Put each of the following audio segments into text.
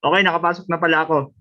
Okay, nakapasok na pala ako.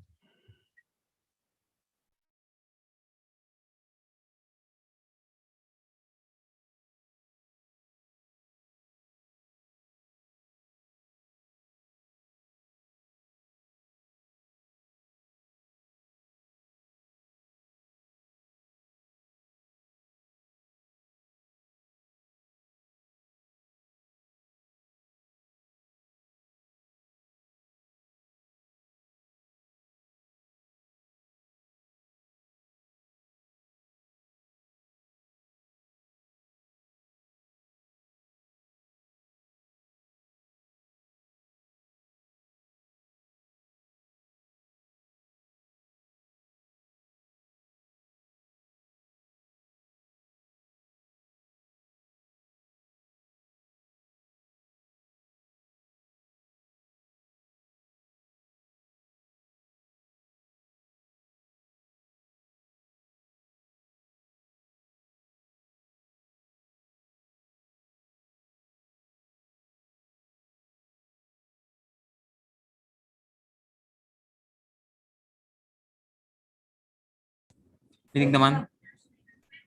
Rinig naman.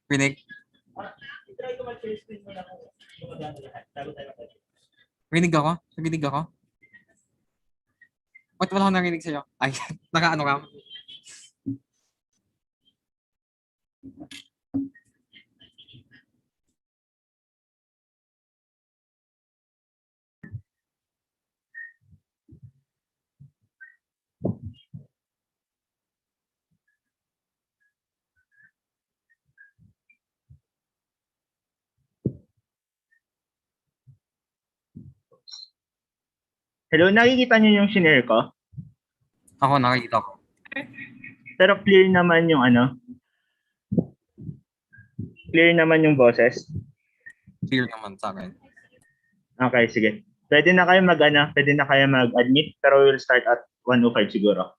Rinig. Rinig ako? Rinig ako? Ba't wala akong narinig sa'yo? Ay, naka-ano ka? Hello, nakikita niyo yung shinare ko? Ako, nakikita ko. Pero clear naman yung ano? Clear naman yung boses? Clear naman sa akin. Okay, sige. Pwede na kayo pwede na kayo mag-admit, pero we'll start at 1:05 siguro.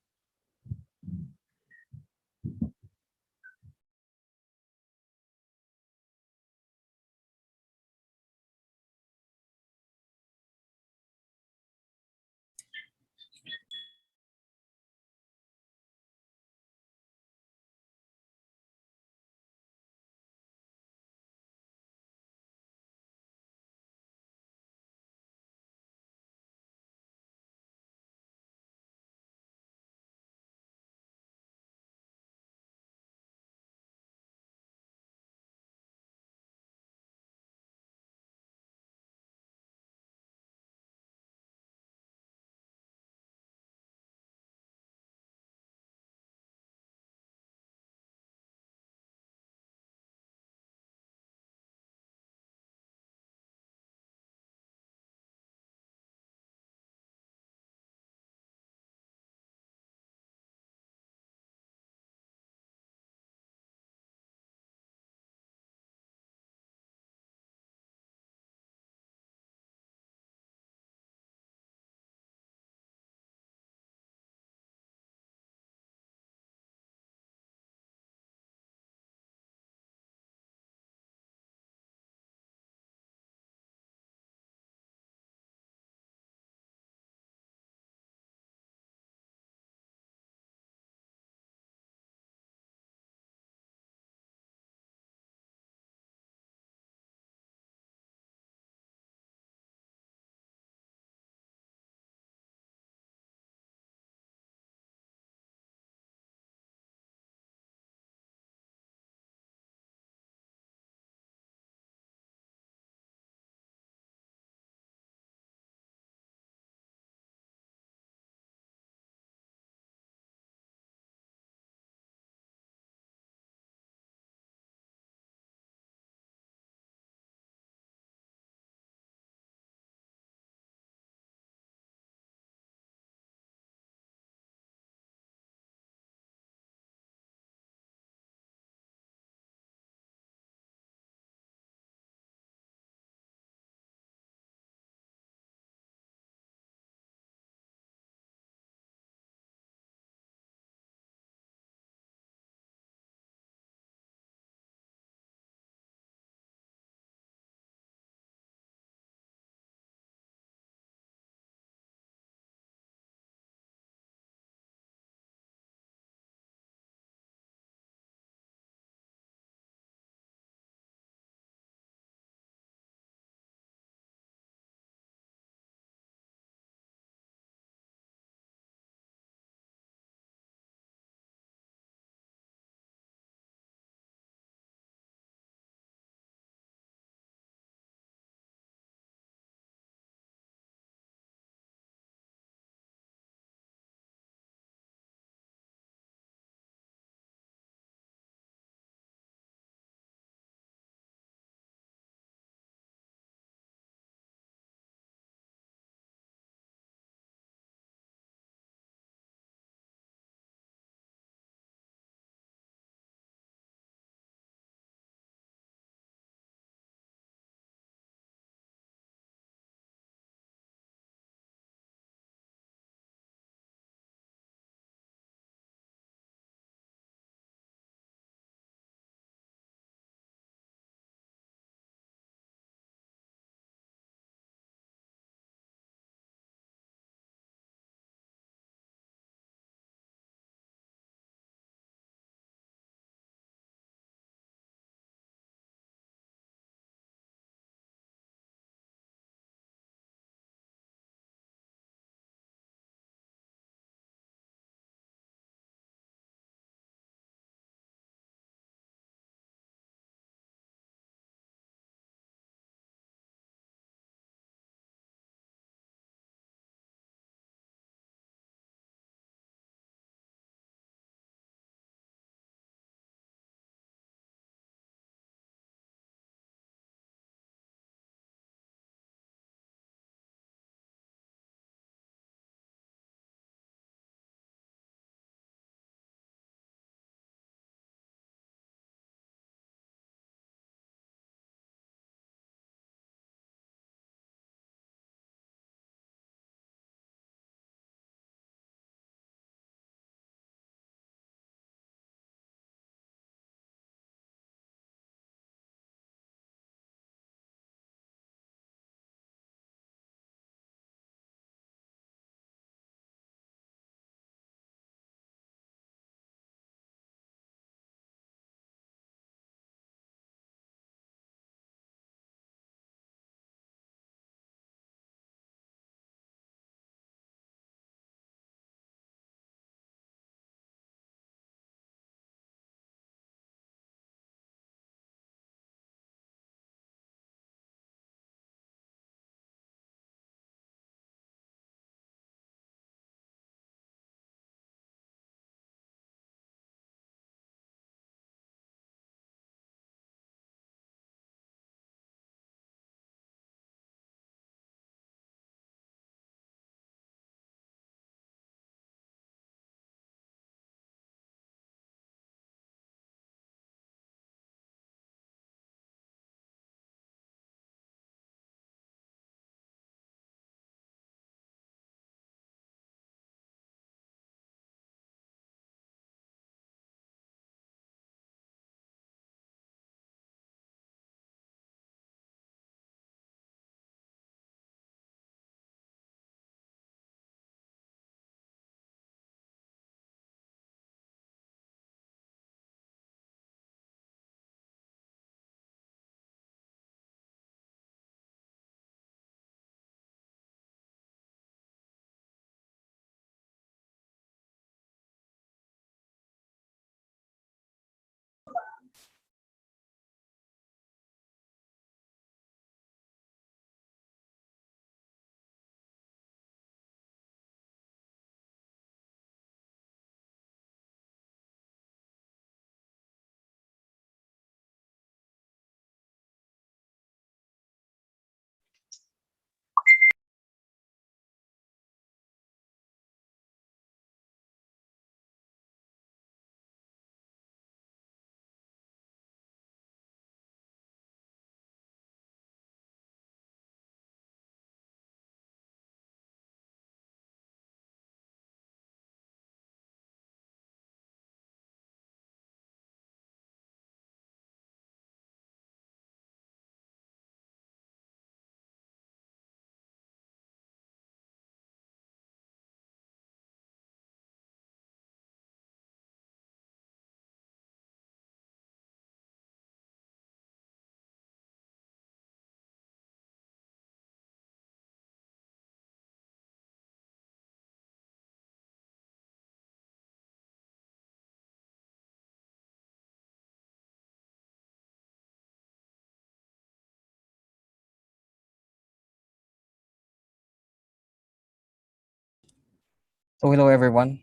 So hello everyone,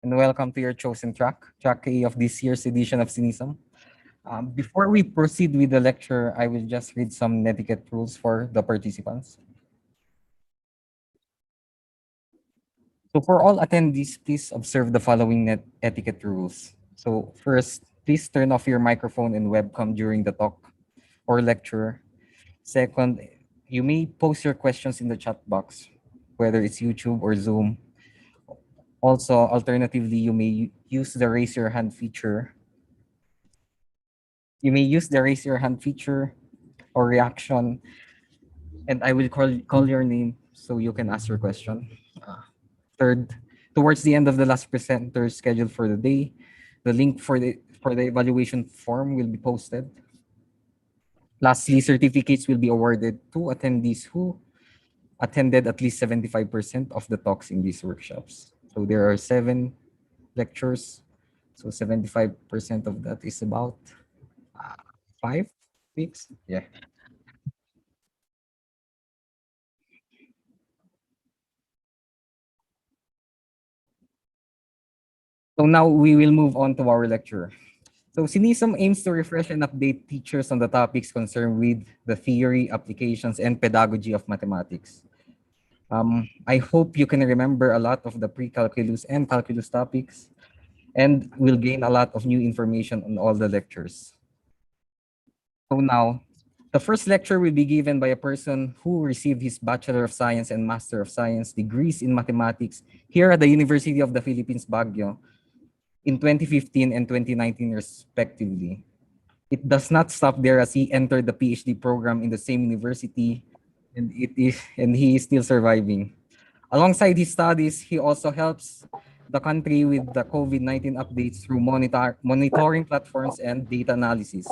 and welcome to your chosen track A of this year's edition of SINSM. Before we proceed with the lecture, I will just read some etiquette rules for the participants. So for all attendees, please observe the following etiquette rules. So first, please turn off your microphone and webcam during the talk or lecture. Second, you may post your questions in the chat box, whether it's YouTube or Zoom. Also, alternatively, you may use the raise your hand feature. You may use the raise your hand feature or reaction, and I will call your name so you can ask your question. Third, towards the end of the last presenter scheduled for the day, the link for the evaluation form will be posted. Lastly, certificates will be awarded to attendees who attended at least 75% of the talks in these workshops. So there are 7 lectures. So 75% of that is about 5 weeks. Yeah. So now we will move on to our lecture. So SINSM aims to refresh and update teachers on the topics concerned with the theory, applications, and pedagogy of mathematics. I hope you can remember a lot of the pre-calculus and calculus topics and will gain a lot of new information on all the lectures. So now, the first lecture will be given by a person who received his Bachelor of Science and Master of Science degrees in mathematics here at the University of the Philippines, Baguio, in 2015 and 2019 respectively. It does not stop there as he entered the PhD program in the same university and he is still surviving. Alongside his studies, he also helps the country with the COVID-19 updates through monitoring platforms and data analysis.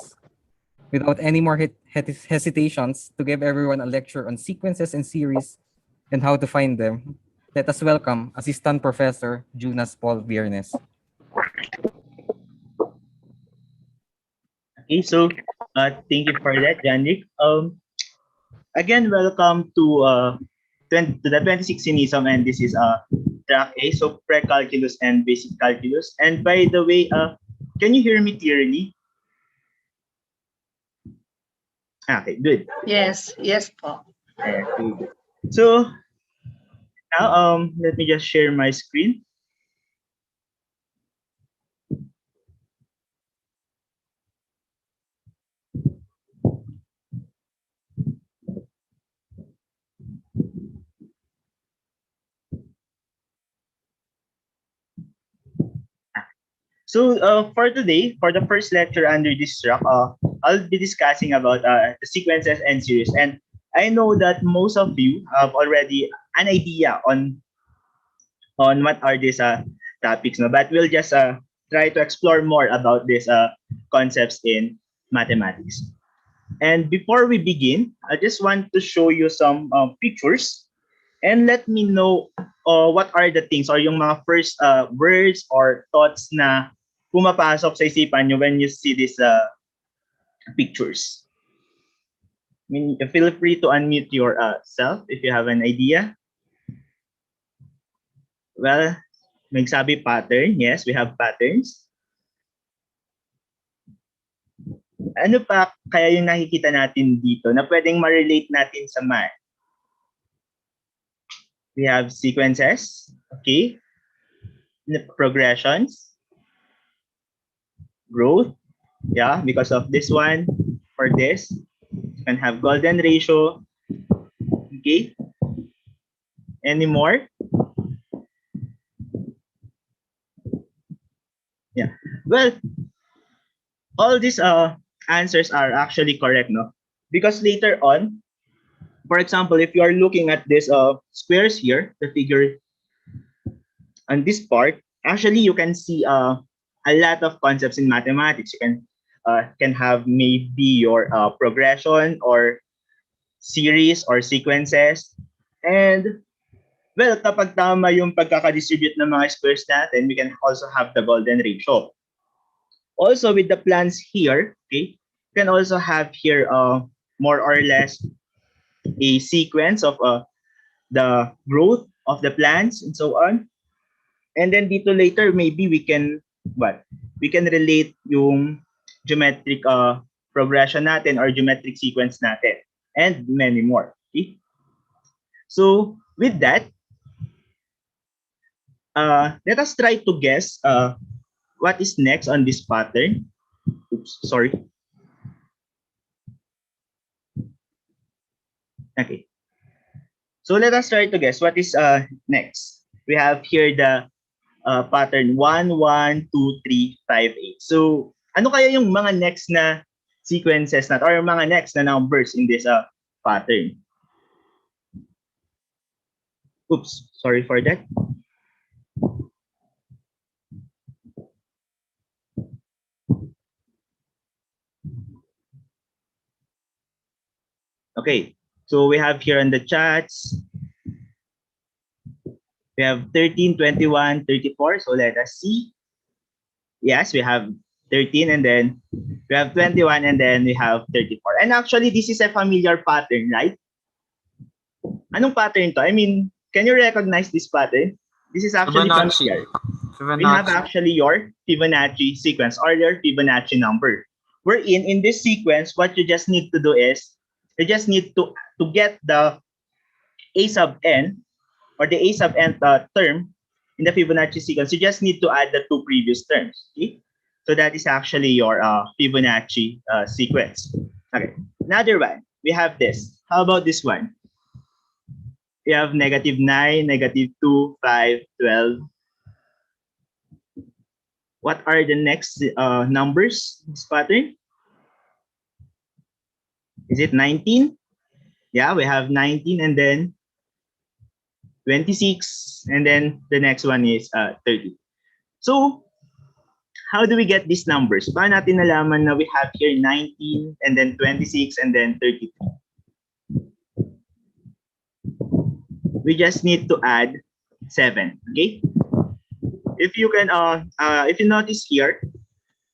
Without any more hesitations, to give everyone a lecture on sequences and series and how to find them, let us welcome Assistant Professor Jonas Paul Viernes. Okay, so thank you for that, Janrik. Again, welcome to the 26th Cinism, and this is track A, so pre-calculus and basic calculus. And by the way, can you hear me clearly? Okay, good. Yes, po. Good. So now, let me just share my screen. So for today, for the first lecture under this track, I'll be discussing about the sequences and series. And I know that most of you have already an idea on what are these topics, no? But we'll just try to explore more about these concepts in mathematics. And before we begin, I just want to show you some pictures and let me know what are the things or yung mga first words or thoughts na pumapasok sa isipan nyo when you see these pictures. I mean, feel free to unmute yourself if you have an idea. Well, nagsabi pattern. Yes, we have patterns. Ano pa kaya yung nakikita natin dito na pwedeng ma-relate natin sa math? We have sequences, okay? Progressions, growth, yeah, because of this one, for this, you can have golden ratio, okay? Any more? Yeah, well, all these answers are actually correct, no? Because later on, for example, if you are looking at this squares here, the figure on this part, actually you can see a lot of concepts in mathematics. You can have maybe your progression or series or sequences. And well, kapag tama yung pagkakadistribute ng mga squares natin, we can also have the golden ratio. Also with the plans here, okay, you can also have here more or less a sequence of the growth of the plants and so on. And then dito later, maybe we can, what? We can relate yung geometric progression natin or geometric sequence natin and many more. Okay? So with that, let us try to guess what is next on this pattern. Oops, sorry. Okay. So let us try to guess what is next. We have here the pattern 1, 1, 2, 3, 5, 8. So ano kaya yung mga next na sequences natin or mga next na numbers in this pattern? Oops, sorry for that. Okay, so we have here on the chats, we have 13, 21, 34. So let us see. Yes, we have 13 and then we have 21 and then we have 34. And actually, this is a familiar pattern, right? Anong pattern to? I mean, can you recognize this pattern? This is actually Fibonacci. familiar. We have actually your Fibonacci sequence or your Fibonacci number. Wherein in this sequence, what you just need to do is you just need to get the a sub n or the a sub n term in the Fibonacci sequence. You just need to add the two previous terms. Okay, so that is actually your Fibonacci sequence. Okay, another one. We have this. How about this one? We have -9, -2, 5, 12. What are the next numbers in this pattern? Is it 19? Yeah, we have 19 and then 26 and then the next one is 30. So how do we get these numbers? Paano natin nalaman na we have here 19 and then 26 and then 33? We just need to add 7, okay? If you can if you notice here,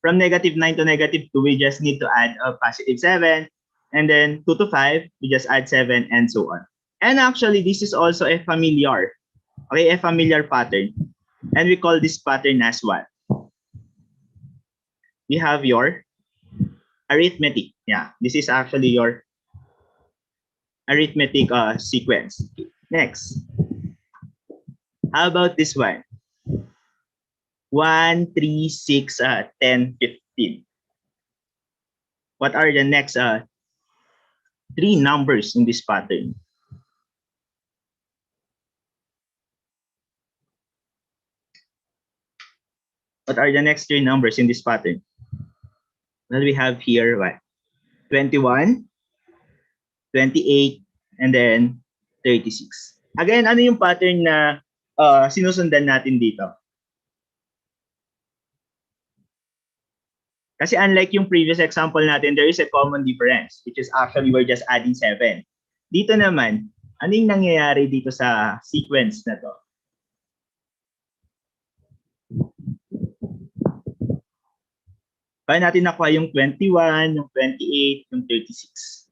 from -9 to -2, we just need to add a +7, and then 2 to 5, we just add 7, and so on. And actually, this is also a familiar, okay, a familiar pattern. And we call this pattern as what? You have your arithmetic. Yeah, this is actually your arithmetic sequence. Okay. Next. How about this one? 1, 3, 6, 10, 15. What are the next 3 numbers in this pattern? What are the next 3 numbers in this pattern? Well, we have here what? 21, 28, and then 36. Again, ano yung pattern na sinusundan natin dito? Kasi unlike yung previous example natin, there is a common difference, which is actually we're just adding 7. Dito naman, ano yung nangyayari dito sa sequence na to? Paano natin nakuha yung 21, yung 28, yung 36?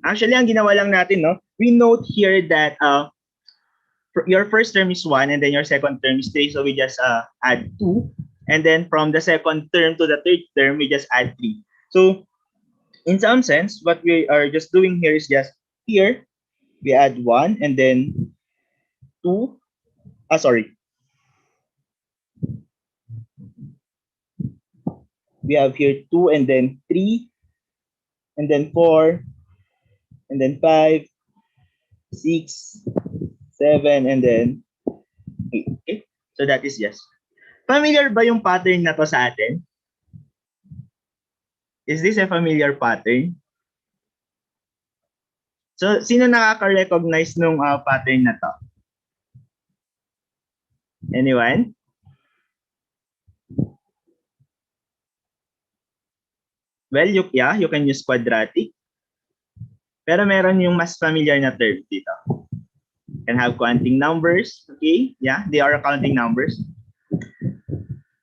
Actually, ang ginawa lang natin, no? We note here that your first term is 1 and then your second term is 3. So we just add 2. And then from the second term to the third term, we just add 3. So in some sense, what we are just doing here is just here, we add 1 and then 2. Sorry. We have here 2 and then 3 and then 4 and then 5, 6, 7 and then 8. Okay? So that is yes. Familiar ba yung pattern na to sa atin? Is this a familiar pattern? So, sino nakaka-recognize nung pattern na to? Anyone? Well, you can use quadratic. Pero meron yung mas familiar na term dito. Can have counting numbers. Okay? Yeah, they are counting numbers.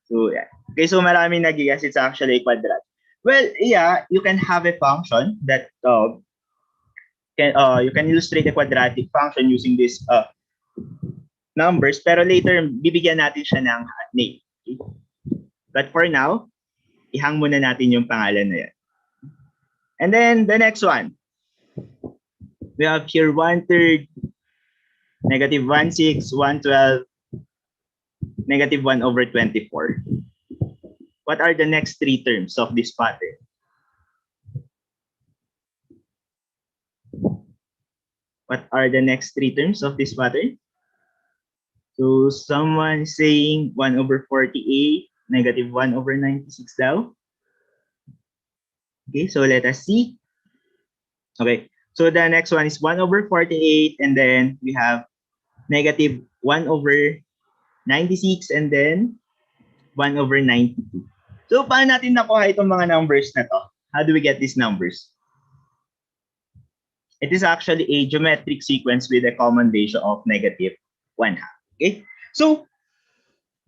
So, yeah. Okay, so maraming nag-guess it's actually a quadratic. Well, yeah, you can have a function that you can illustrate a quadratic function using this numbers, pero later bibigyan natin siya ng name. Okay? But for now, ihang muna natin yung pangalan na yan. And then the next one, we have here 1/3, negative 1/6, 1/12, negative 1/24. What are the next three terms of this pattern? What are the next three terms of this pattern? So someone saying 1/48, negative 1/96 daw. Okay, so let us see. Okay, so the next one is 1/48, and then we have negative 1/96, and then 1/92. So paano natin nakuha itong mga numbers na to? How do we get these numbers? It is actually a geometric sequence with a common ratio of negative 1/2. Okay, so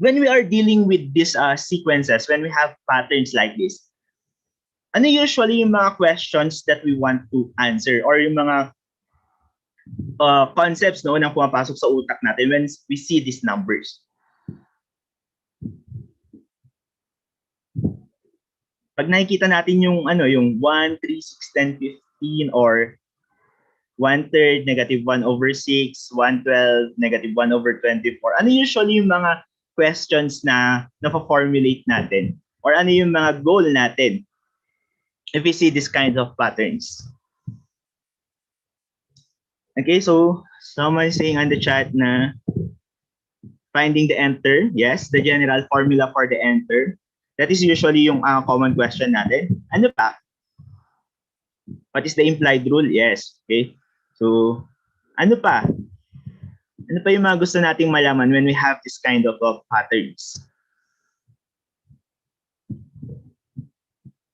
when we are dealing with these sequences, when we have patterns like this, ano usually yung mga questions that we want to answer or yung mga concepts no na pumapasok sa utak natin when we see these numbers? Pag nakikita natin yung yung 1, 3, 6, 10, 15 or 1/3, negative 1/6, 1/12, negative 1/24. Ano usually yung mga questions na na-formulate natin? Or ano yung mga goal natin if we see this kind of patterns? Okay, so someone saying on the chat na finding the enter. Yes, the general formula for the enter. That is usually yung common question natin. Ano pa? What is the implied rule? Yes. Okay. So, ano pa? Ano pa yung mga gusto nating malaman when we have this kind of patterns?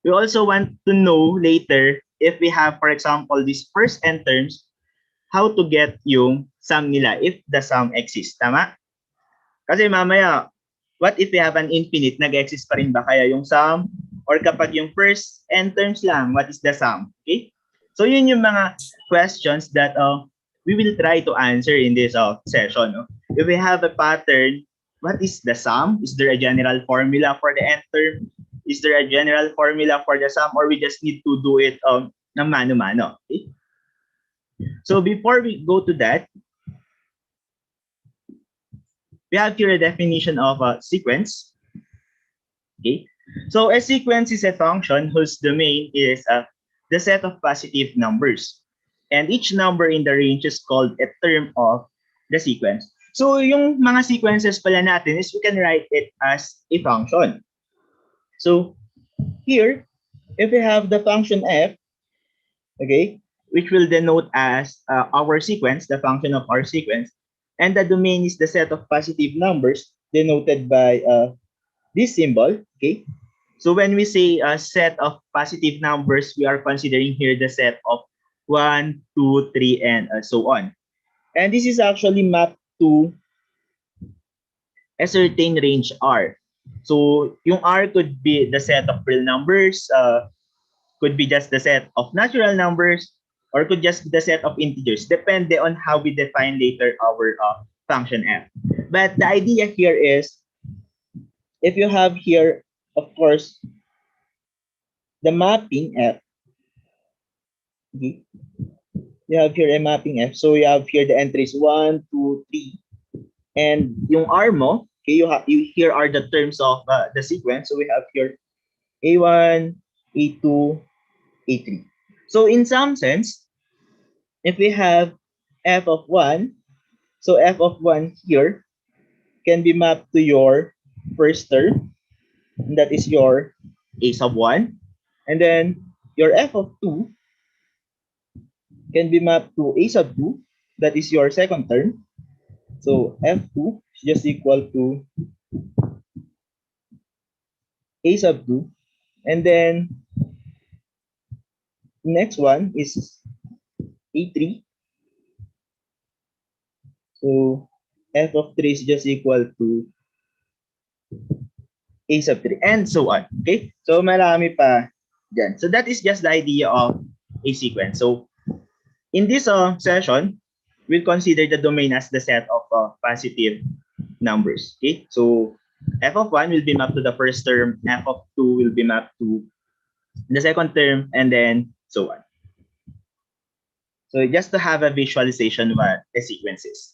We also want to know later if we have, for example, these first n terms, how to get yung sum nila if the sum exists. Tama? Kasi mamaya, what if we have an infinite? Nag-exist pa rin ba kaya yung sum? Or kapag yung first n terms lang, what is the sum? Okay? So yun yung mga questions that we will try to answer in this session. No? If we have a pattern, what is the sum? Is there a general formula for the n term? Is there a general formula for the sum? Or we just need to do it ng mano-mano? Okay? So before we go to that, we have here a definition of a sequence. Okay, so a sequence is a function whose domain is the set of positive numbers, and each number in the range is called a term of the sequence. So yung mga sequences pala natin is we can write it as a function. So here, if we have the function f, okay, which will denote as our sequence, the function of our sequence, and the domain is the set of positive numbers denoted by this symbol, okay? So when we say a set of positive numbers, we are considering here the set of 1, 2, 3, and so on. And this is actually mapped to a certain range R. So yung R could be the set of real numbers, could be just the set of natural numbers, or could just be the set of integers, depende on how we define later our function f. But the idea here is, if you have here, of course, the mapping f, okay, you have here a mapping f. So you have here the entries 1, 2, 3, and yung R mo, okay, here are the terms of the sequence. So we have here A1, A2, A3. So in some sense, if we have f of 1, so f of 1 here can be mapped to your first term, and that is your a sub 1. And then your f of 2 can be mapped to a sub 2, that is your second term. So f2 is just equal to a sub 2. And then next one is a3. So f of 3 is just equal to a sub 3, and so on. Okay? So marami pa dyan. So that is just the idea of a sequence. So In this session, we'll consider the domain as the set of positive numbers. Okay, so f of 1 will be mapped to the first term, f of 2 will be mapped to the second term, and then so on. So just to have a visualization what the sequence is.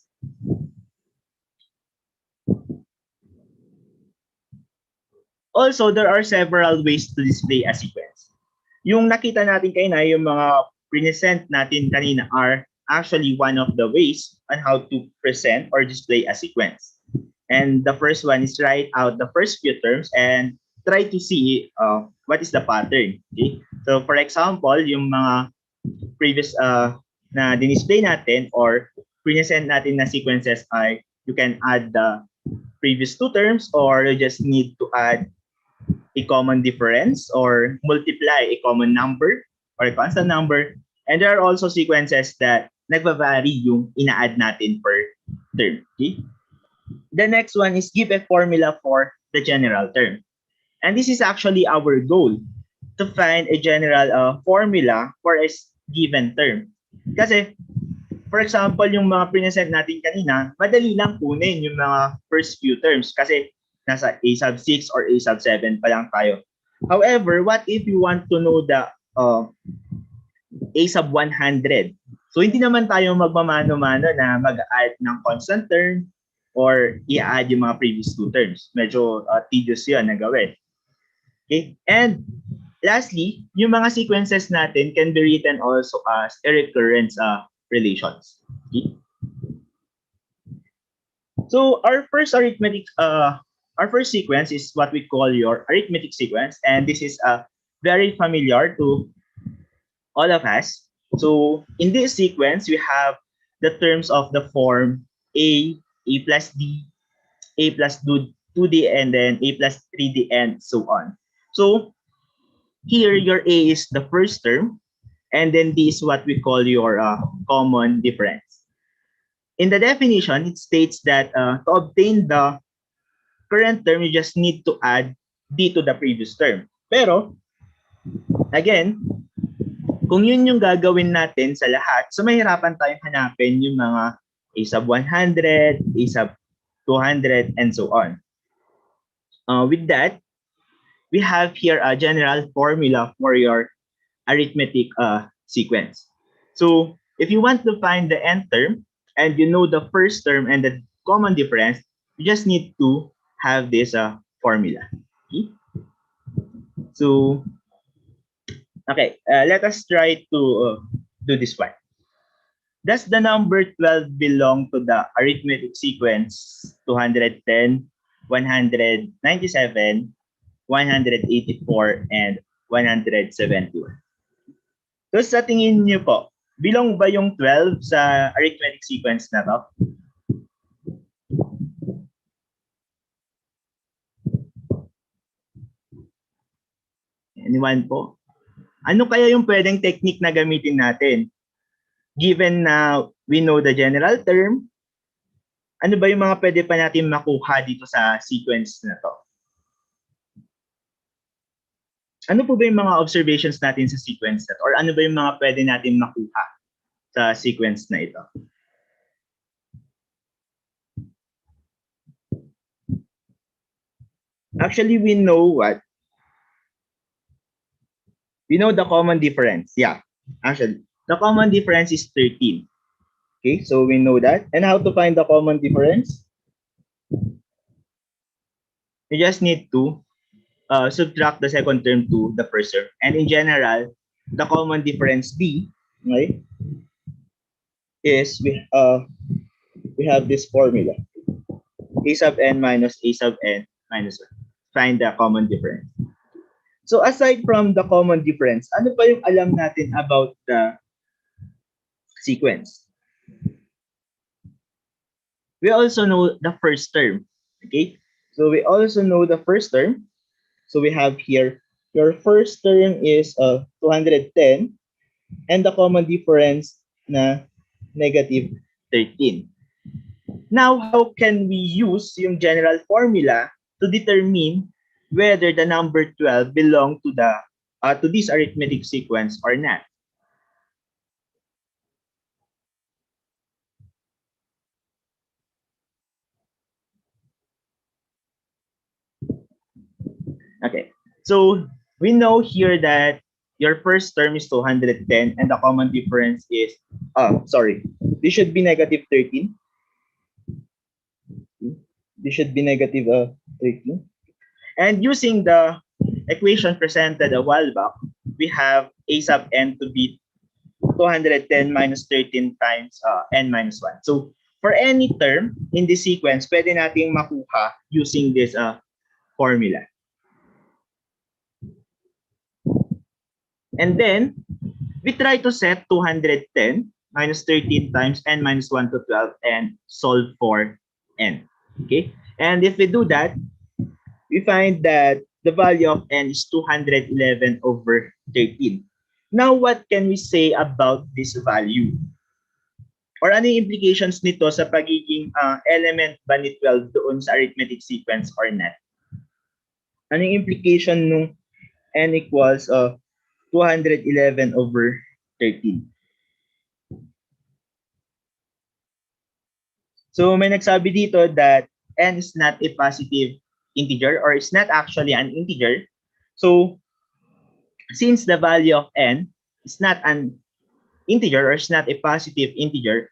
Also, there are several ways to display a sequence. Yung nakita natin kanina, yung mga present natin kanina are actually one of the ways on how to present or display a sequence. And the first one is write out the first few terms and try to see what is the pattern. Okay? So for example, yung mga previous na dinisplay natin or present natin na sequences ay you can add the previous two terms or you just need to add a common difference or multiply a common number or a constant number. And there are also sequences that nagva-vary yung ina-add natin per term. Okay? The next one is give a formula for the general term. And this is actually our goal, to find a general formula for a given term. Kasi, for example, yung mga present natin kanina, madali lang kunin yung mga first few terms kasi nasa A sub 6 or A sub 7 pa lang tayo. However, what if you want to know the A sub 100? So, hindi naman tayo magmamano-mano na mag-add ng constant term or i-add yung mga previous two terms. Medyo tedious yun na gawin. Okay? And lastly, yung mga sequences natin can be written also as a recurrence relations. Okay? So our first sequence is what we call your arithmetic sequence, and this is very familiar to all of us. So in this sequence, we have the terms of the form A plus D, A plus 2D, and then A plus 3D, and so on. So here, your A is the first term, and then D is what we call your common difference. In the definition, it states that to obtain the current term, you just need to add D to the previous term. Pero, again, kung yun yung gagawin natin sa lahat, so mahirapan tayong hanapin yung mga A sub 100, A sub 200, and so on. With that, we have here a general formula for your arithmetic sequence. So if you want to find the nth term and you know the first term and the common difference, you just need to have this formula. Okay? So, okay, let us try to do this one. Does the number 12 belong to the arithmetic sequence 210, 197, 184, and 171? So sa tingin niyo po, belong ba yung 12 sa arithmetic sequence na to? Anyone po? Ano kaya yung pwedeng technique na gamitin natin? Given na we know the general term, ano ba yung mga pwede pa natin makuha dito sa sequence na to? Ano po ba yung mga observations natin sa sequence na to? Or ano ba yung mga pwede natin makuha sa sequence na ito? Actually, we know what? We know the common difference. Yeah, actually, the common difference is 13. Okay, so we know that. And how to find the common difference? You just need to subtract the second term to the first term. And in general, the common difference B, right, is we have this formula. A sub n minus A sub n minus 1. Find the common difference. So aside from the common difference, ano pa yung alam natin about the sequence? We also know the first term. Okay? So we also know the first term. So we have here, your first term is 210 and the common difference na negative 13. Now, how can we use yung general formula to determine whether the number 12 belong to the to this arithmetic sequence or not? Okay. So we know here that your first term is 210 and the common difference is, sorry, this should be negative 13. This should be negative 13. And using the equation presented a while back, we have a sub n to be 210 minus 13 times n minus 1. So for any term in this sequence, pwede nating makuha using this formula. And then, we try to set 210 minus 13 times n minus 1 to 12 and solve for n. Okay? And if we do that, we find that the value of n is 211 over 13. Now, what can we say about this value? Or ano yung implications nito sa pagiging element ba ni 12 doon sa arithmetic sequence or not? Ano yung implication nung n equals 211 over 13? So may nagsabi dito that n is not a positive integer or is not actually an integer. So since the value of n is not an integer or is not a positive integer,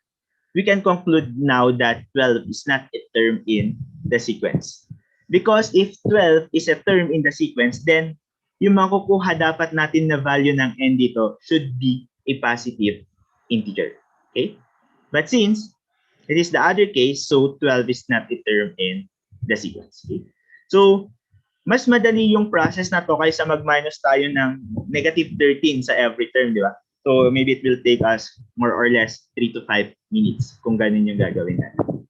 we can conclude now that 12 is not a term in the sequence. Because if 12 is a term in the sequence, then yung makukuha dapat natin na value ng n dito should be a positive integer. Okay? But since it is the other case, so 12 is not a term in the sequence. Okay? So, mas madali yung process na to kaysa mag-minus tayo ng negative 13 sa every term, di ba? So, maybe it will take us more or less 3 to 5 minutes kung ganun yung gagawin natin.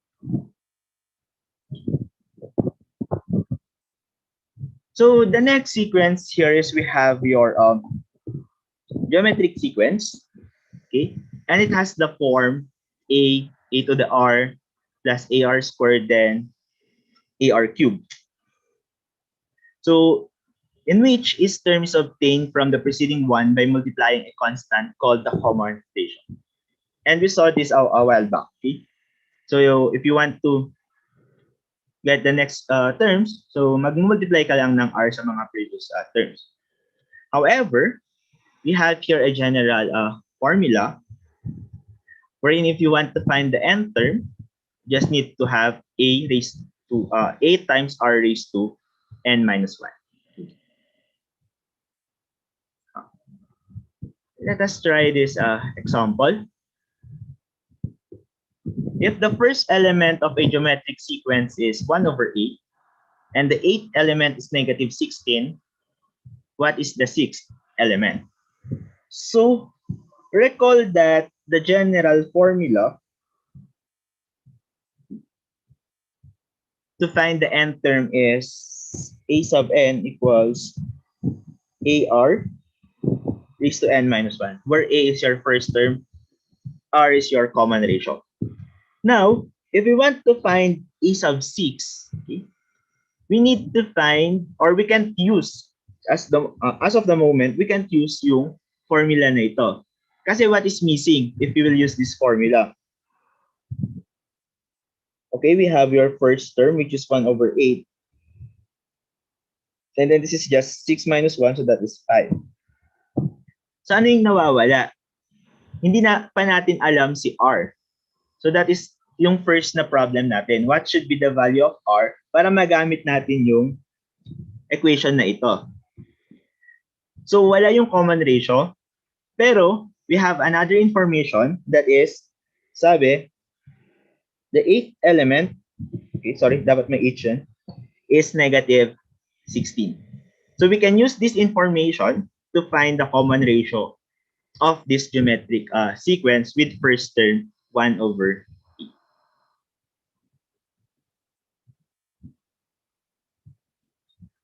So, the next sequence here is we have your geometric sequence. Okay? And it has the form a to the r plus ar squared then ar cubed. So, in which is term is obtained from the preceding one by multiplying a constant called the common ratio. And we saw this a while back. Okay? So, if you want to get the next terms, so mag-multiply ka lang ng r sa mga previous terms. However, we have here a general formula wherein if you want to find the nth term, just need to have a raised to a times r raised to n minus 1. Let us try this example. If the first element of a geometric sequence is 1 over 8, and the 8th element is negative 16, what is the 6th element? So, recall that the general formula to find the nth term is a sub n equals ar raised to n minus 1, where a is your first term, r is your common ratio. Now, if we want to find a sub 6, okay, we need to find, or we can't use, as of the moment, we can't use yung formula na ito. Kasi what is missing if you will use this formula? Okay, we have your first term, which is 1 over 8. And then this is just 6 minus 1, so that is 5. So ano yung nawawala? Hindi na pa natin alam si r. So that is yung first na problem natin. What should be the value of r para magamit natin yung equation na ito? So wala yung common ratio, pero we have another information that is, sabi, the 8th element, okay, sorry, dapat may h yan, is negative 16. So we can use this information to find the common ratio of this geometric sequence with first term 1 over 8.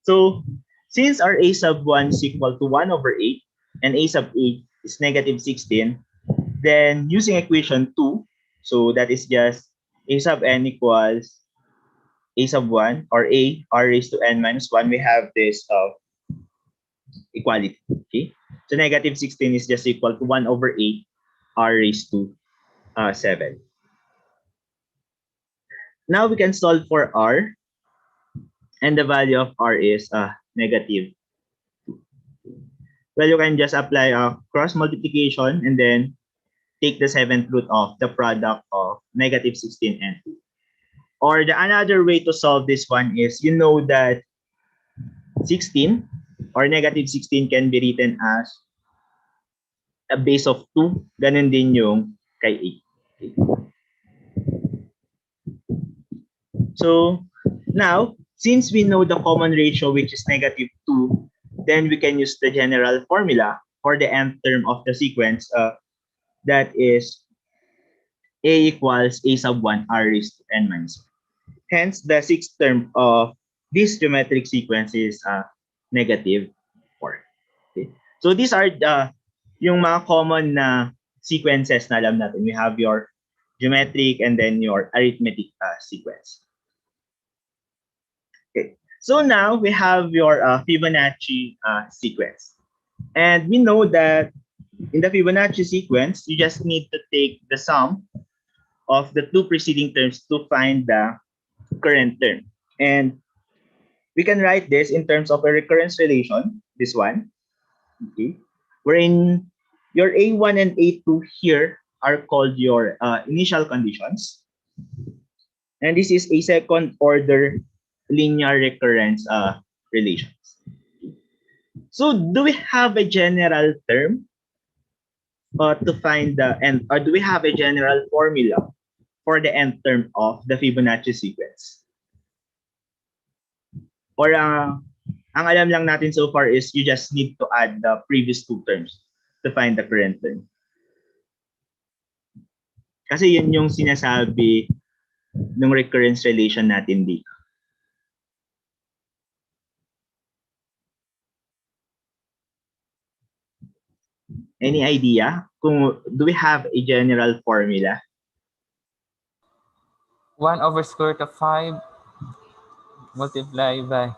So since our a sub 1 is equal to 1 over 8 and a sub 8 is negative 16, then using equation 2, so that is just a sub n equals a sub 1 or a r raised to n minus 1, we have this equality. Okay, so negative 16 is just equal to 1 over 8 r raised to 7. Now we can solve for r, and the value of r is negative 2. Well, you can just apply a cross multiplication and then take the seventh root of the product of negative 16 and 2. Or the another way to solve this one is, you know that 16 or negative 16 can be written as a base of 2. Ganun din yung kay 8. Okay. So now, since we know the common ratio, which is negative 2, then we can use the general formula for the nth term of the sequence. That is a equals a sub 1 r raised to n minus 1. Hence, the sixth term of this geometric sequence is negative 4. Okay. So these are yung mga common na sequences na alam natin. We have your geometric and then your arithmetic sequence. Okay. So now we have your Fibonacci sequence. And we know that in the Fibonacci sequence, you just need to take the sum of the two preceding terms to find the current term. And we can write this in terms of a recurrence relation, this one, okay, wherein your A1 and A2 here are called your initial conditions. And this is a second order linear recurrence relations. So do we have a general term to find the end, or do we have a general formula for the nth term of the Fibonacci sequence? Or ang alam lang natin so far is you just need to add the previous two terms to find the current term. Kasi yun yung sinasabi ng recurrence relation natin dito. Any idea kung do we have a general formula? 1 over square root of 5 multiplied by...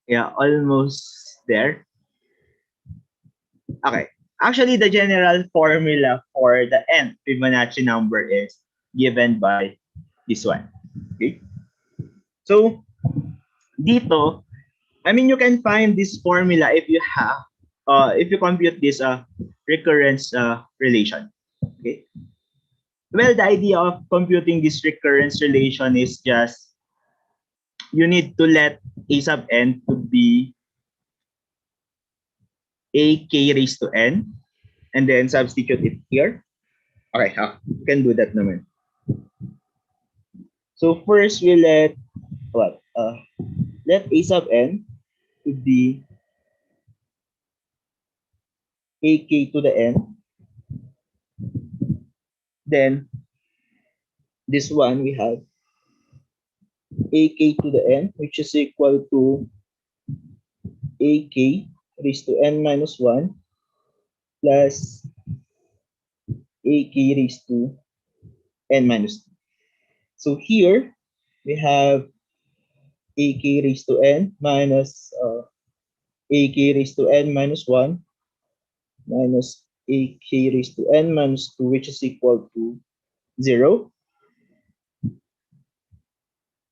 Yeah, almost there. Okay. Actually, the general formula for the nth Fibonacci number is given by this one. Okay. So, dito, I mean, you can find this formula if you have, if you compute this recurrence relation. Okay. Well, the idea of computing this recurrence relation is just you need to let a sub n to be a k raised to n and then substitute it here. Okay, you can do that naman. So first we let what? Let a sub n to be ak to the n. Then this one we have ak to the n, which is equal to ak raised to n minus 1 plus ak raised to n minus 2. So here we have ak raised to n minus ak raised to n minus 1 minus ak raised to n minus 2, which is equal to 0.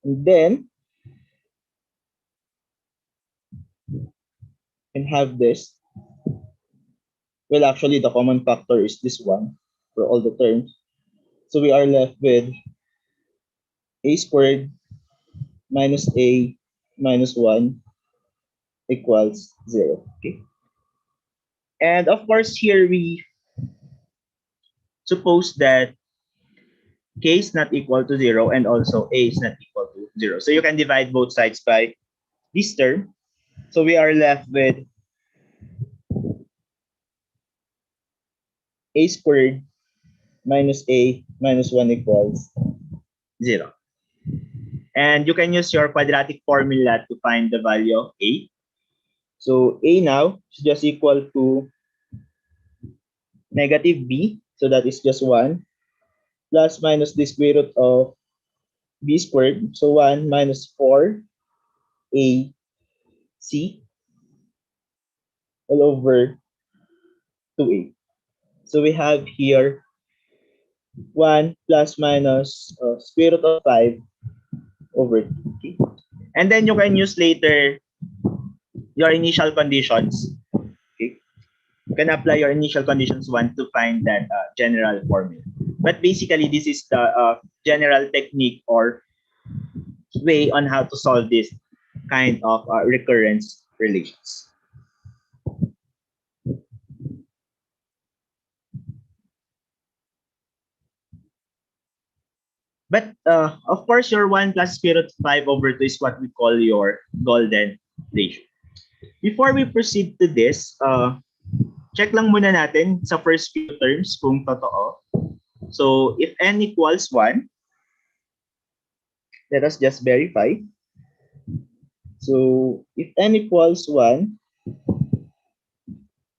And then and have this. Well, actually, the common factor is this one for all the terms. So we are left with a squared minus a minus 1 equals 0. Okay. And of course, here we suppose that k is not equal to 0 and also a is not equal to 0. So you can divide both sides by this term. So we are left with a squared minus a minus 1 equals 0. And you can use your quadratic formula to find the value of a. So a now is just equal to negative b. So that is just 1 plus minus the square root of b squared. So 1 minus 4 a c all over 2a. So we have here 1 plus minus square root of 5 over 2. Okay. And then you can use later your initial conditions. Okay? You can apply your initial conditions 1 to find that general formula. But basically, this is the general technique or way on how to solve this kind of recurrence relations. But of course, your 1 plus square root 5 over 2 is what we call your golden ratio. Before we proceed to this, check lang muna natin sa first few terms kung totoo. So, if n equals 1, let us just verify. So, if n equals 1,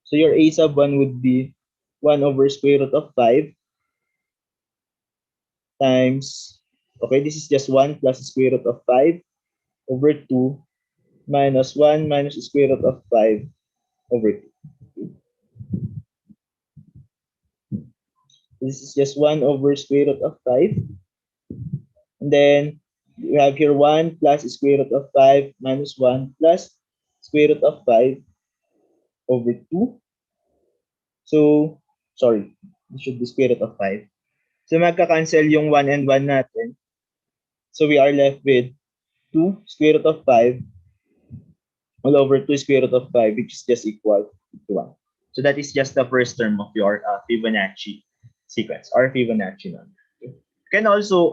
so your a sub 1 would be 1 over square root of 5 times, okay, this is just 1 plus square root of 5 over 2 minus 1 minus square root of 5 over 2. This is just 1 over square root of 5. And then we have here 1 plus square root of 5 minus 1 plus square root of 5 over 2. So, sorry, this should be square root of 5. So, magka-cancel yung 1 and 1 natin. So, we are left with 2 square root of 5 all over 2 square root of 5, which is just equal to 1. So, that is just the first term of your Fibonacci sequence or Fibonacci number. Okay. You can also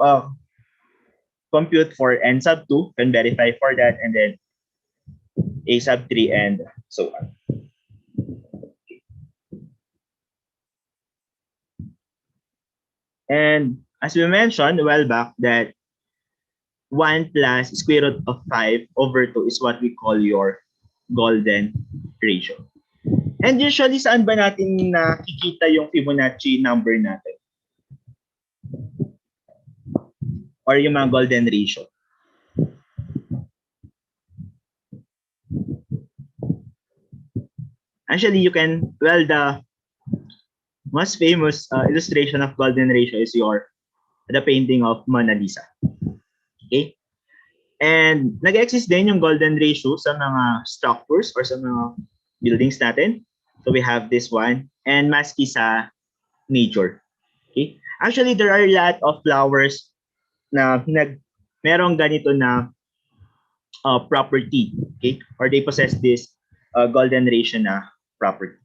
compute for n sub 2, can verify for that, and then a sub 3 and so on. And as we mentioned a while back that 1 plus square root of 5 over 2 is what we call your golden ratio. And usually, saan ba natin nakikita yung Fibonacci number natin? Or yung mga golden ratio? Actually, you can, well, the most famous illustration of golden ratio is the painting of Mona Lisa. Okay? And nag-exist din yung golden ratio sa mga structures or sa mga buildings natin. So we have this one. And maski sa nature. Okay? Actually, there are a lot of flowers na merong ganito na property. Okay? Or they possess this golden ratio na property.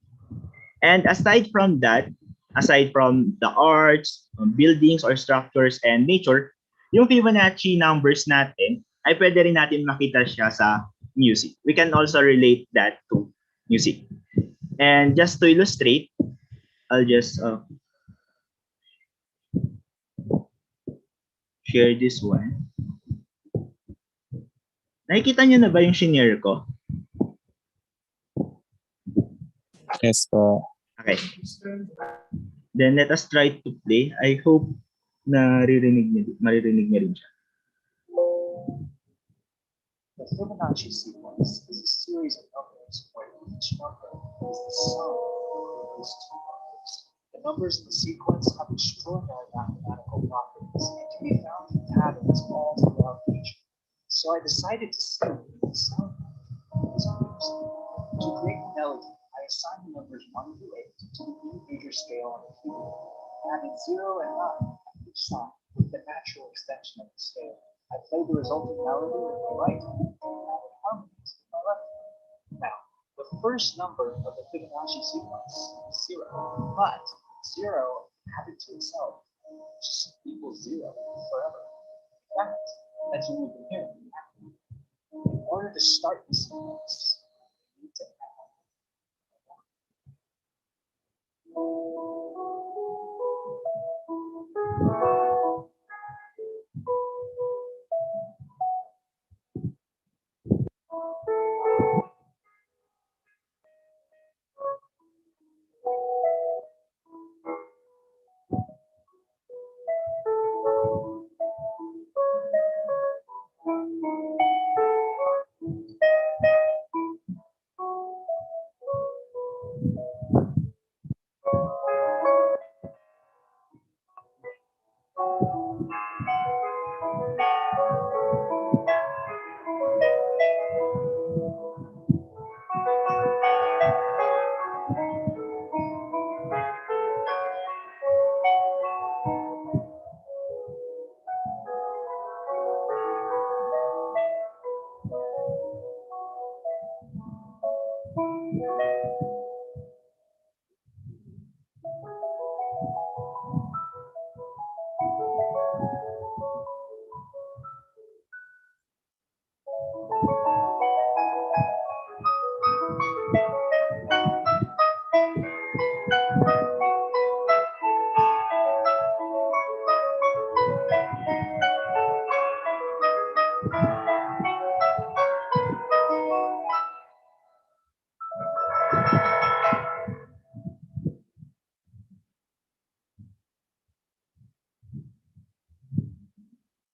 And aside from that, aside from the arts, buildings or structures and nature, yung Fibonacci numbers natin ay pwede rin natin makita siya sa music. We can also relate that to music. And just to illustrate, I'll just share this one. Nakikita niyo na ba yung shinare ko? Yes po. Okay. Then let us try to play. I hope maririnig niyo rin siya. The Fibonacci sequence is a series of numbers where each number is the sum of those two numbers. The numbers in the sequence have extraordinary mathematical properties and can be found in patterns all throughout nature. So I decided to study the sound of these numbers. To create the melody, I assigned the numbers 1 through 8 to the E major scale on the keyboard, adding 0 and 9 at each side with the natural extension of the scale. I played the resulting melody with my right hand and added harmonies with my left hand. Now, the first number of the Fibonacci sequence is 0, but 0 added to itself just equals 0 forever. That, as you will hear, in order to start the sequence, you need to add 1.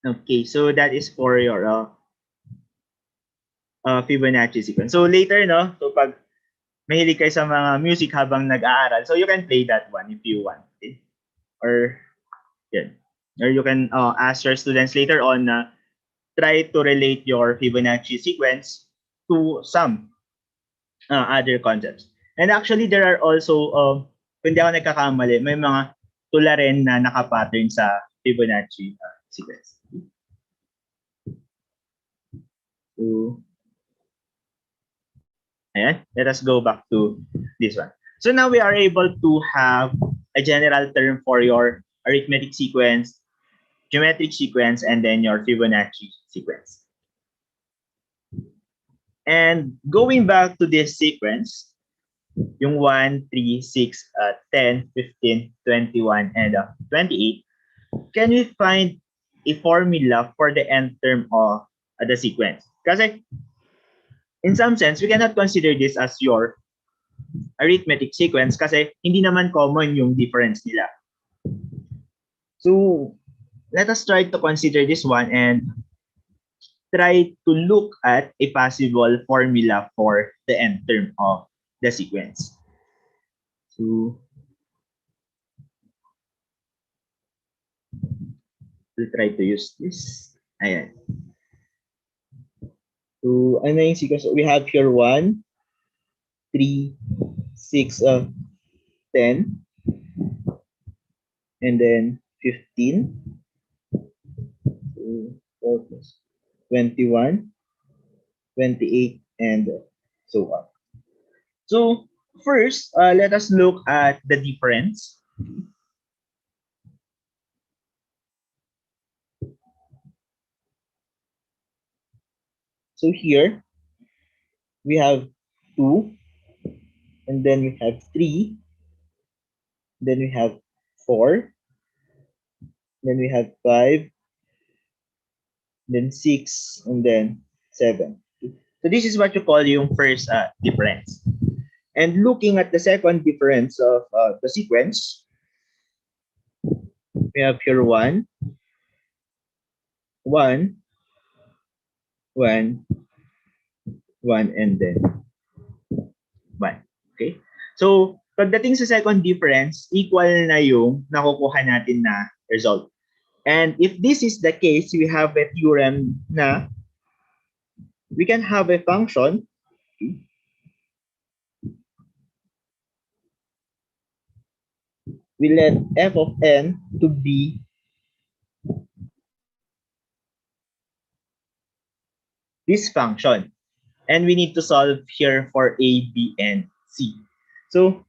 Okay, so that is for your Fibonacci sequence. So later, no, so pag mahilig kayo sa mga music habang nag-aaral, so you can play that one if you want. Okay? Or, yeah. Or you can ask your students later on na try to relate your Fibonacci sequence to some other concepts. And actually, there are also, kung di ako nagkakamali, may mga tula rin na nakapattern sa Fibonacci sequence. So, ayan, let us go back to this one. So now we are able to have a general term for your arithmetic sequence, geometric sequence, and then your Fibonacci sequence. And going back to this sequence, yung 1, 3, 6, 10, 15, 21, and 28, can we find a formula for the nth term of the sequence? Kasi in some sense, we cannot consider this as your arithmetic sequence kasi hindi naman common yung difference nila. So let us try to consider this one and try to look at a possible formula for the nth term of the sequence. So we'll try to use this. Ayan. So ano yung sequence? We have here 1, 3, 6, 10, and then 15, so 4 plus 21, 28, and so on. So first, let us look at the difference. So here, we have 2, and then we have 3, then we have 4, then we have 5, then 6, and then 7. So this is what you call yung first difference. And looking at the second difference of the sequence, we have here 1, 1, 1, 1, and then 1. Okay? So, pagdating sa second difference, equal na yung nakukuha natin na result. And if this is the case, we have a theorem na we can have a function. We let f of n to be this function. And we need to solve here for a, b, and c. So,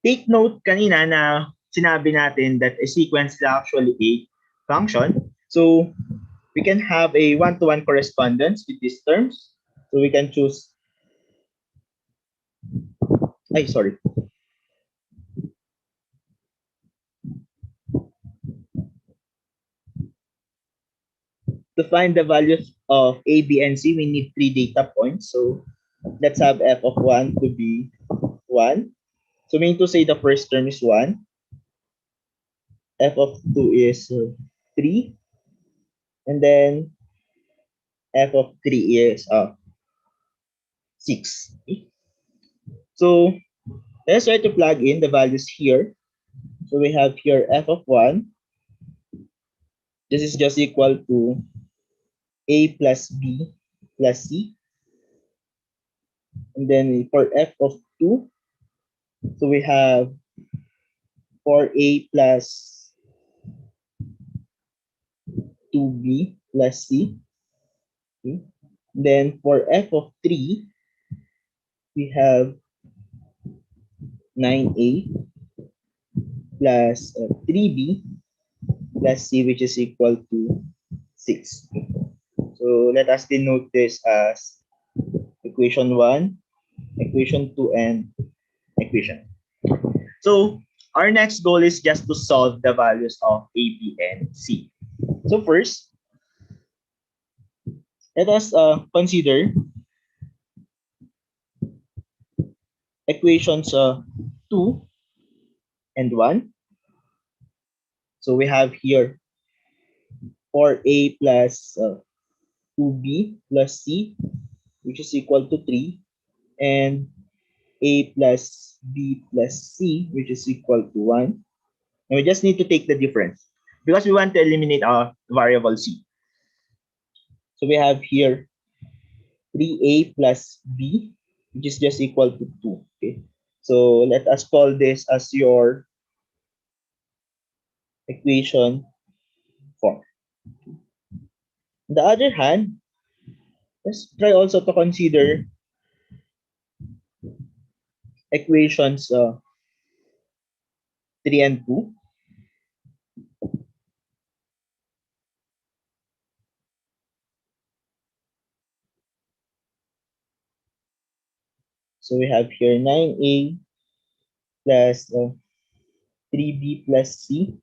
take note kanina na sinabi natin that a sequence is actually a function. So, we can have a one-to-one correspondence with these terms. So, we can choose, sorry. To find the values of a, b, and c, we need 3 data points. So, let's have f of 1 to be 1. So, meaning to say the first term is 1. F of 2 is 3. And then f of 3 is 6. Okay? So, let's try to plug in the values here. So, we have here f of 1. This is just equal to a plus b plus c. And then for f of 2, so we have 4a plus 2b plus c. Okay. Then for f of 3, we have 9a plus 3b plus c, which is equal to 6. Okay. So let us denote this as equation 1, equation 2, and equation. So our next goal is just to solve the values of a, b, and c. So first, let us consider equations 2 and 1. So we have here 4a plus 2b plus c, which is equal to 3, and a plus b plus c, which is equal to 1. And we just need to take the difference because we want to eliminate our variable c. So we have here 3a plus b, which is just equal to 2. Okay. So let us call this as your equation 4. On the other hand, let's try also to consider equations 3 and 2. So we have here 9a plus 3b plus c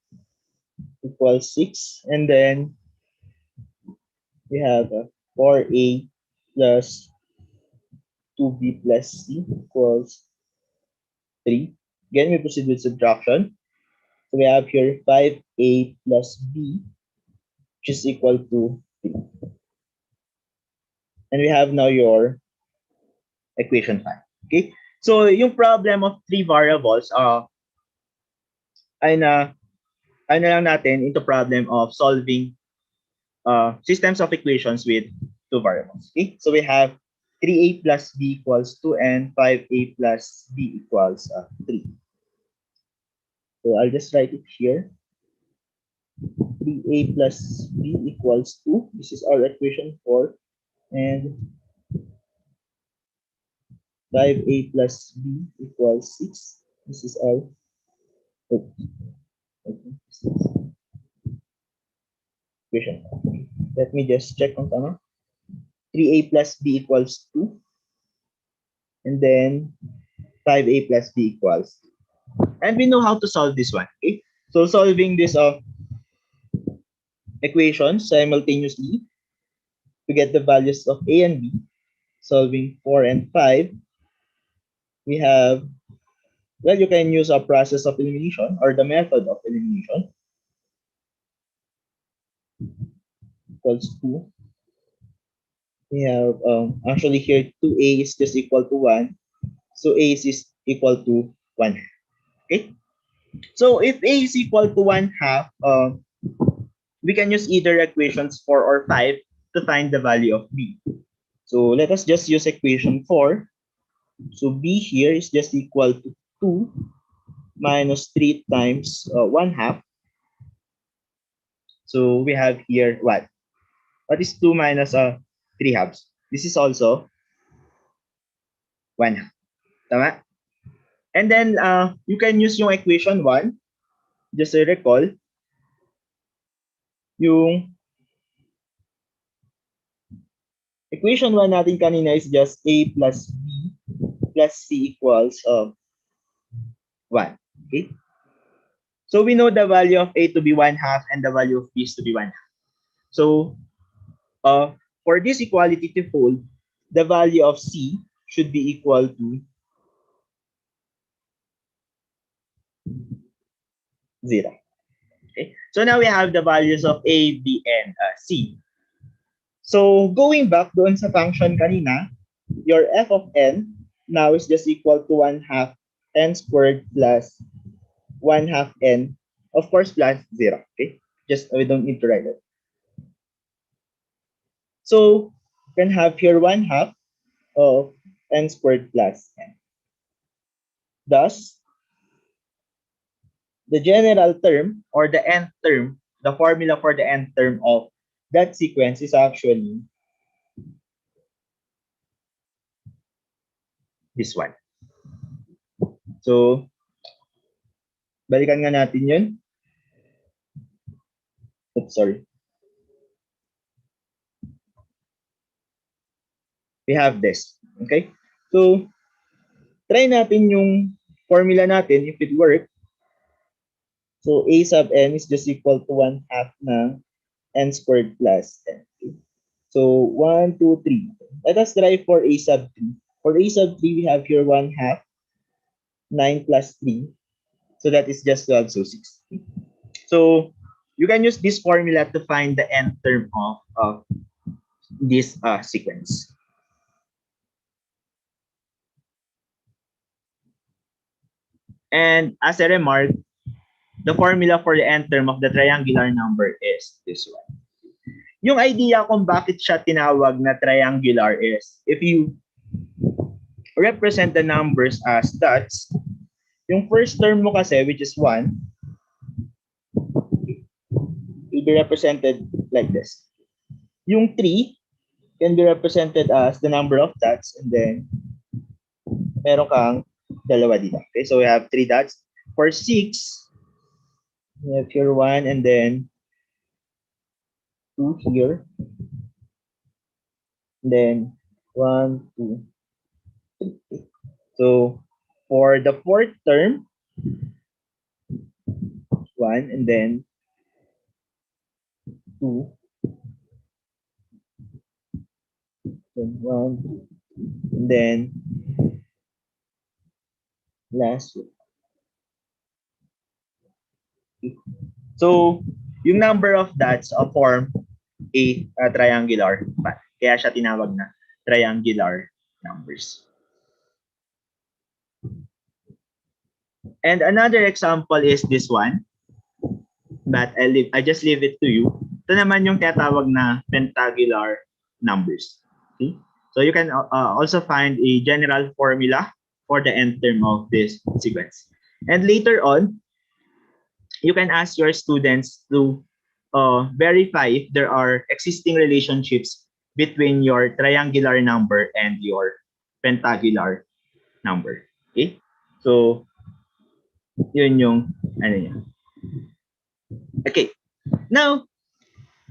equals 6. And then we have 4a plus 2b plus c equals 3. Again, we proceed with subtraction. So we have here 5a plus b, which is equal to 3. And we have now your equation 5. Okay? So yung problem of three variables ay na lang natin into problem of solving systems of equations with two variables. Okay? So we have 3a plus b equals 2 and 5a plus b equals 3. So I'll just write it here. 3a plus b equals 2. This is our equation 4. And 5a plus b equals 6. This is our equation. Let me just check on tama. 3a plus b equals 2. And then 5a plus b equals 2. And we know how to solve this one. Okay? So solving this equations simultaneously to get the values of a and b, solving 4 and 5, we have, well, you can use a process of elimination or the method of elimination equals 2. We have actually here 2a is just equal to 1. So a is equal to 1 half. Okay? So if a is equal to 1 half, we can use either equations 4 or 5 to find the value of b. So let us just use equation 4. So b here is just equal to 2 minus 3 times 1 half. So we have here what? What is 2 minus 3 halves? This is also 1 half. Tama? And then you can use yung equation 1. Just to recall, yung equation 1 natin kanina is just a plus b plus c equals 1. Okay? So we know the value of a to be 1 half and the value of b is to be 1 half. So for this equality to hold, the value of c should be equal to 0. Okay? So now we have the values of a, b, and c. So going back doon sa function kanina, your f of n now is just equal to 1 half n squared plus 1 half n, of course, plus 0. Okay? Just we don't need to write it. So you can have here 1 half of n squared plus n. Thus, the general term or the nth term, the formula for the nth term of that sequence is actually this one. So, balikan nga natin yun. Oops, sorry. We have this. Okay? So, try natin yung formula natin if it works. So, a sub n is just equal to 1 half ng n squared plus n. Okay? So, 1, 2, 3. Let us try for a sub 3. For a sub 3, we have here 1 half 9 plus 3. So, that is just 12, so 6. So, you can use this formula to find the nth term of this sequence. And as a remark, the formula for the nth term of the triangular number is this one. Yung idea kung bakit siya tinawag na triangular is if you represent the numbers as dots, yung first term mo kasi, which is 1, will be represented like this. Yung 3 can be represented as the number of dots, and then meron kang dalawa dito. Okay, so we have 3 dots. For 6, we have here 1, and then 2 here. And then 1, 2, 3. So for the fourth term, 1, and then 2, then 1, and then last one. So yung number of dots form a triangular path. Kaya siya tinawag na triangular numbers. And another example is this one, but I just leave it to you. Ito naman yung tinatawag na pentagonal numbers. Okay? So you can also find a general formula for the nth term of this sequence. And later on, you can ask your students to verify if there are existing relationships between your triangular number and your pentagonal number. Okay? So, yun yung ano niya. Okay. Now,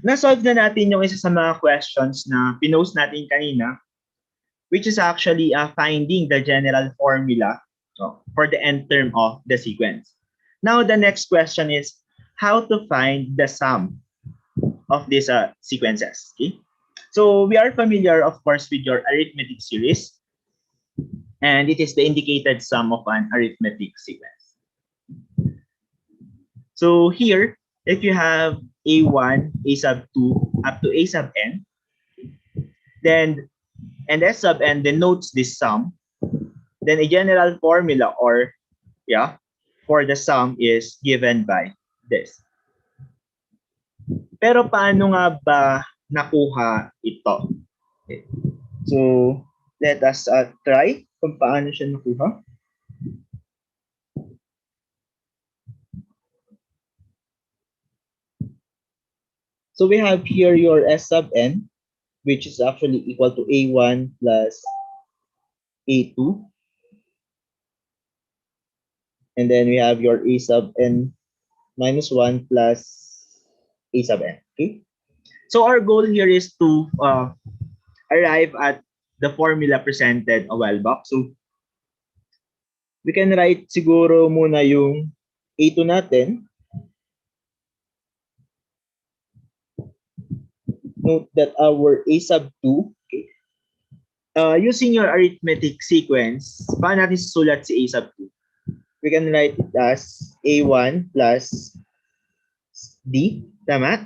na-solve na natin yung isa sa mga questions na pinost natin kanina, which is actually finding the general formula for the nth term of the sequence. Now, the next question is how to find the sum of these sequences. Okay? So, we are familiar, of course, with your arithmetic series, and it is the indicated sum of an arithmetic sequence. So here, if you have A1, A sub 2, up to A sub n, then, and S sub n denotes this sum, then a general formula for the sum is given by this. Pero paano nga ba nakuha ito? Okay. So, let us try kung paano siya nakuha. So we have here your S sub n, which is actually equal to A1 plus A2. And then we have your A sub n minus 1 plus A sub n. Okay. So our goal here is to arrive at the formula presented a while back. So we can write siguro muna yung A2 natin. Note that our A sub 2, okay, using your arithmetic sequence, paano natin susulat si A sub 2? We can write it as A1 plus D, tama?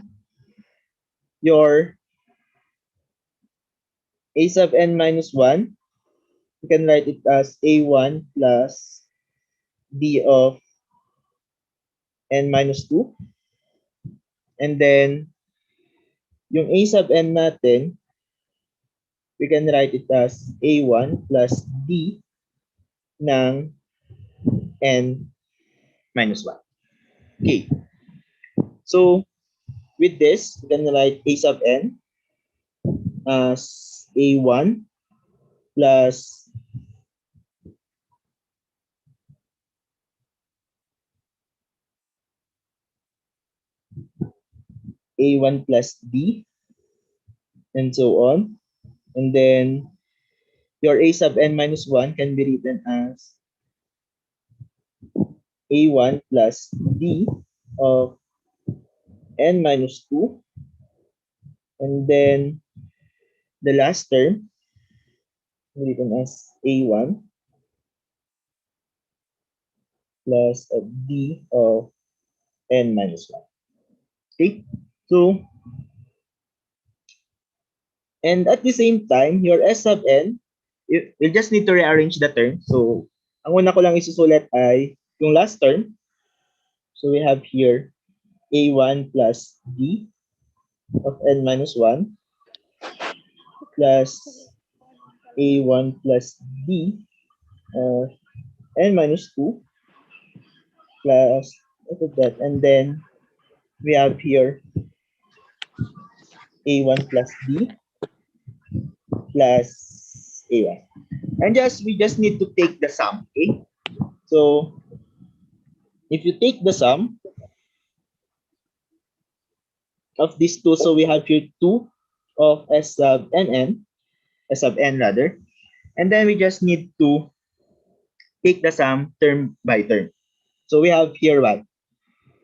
Your A sub n minus 1, we can write it as A1 plus D of n minus 2. And then, yung A sub n natin, we can write it as A1 plus D ng n minus 1. Okay. So, with this, we can write A sub n as A1 plus A1 plus D and so on. And then your A sub n minus 1 can be written as A1 plus D of n minus 2. And then the last term written as A1 plus a D of n minus 1. Okay? So, and at the same time, your S sub n, you just need to rearrange the term. So, ang una ko lang isusulat ay yung last term. So, we have here a1 plus d of n minus 1 plus a1 plus d of n minus 2 plus what is that? And then we have here a1 plus d plus a1. And we just need to take the sum, okay? So if you take the sum of these two, so we have here 2 of s sub s sub n rather, and then we just need to take the sum term by term. So we have here what?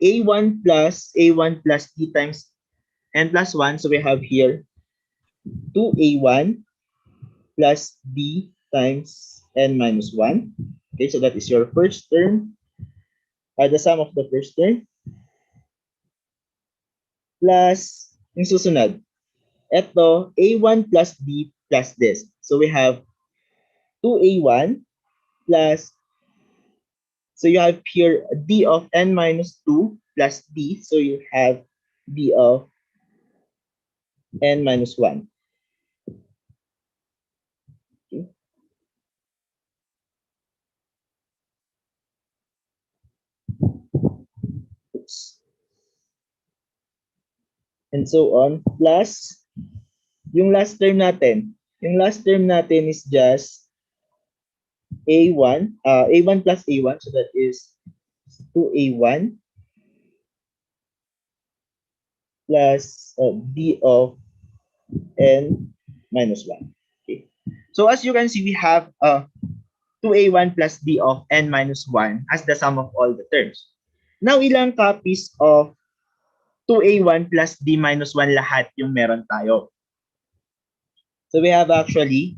a1 plus d times n plus 1. So we have here 2a1 plus d times n minus 1. Okay, so that is your first term, the sum of the first term, plus yung susunod. Ito, a1 plus d plus this. So we have 2a1 plus, so you have here d of n minus 2 plus d. So you have d of n minus 1. Okay. Oops. And so on, plus yung last term natin. Yung last term natin is just a1 plus a1, so that is 2a1 plus d of n minus 1. Okay. So as you can see, we have 2a1 plus d of n minus 1 as the sum of all the terms. Now, ilang copies of 2a1 plus d minus 1 lahat yung meron tayo? So we have actually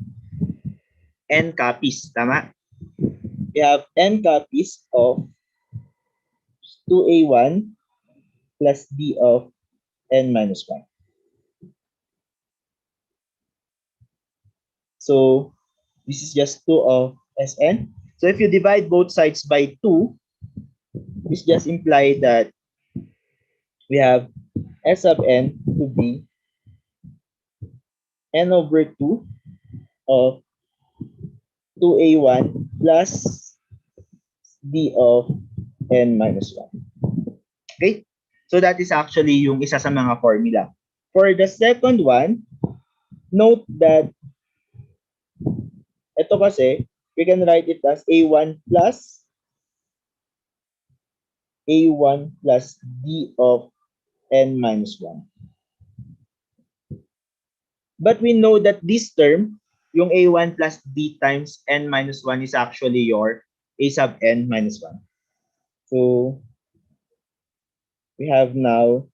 n copies, tama? We have n copies of 2a1 plus d of n minus 1. So this is just 2 of Sn. So if you divide both sides by 2, this just implies that we have S sub n to be n over 2 of 2a1 plus d of n minus 1. Okay? So that is actually yung isa sa mga formula. For the second one, note that ito kasi, we can write it as a1 plus d of n minus 1. But we know that this term, yung a1 plus d times n minus 1 is actually your a sub n minus 1. So we have now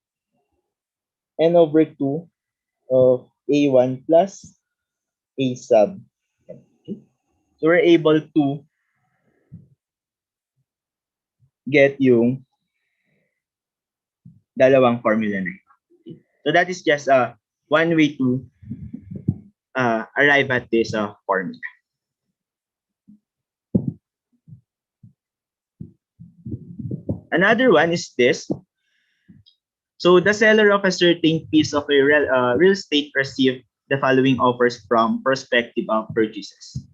n over 2 of a1 plus a sub n. Okay? So we're able to get yung dalawang formula na ito. So that is just one way to arrive at this formula. Another one is this. So the seller of a certain piece of a real estate received the following offers from prospective purchases.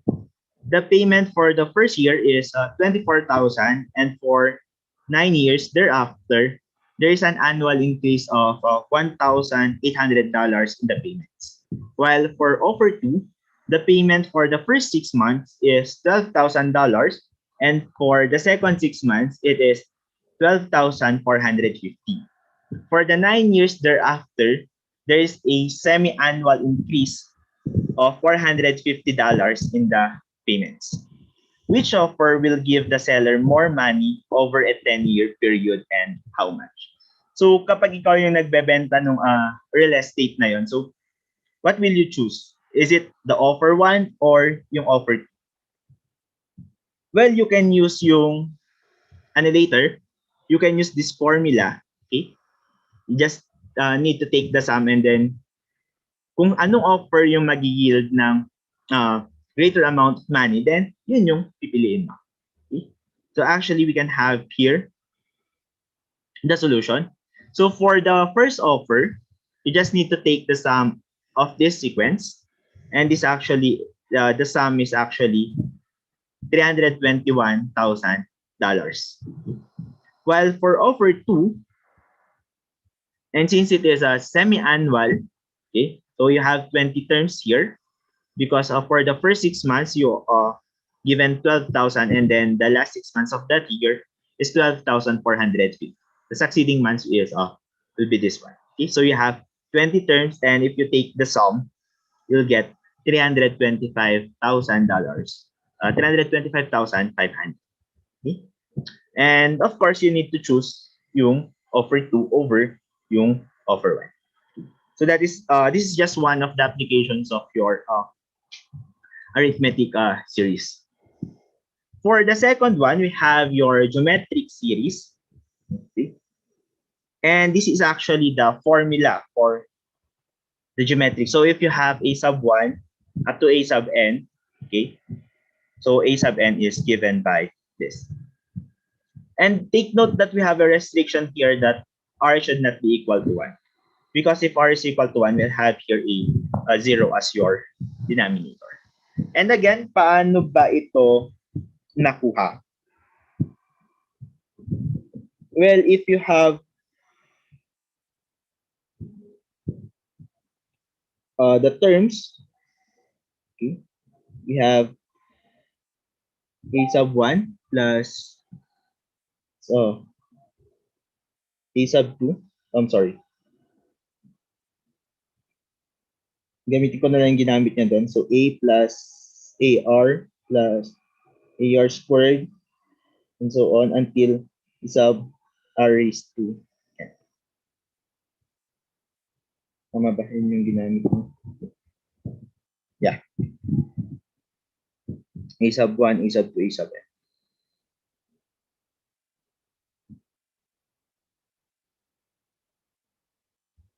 The payment for the first year is 24,000, and for 9 years thereafter, there is an annual increase of $1,800 in the payments. While for offer 2, the payment for the first 6 months is $12,000, and for the second 6 months, it is $12,450. For the 9 years thereafter, there is a semi-annual increase of $450 in the payments. Which offer will give the seller more money over a 10-year period, and how much? So kapag ikaw yung nagbebenta ng real estate na yon, so what will you choose? Is it the offer 1 or yung offer 2? Well, you can use yung later, you can use this formula, okay? You just need to take the sum and then kung anong offer yung mag-yield ng greater amount of money, then yun yung pipiliin mo. Okay? So actually, we can have here the solution. So for the first offer, you just need to take the sum of this sequence. And this actually, the sum is actually $321,000. While for offer 2, and since it is a semi-annual, okay, so you have 20 terms here because for the first 6 months, you given 12,000 and then the last 6 months of that year is 12,450. The succeeding months is will be this one. Okay, so you have 20 terms and if you take the sum, you'll get $325,000. $325,500. Okay? And of course, you need to choose yung offer 2 over yung offer 1. So that is this is just one of the applications of your arithmetic series. For the second one, we have your geometric series. Okay? And this is actually the formula for the geometric. So if you have a sub 1 up to a sub n, okay, so a sub n is given by this. And take note that we have a restriction here that r should not be equal to 1. Because if r is equal to 1, we'll have here a 0 as your denominator. And again, paano ba ito nakuha? Well, if you have the terms, okay, we have a sub 1 plus a sub 2. I'm sorry. Gamitin ko na lang yung ginamit niya doon. So, a plus ar plus ar squared and so on until sub r raised to n. Tama ba yun yung ginamit mo? Yeah. A sub 1, a sub 2, a sub n.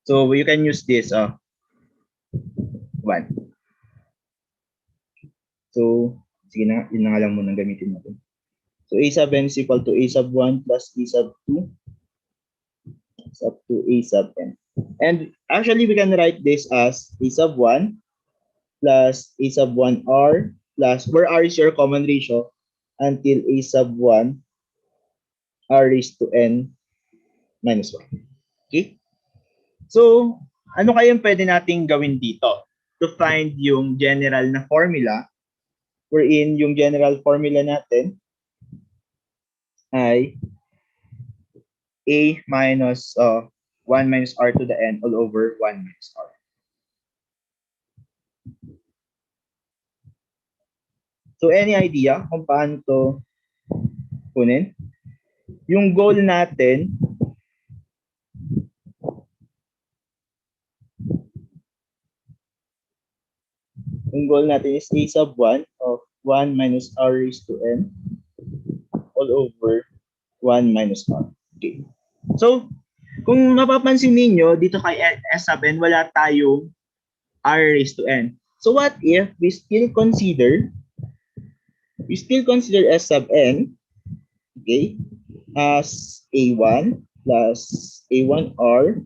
So, you can use this 1. So, sige na, yun na nga lang muna gamitin natin. So, a sub n is equal to a sub 1 plus a sub 2 up to a sub n. And actually, we can write this as a sub 1 plus a sub 1r plus, where r is your common ratio, until a sub 1 r raised to n minus 1. Okay? So, ano kayang pwede nating gawin dito to find yung general na formula, wherein yung general formula natin ay a minus 1 minus r to the n all over 1 minus r. So, any idea kung paano to kunin? Yung goal natin is a sub 1 of 1 minus r raised to n all over 1 minus r. Okay. So, kung mapapansin ninyo, dito kay s sub n, wala tayong r raised to n. So, what if we still consider s sub n, okay, as a1 plus a1r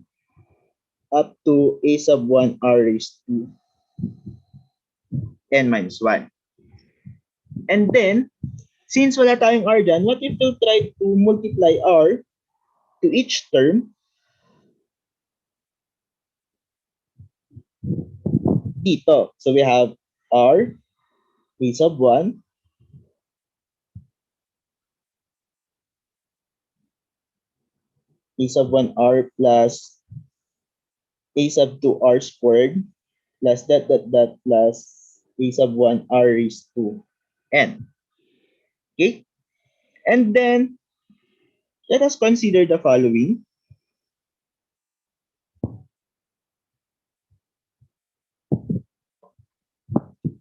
up to a sub 1r raised to n minus 1. And then, since wala tayong r dyan, what if we'll try to multiply r to each term dito? So we have r, a sub 1, a sub 1r plus a sub 2r squared plus that plus a sub 1r raised to n. Okay? And then, let us consider the following.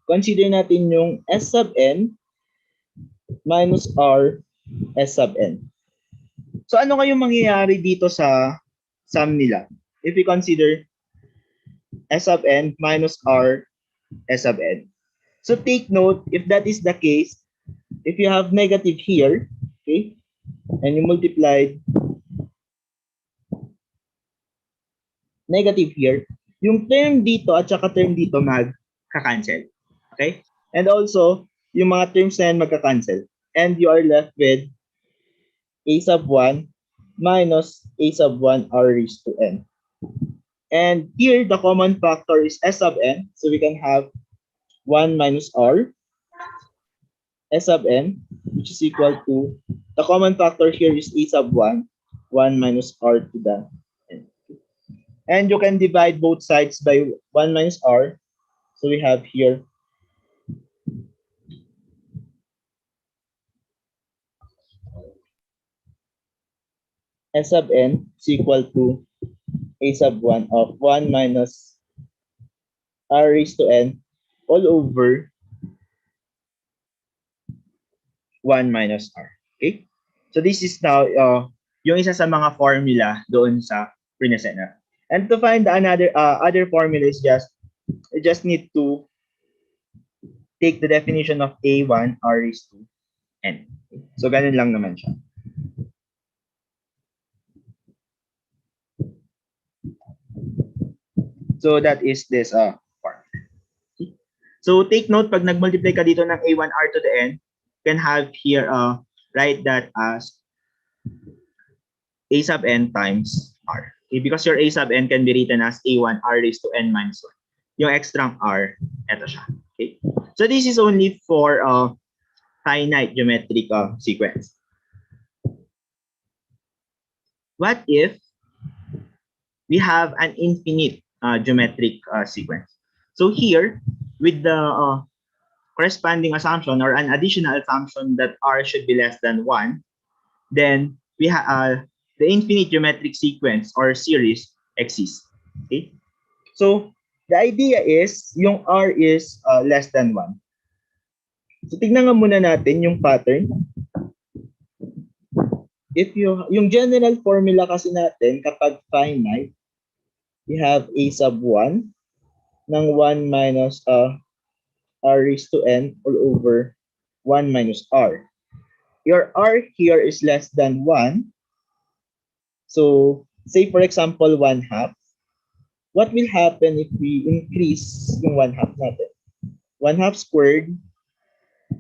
Consider natin yung s sub n minus r s sub n. So ano kayong mangyayari dito sa sum nila. If we consider S sub n minus R S sub n. So take note, if that is the case, if you have negative here, okay, and you multiplied negative here, yung term dito at saka term dito magka-cancel. Okay? And also, yung mga terms na yan magka-cancel. And you are left with a sub 1 minus a sub 1 r raised to n. And here, the common factor is s sub n. So we can have 1 minus r s sub n, which is equal to, the common factor here is a sub 1, 1 minus r to the n. And you can divide both sides by 1 minus r. So we have here s sub n is equal to a sub 1 of 1 minus r raised to n all over 1 minus r. Okay? So this is now yung isa sa mga formula doon sa present na. And to find another other formula is you just need to take the definition of a1 r raised to n. So ganun lang naman siya. So that is this form. So take note, pag nag-multiply ka dito ng a1r to the n, you can have here write that as a sub n times r. Okay, because your a sub n can be written as a1r raised to n minus 1. Yung extra r, eto siya. Okay. So this is only for finite geometric sequence. What if we have an infinite geometric sequence? So here, with the corresponding assumption or an additional assumption that r should be less than 1, then we have the infinite geometric sequence or series exists. Okay? So the idea is yung r is less than 1. So tignan nga muna natin yung pattern. If yung general formula kasi natin kapag finite, we have a sub 1 ng 1 minus r raised to n all over 1 minus r. Your r here is less than 1. So say for example 1 half. What will happen if we increase yung 1 half natin? 1 half squared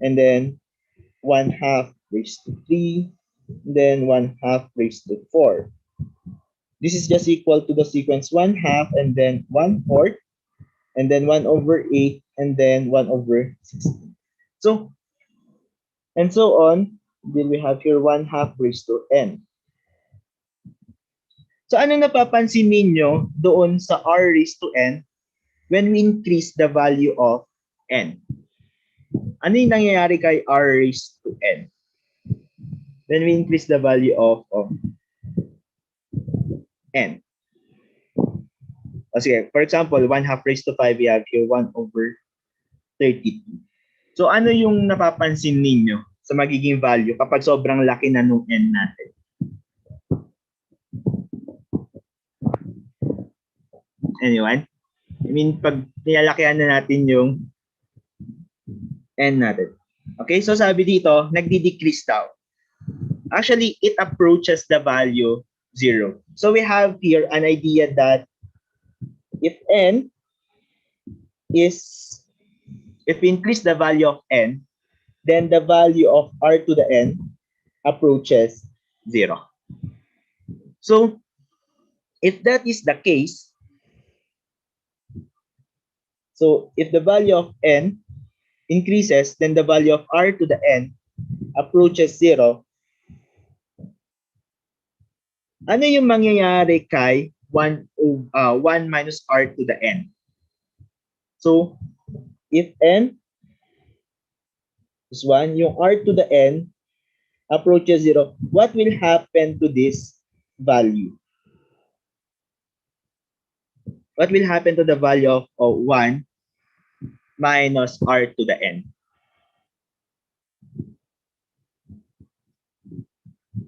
and then 1 half raised to 3, then 1 half raised to 4. This is just equal to the sequence 1 half and then 1/4 and then 1 over 8 and then 1 over 16. So, and so on, then we have here 1 half raised to n. So ano napapansin ninyo doon sa r raised to n when we increase the value of n? Ano yung nangyayari kay r raised to n? When we increase the value of n. O sige, for example, 1 half raised to 5, we have here 1 over 32. So ano yung napapansin ninyo sa magiging value kapag sobrang laki na nung n natin? Anyone? I mean, pag nilalakihan na natin yung n natin. Okay, so sabi dito, nagdi-decrease daw. Actually, it approaches the value 0. So we have here an idea that if n is, if we increase the value of n, then the value of r to the n approaches 0. So if that is the case, so if the value of n increases, then the value of r to the n approaches 0. Ano yung mangyayari kay 1 minus r to the n? So, if n is 1, yung r to the n approaches 0, what will happen to this value? What will happen to the value of 1 minus r to the n?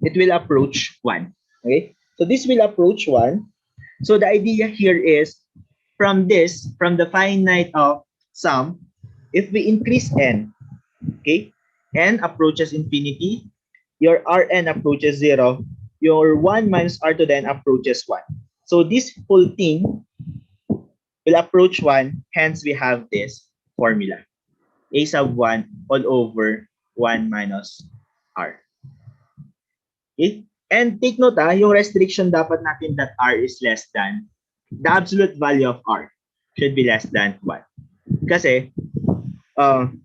It will approach 1. Okay? So this will approach 1. So the idea here is from the finite of sum, if we increase n, okay, n approaches infinity, your Rn approaches 0, your 1 minus R to the n approaches 1. So this whole thing will approach 1, hence we have this formula. A sub 1 all over 1 minus R. Okay? And take note yung restriction dapat natin that R is less than, the absolute value of R should be less than 1. Kasi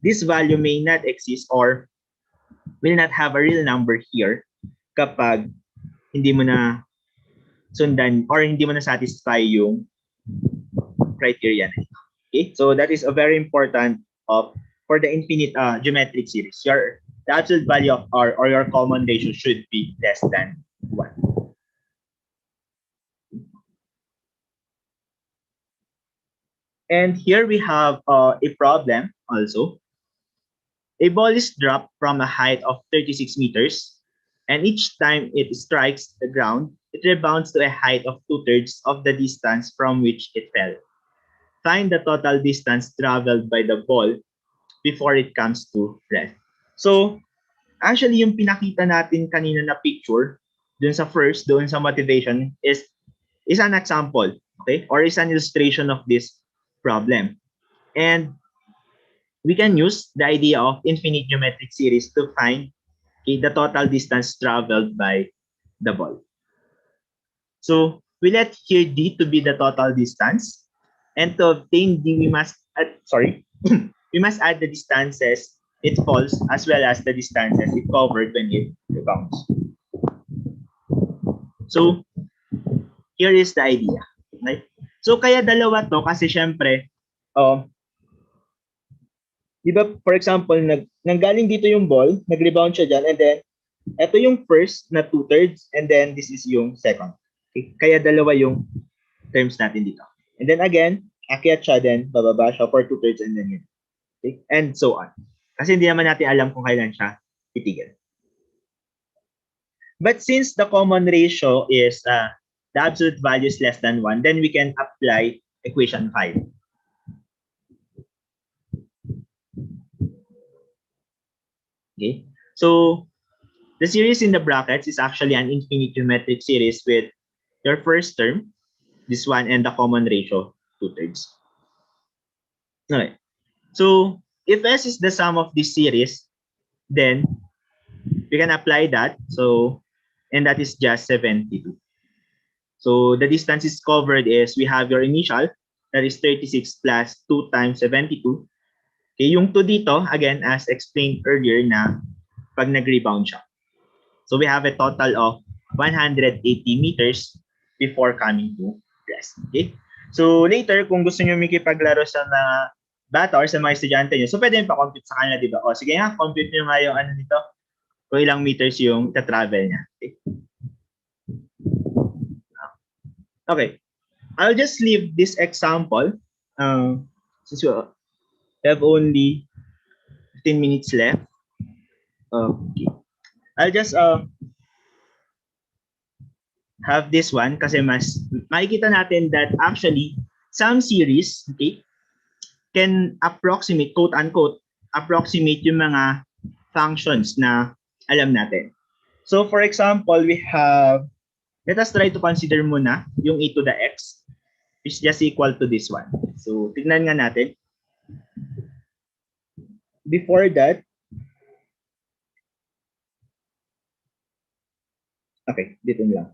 this value may not exist or will not have a real number here kapag hindi mo na sundan or hindi mo na satisfy yung criteria na ito. Okay? So that is a very important for the infinite geometric series. The absolute value of R or your common ratio should be less than 1. And here we have a problem also. A ball is dropped from a height of 36 meters, and each time it strikes the ground, it rebounds to a height of 2/3 of the distance from which it fell. Find the total distance traveled by the ball before it comes to rest. So, actually, yung pinakita natin kanina na picture, doon sa motivation, is an example, okay? Or is an illustration of this problem. And we can use the idea of infinite geometric series to find the total distance traveled by the ball. So we let here d to be the total distance, and to obtain d, we must we must add the distances it falls as well as the distances it covered when it rebounds. So here is the idea. Right? So kaya dalawa to kasi syempre, di ba, for example, nanggaling dito yung ball, nag-rebound siya dyan, and then, ito yung first na 2/3, and then this is yung second. Okay? Kaya dalawa yung terms natin dito. And then again, akyat siya, then bababa siya for 2/3, and then yun. Okay? And so on. Kasi hindi naman natin alam kung kailan siya titigil. But since the common ratio is the absolute value is less than 1, then we can apply equation 5. Okay, so the series in the brackets is actually an infinite geometric series with your first term, this one, and the common ratio, 2/3. Okay, so if S is the sum of this series, then we can apply that. So, and that is just 72. So the distance is covered is we have your initial, that is 36 plus 2 times 72. Okay, yung 2 dito, again, as explained earlier na pag nag-rebound siya. So we have a total of 180 meters before coming to rest. Okay? So later, kung gusto nyo makipaglaro sa mga bata or sa mga estudyante nyo, so pwede yung pa-compute sa kanila, di ba? O sige nga, compute nyo nga yung ano nito, kung ilang meters yung travel niya. Okay? Okay. I'll just leave this example since we have only 15 minutes left. Okay. I'll just have this one kasi mas makikita natin that actually some series, okay, can approximate, quote unquote, approximate yung mga functions na alam natin. So for example, we have, let us try to consider muna yung e to the x is just equal to this one. So tignan nga natin. Before that, okay, dito lang.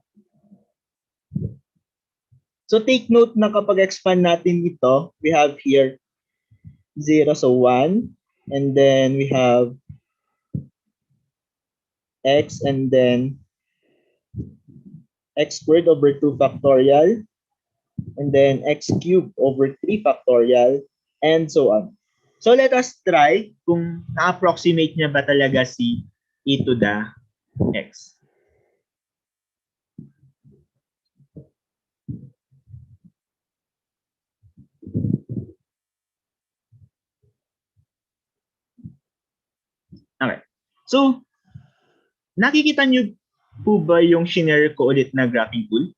So take note na kapag expand natin ito, we have here 0, so 1, and then we have x, and then x squared over 2 factorial, and then x cubed over 3 factorial, and so on. So let us try kung na-approximate niya ba talaga si e to the x. Okay. So, nakikita niyo po ba yung shinare ko ulit na graphing tool?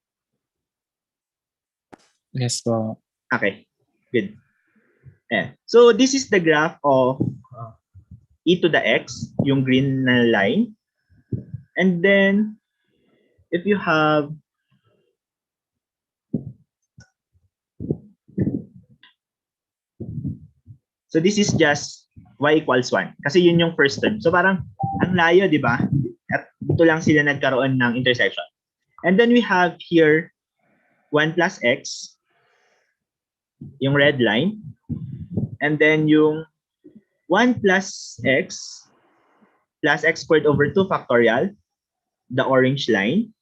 Yes po. Okay, good. Yeah. So this is the graph of e to the x, yung green na line. And then, if you have so this is just y equals 1. Kasi yun yung first term. So parang ang layo, di ba? At dito lang sila nagkaroon ng intersection. And then we have here 1 plus x, yung red line. And then yung 1 plus x squared over 2 factorial, the orange line.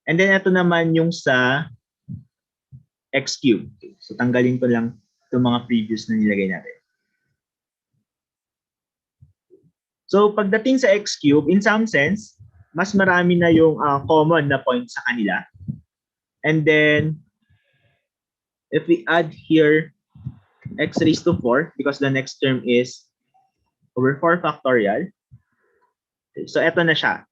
And then ito naman yung sa x cubed. So tanggalin ko lang itong mga previous na nilagay natin. So pagdating sa x cube, in some sense, mas marami na yung common na points sa kanila. And then, if we add here x raised to 4, because the next term is over 4 factorial. Okay, so eto na siya.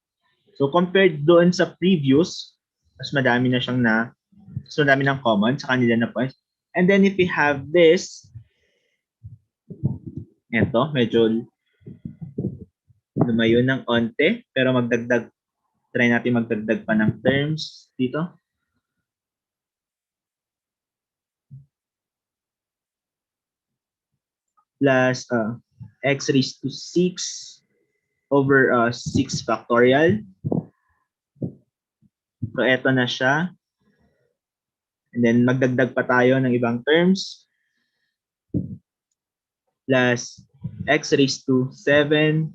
So compared doon sa previous, mas madami na siyang mas madami ng common sa kanila na points. And then if we have this, eto, medyo lumayo ng onte, pero try natin magdagdag pa ng terms dito. Plus x raised to 6 over 6 factorial. So eto na siya. And then magdagdag pa tayo ng ibang terms. Plus x raised to 7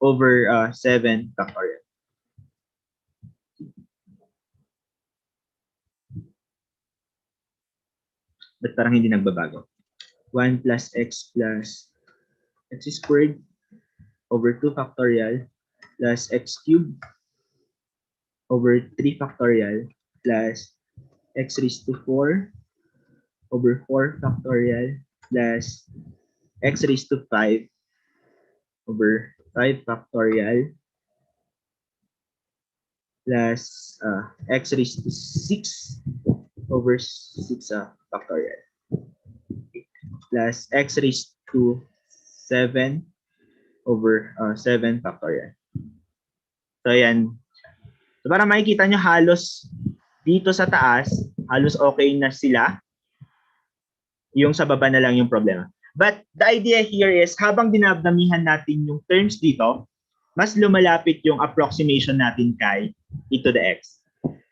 over 7 factorial. But parang hindi nagbabago. 1 plus x squared over 2 factorial plus x cubed over 3 factorial plus x raised to 4 over 4 factorial plus x raised to 5 over 5 factorial plus x raised to 6 over 6 factorial plus x raised to 7 over 7 factorial. So ayan. So para makikita nyo halos dito sa taas, halos okay na sila. Yung sa baba na lang yung problema. But the idea here is habang dinadamihan natin yung terms dito, mas lumalapit yung approximation natin kay e to the x.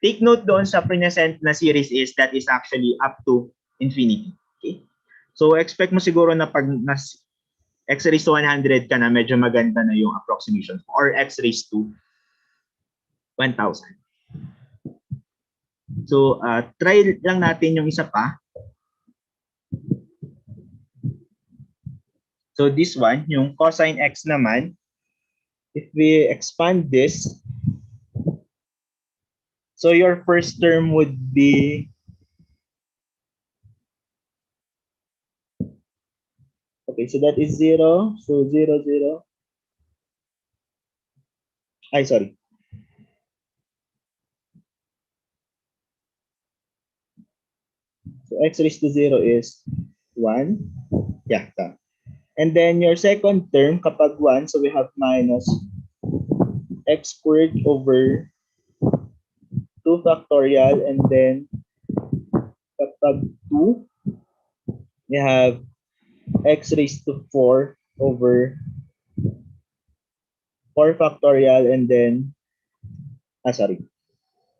Take note doon sa present na series is that is actually up to infinity. Okay? So expect mo siguro na pag x raised to 100 ka na, medyo maganda na yung approximation or x raised to 1,000. So try lang natin yung isa pa. So this one, yung cosine x naman, if we expand this, so your first term would be okay, so that is 0. So 0, 0. Ay, sorry. So x raised to 0 is 1. Yeah. And then your second term, kapag 1, so we have minus x squared over 2 factorial. And then kapag 2, we have x raised to 4 over 4 factorial. And then, sorry,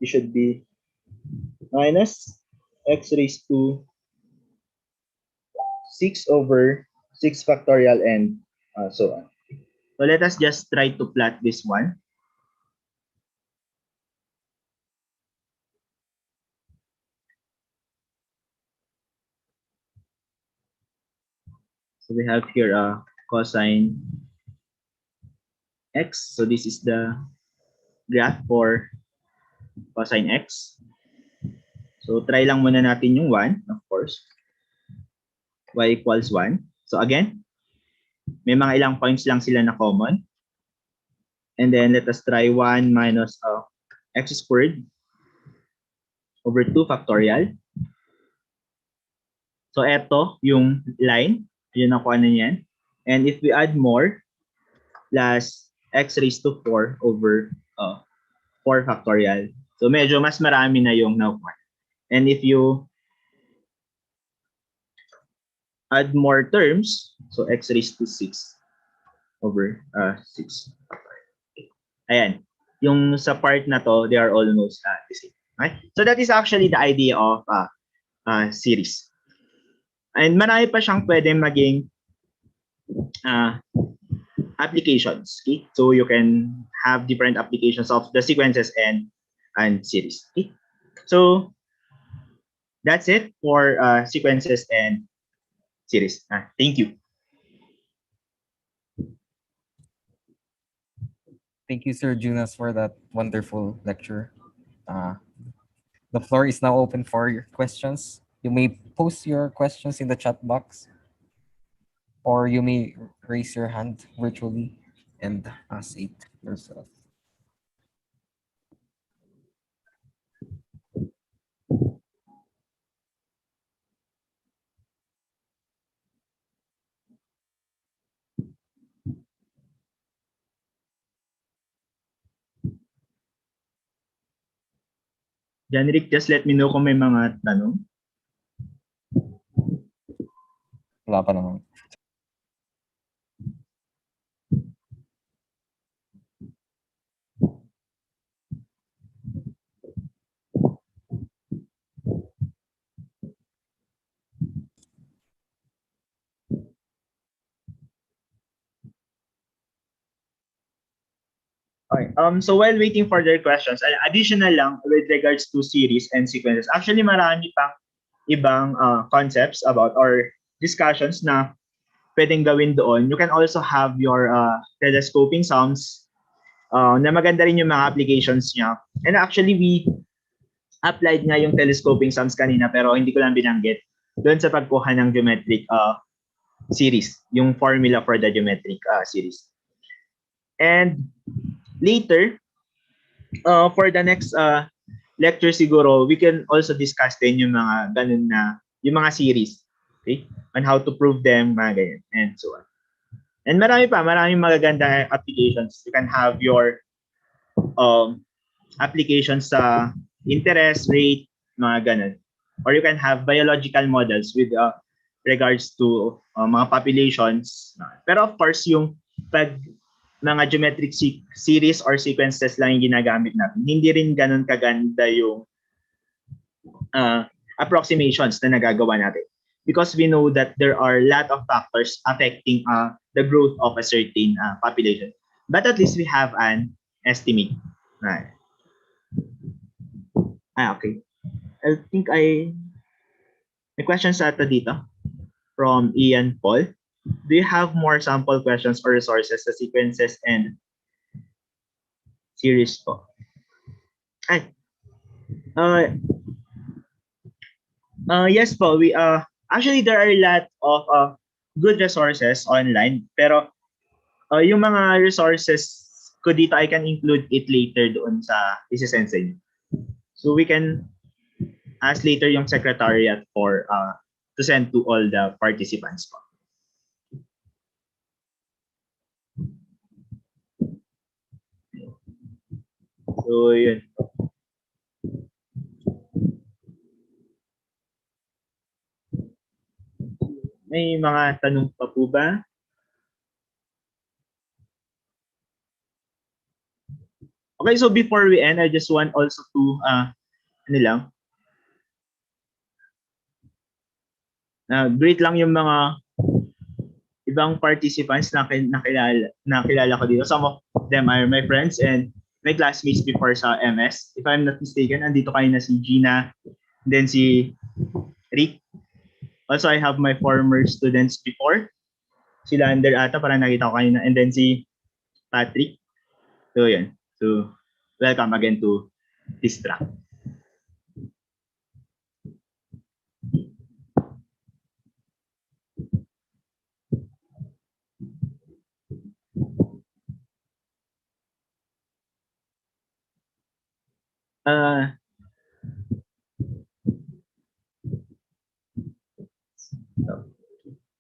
it should be minus x raised to 6 over 6 factorial and so on. So let us just try to plot this one. So we have here cosine x. So this is the graph for cosine x. So try lang muna natin yung 1, of course. Y equals 1. So again, may mga ilang points lang sila na common. And then let us try 1 minus x squared over 2 factorial. So eto yung line, yun ang kuha na yan. And if we add more, plus x raised to 4 over 4 factorial. So medyo mas marami na yung nakuha. And if you add more terms, so x raised to 6 over 6. Ayan. Yung sa part na to, they are almost the same. Okay? So that is actually the idea of series. And marami pa siyang pwede maging applications. Okay? So you can have different applications of the sequences and series. Okay? So that's it for sequences and series. Thank you. Thank you, Sir Junas, for that wonderful lecture. The floor is now open for your questions. You may post your questions in the chat box, or you may raise your hand virtually and ask it yourself. Janrick, just let me know kung may mga tanong. Wala pa naman. Okay. So while waiting for their questions, additional lang with regards to series and sequences. Actually, marami pang ibang concepts about or discussions na pwedeng gawin doon. You can also have your telescoping sums na maganda rin yung mga applications niya. And actually, we applied nga yung telescoping sums kanina pero hindi ko lang binanggit doon sa pagkuha ng geometric series, yung formula for the geometric series. And later, for the next lecture siguro, we can also discuss din yung mga ganun na, yung mga series, okay? On how to prove them, mga ganyan, and so on. And maraming magaganda applications. You can have your applications sa interest rate, mga ganun. Or you can have biological models with regards to mga populations. Pero of course, yung pag mga geometric series or sequences lang yung ginagamit natin, hindi rin ganun kaganda yung approximations na nagagawa natin. Because we know that there are a lot of factors affecting the growth of a certain population. But at least we have an estimate. Okay. I think may questions ata dito from Ian Paul. Do you have more sample questions or resources sa sequences and series po? Yes po, we actually there are a lot of good resources online, pero yung mga resources ko dito I can include it later doon sa isesend sa inyo. So we can ask later yung secretariat for to send to all the participants po. So yun. May mga tanong pa po ba? Okay, so before we end, I just want also to greet lang yung mga ibang participants na nakilala ko dito. Some of them are my friends and my classmates before sa MS. If I'm not mistaken, andito kayo na si Gina, then si Rick. Also, I have my former students before. Si Lander ata, parang nakita ko kanina. And then si Patrick. So, yun. So, welcome again to this track.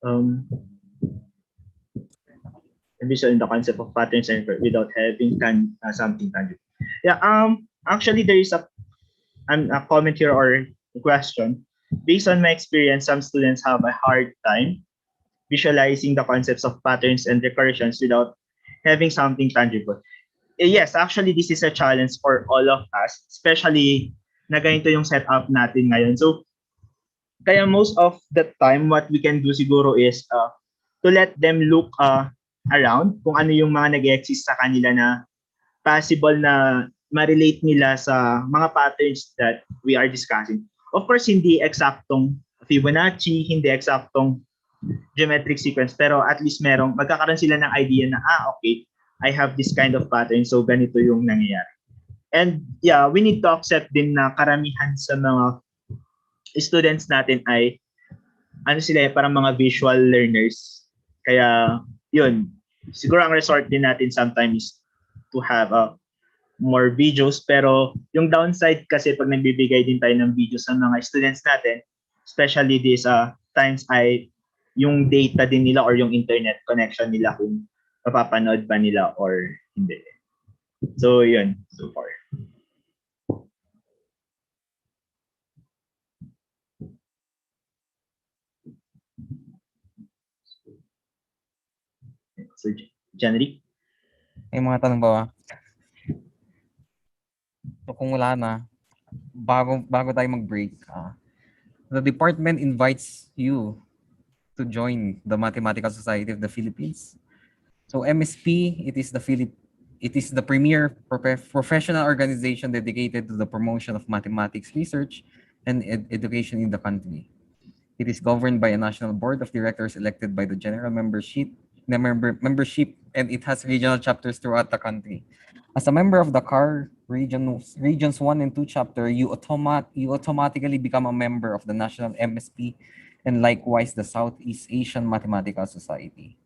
Um, envision the concept of patterns and without having something tangible. Yeah. Actually, there is a comment here or a question. Based on my experience, some students have a hard time visualizing the concepts of patterns and recursions without having something tangible. Yes, actually, this is a challenge for all of us, especially na ganito yung setup natin ngayon. So, kaya most of the time, what we can do siguro is to let them look around kung ano yung mga nag-exist sa kanila na possible na ma-relate nila sa mga patterns that we are discussing. Of course, hindi eksaktong Fibonacci, hindi eksaktong geometric sequence, pero at least magkakaroon sila ng idea na, okay, I have this kind of pattern, so ganito yung nangyayari. And yeah, we need to accept din na karamihan sa mga students natin ay parang mga visual learners. Kaya yun, siguro ang resort din natin sometimes to have more videos, pero yung downside kasi pag nagbibigay din tayo ng videos sa mga students natin, especially these times ay yung data din nila or yung internet connection nila kung mapapanood ba nila or hindi. So yun, so far. So, Janrick? May mga tanong ba? So kung wala na, bago tayo mag-break, the department invites you to join the Mathematical Society of the Philippines. So MSP, it is the premier professional organization dedicated to the promotion of mathematics research and education in the country. It is governed by a national board of directors elected by the general membership, and it has regional chapters throughout the country. As a member of the regions 1 and 2 chapter, you automatically become a member of the national MSP and likewise the Southeast Asian Mathematical Society.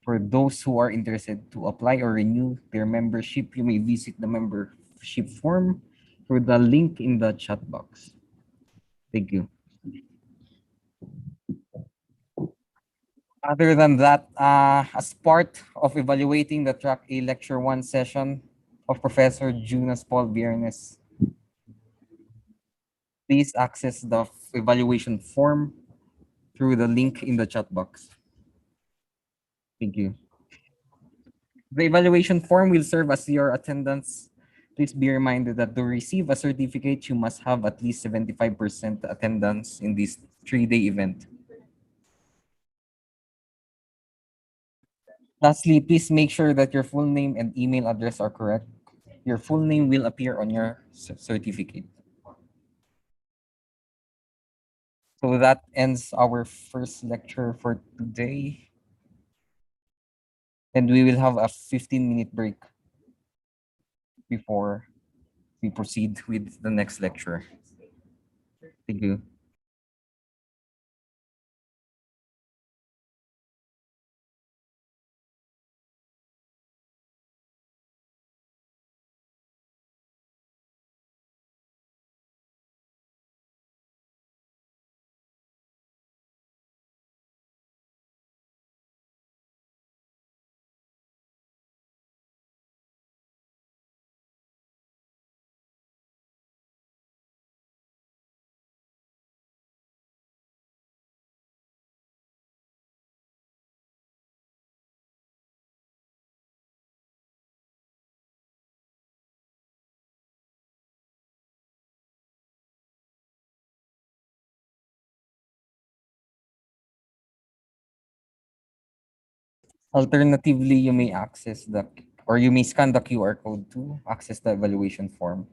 For those who are interested to apply or renew their membership, you may visit the membership form through the link in the chat box. Thank you. Other than that, as part of evaluating the Track A Lecture 1 session of Professor Jonas Paul Viernes, please access the evaluation form through the link in the chat box. Thank you. The evaluation form will serve as your attendance. Please be reminded that to receive a certificate, you must have at least 75% attendance in this 3-day event. Lastly, please make sure that your full name and email address are correct. Your full name will appear on your certificate. So that ends our first lecture for today. And we will have a 15-minute break before we proceed with the next lecture. Thank you. Alternatively, you may you may scan the QR code to access the evaluation form.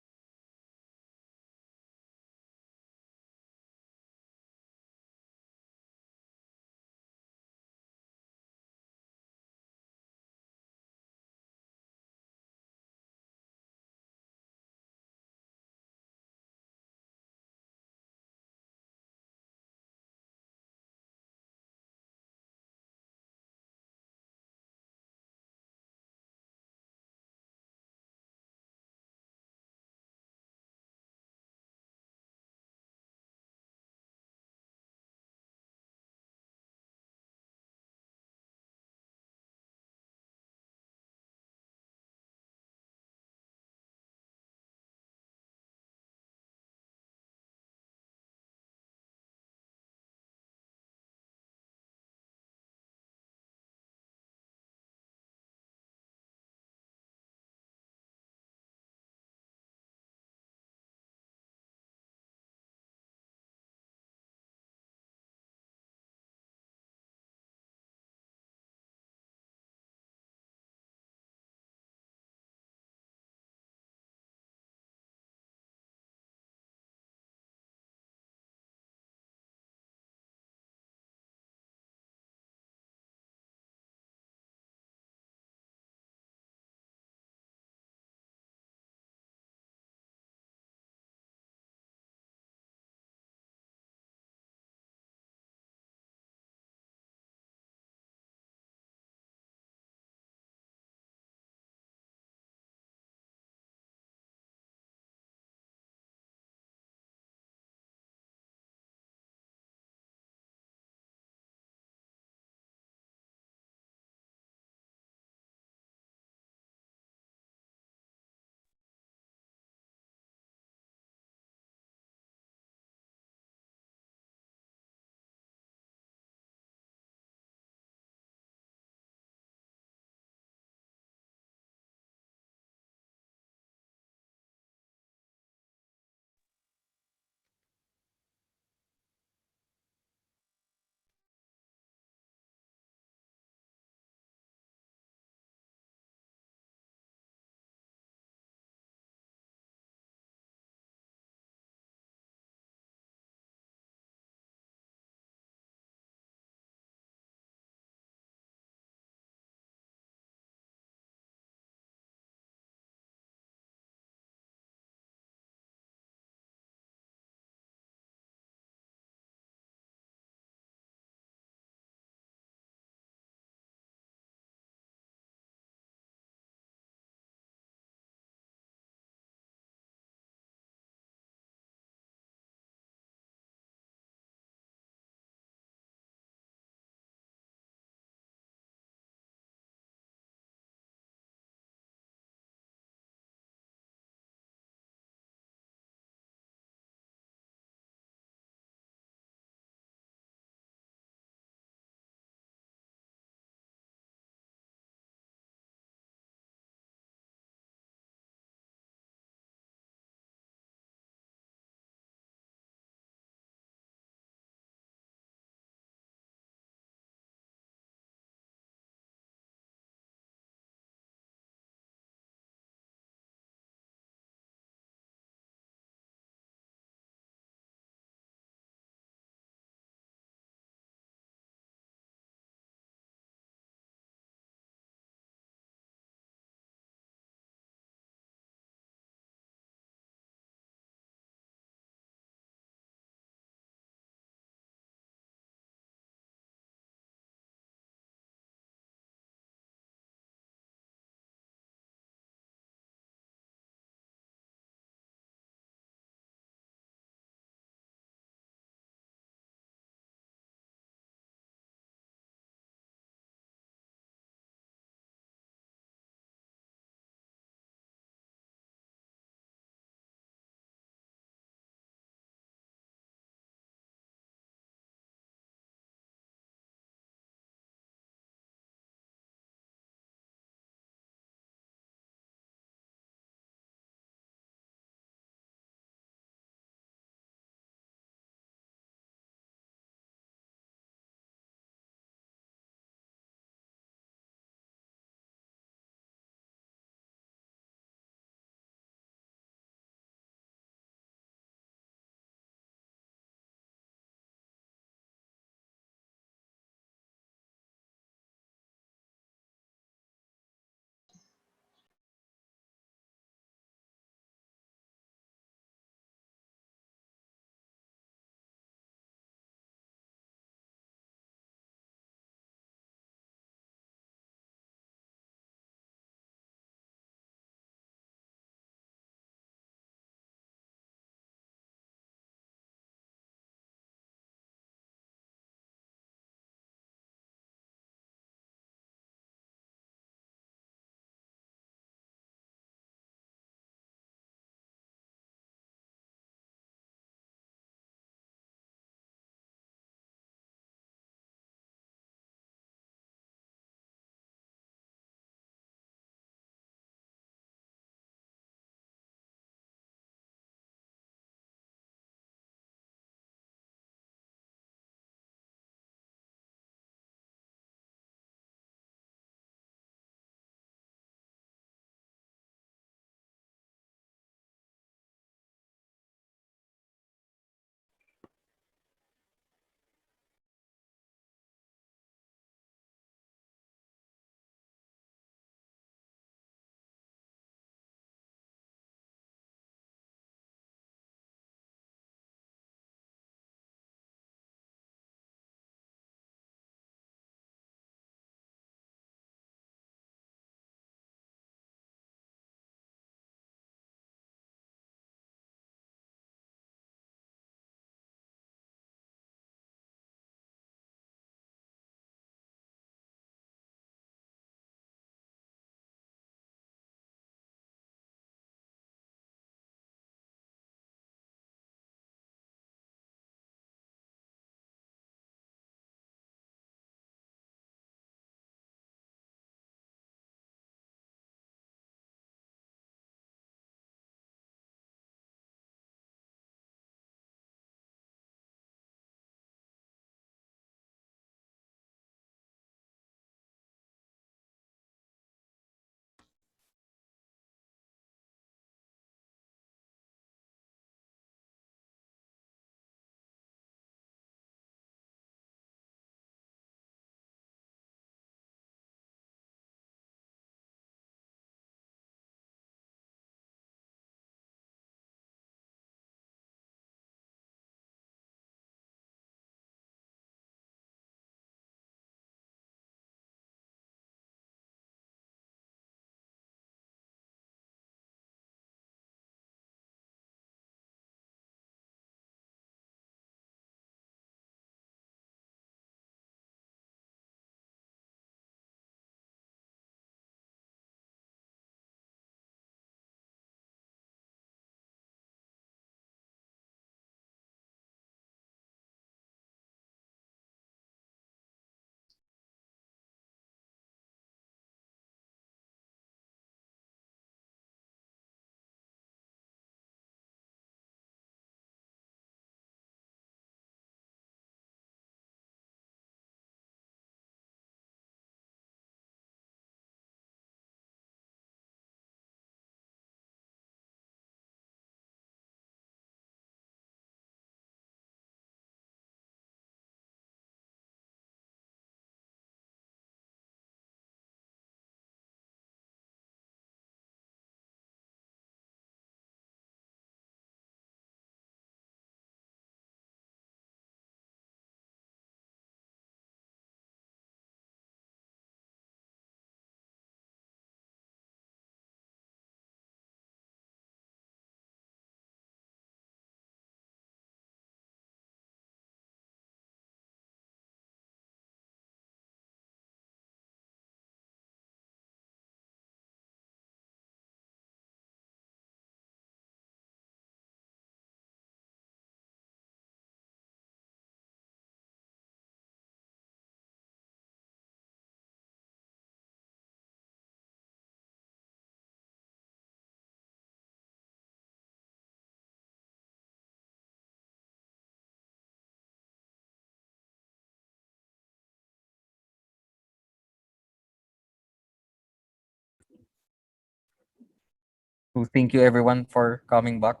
So thank you everyone for coming back.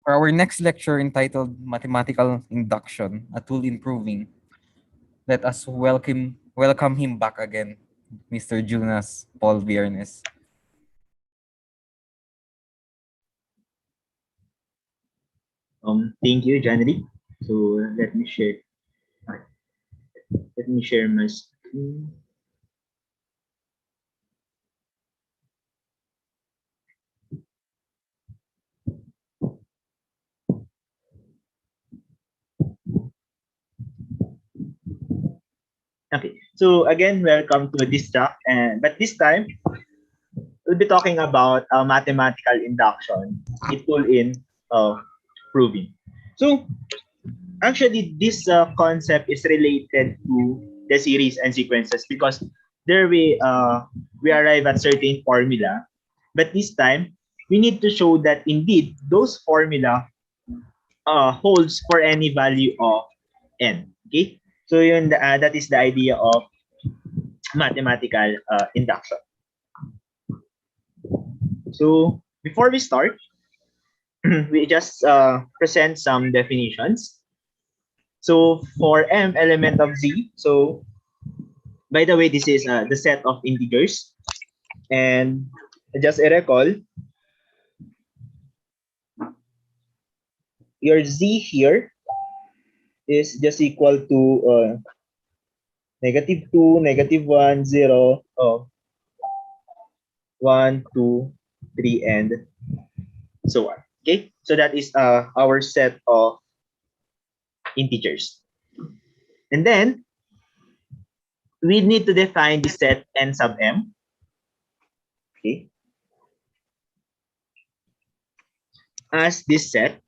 For our next lecture entitled Mathematical Induction, a Tool in Proving, let us welcome him back again, Mr. Jonas Paul Viernes. Thank you, January. So let me share. ah, Let me share my screen. Okay. So again, welcome to this talk, and but this time we'll be talking about mathematical induction, a tool in proving. So actually, this concept is related to the series and sequences because there we arrive at certain formula, but this time we need to show that indeed those formula holds for any value of n. Okay, so that is the idea of mathematical induction. So before we start, we just present some definitions. So for m element of z, so by the way, this is the set of integers, and just a recall, your z here is just equal to -2, -1, 0, 1, 2, 3, and so on. Okay, so that is our set of integers. And then we need to define the set n sub m. Okay, as this set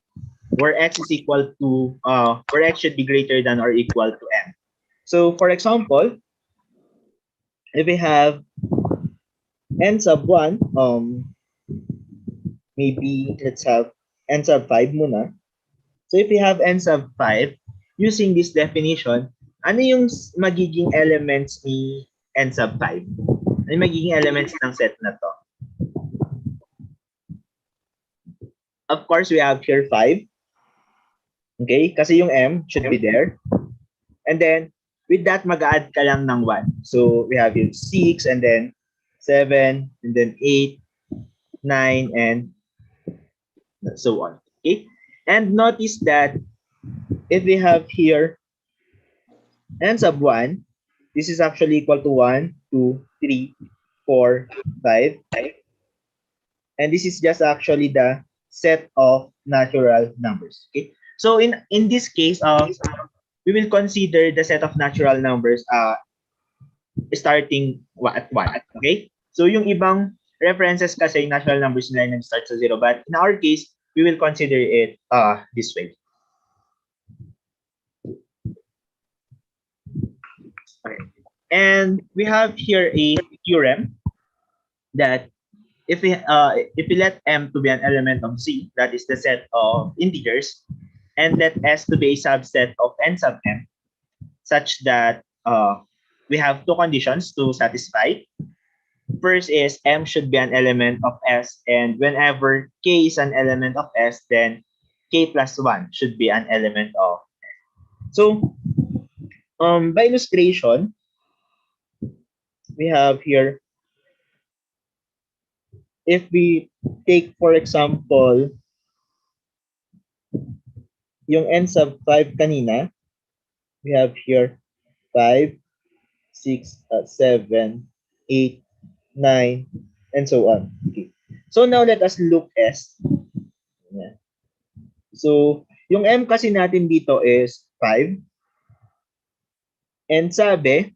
where x is equal to where x should be greater than or equal to m. So for example, if we have n sub 1, maybe let's have n sub 5 muna. So if we have n sub 5, using this definition, ano yung magiging elements ni n sub 5? Ano yung magiging elements ng set na to? Of course, we have here 5. Okay? Kasi yung m should be there. And then, with that, mag-add ka lang ng 1. So, we have here 6, and then 7, and then 8, 9, and so on. Okay? And notice that if we have here n sub 1, this is actually equal to 1, 2, 3, 4, 5. And this is just actually the set of natural numbers. Okay? So in this case, we will consider the set of natural numbers starting at 1. Okay? So yung ibang references kasi natural numbers nila nag-start sa 0. But in our case, we will consider it this way. Okay. And we have here a theorem that if we let m to be an element of z, that is the set of integers, and let s to be a subset of n sub m, such that we have two conditions to satisfy. First is m should be an element of s, and whenever k is an element of s, then k plus 1 should be an element of s. So by illustration, we have here, if we take for example yung n sub 5 kanina, we have here 5, 6, 7, 8, 9, and so on. Okay. So now let us look S. Yeah. So yung M kasi natin dito is 5. And sabi,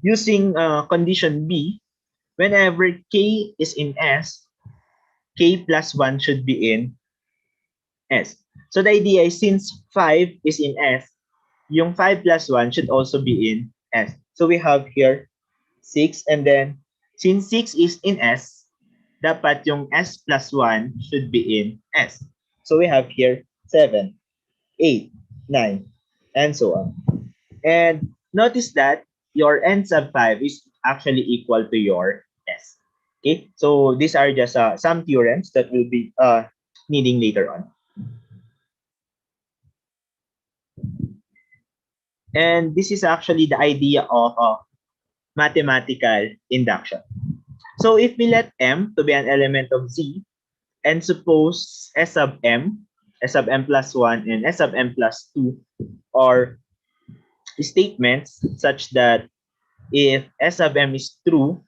using condition B, whenever K is in S, K plus 1 should be in S. So the idea is since 5 is in S, yung 5 plus 1 should also be in S. So we have here 6, and then since 6 is in S, dapat yung S plus 1 should be in S. So we have here 7, 8, 9, and so on. And notice that your n sub 5 is actually equal to your S. Okay, so these are just some theorems that we'll be needing later on. And this is actually the idea of mathematical induction. So if we let M to be an element of Z, and suppose S sub M plus 1, and S sub M plus 2 are statements such that if S sub M is true,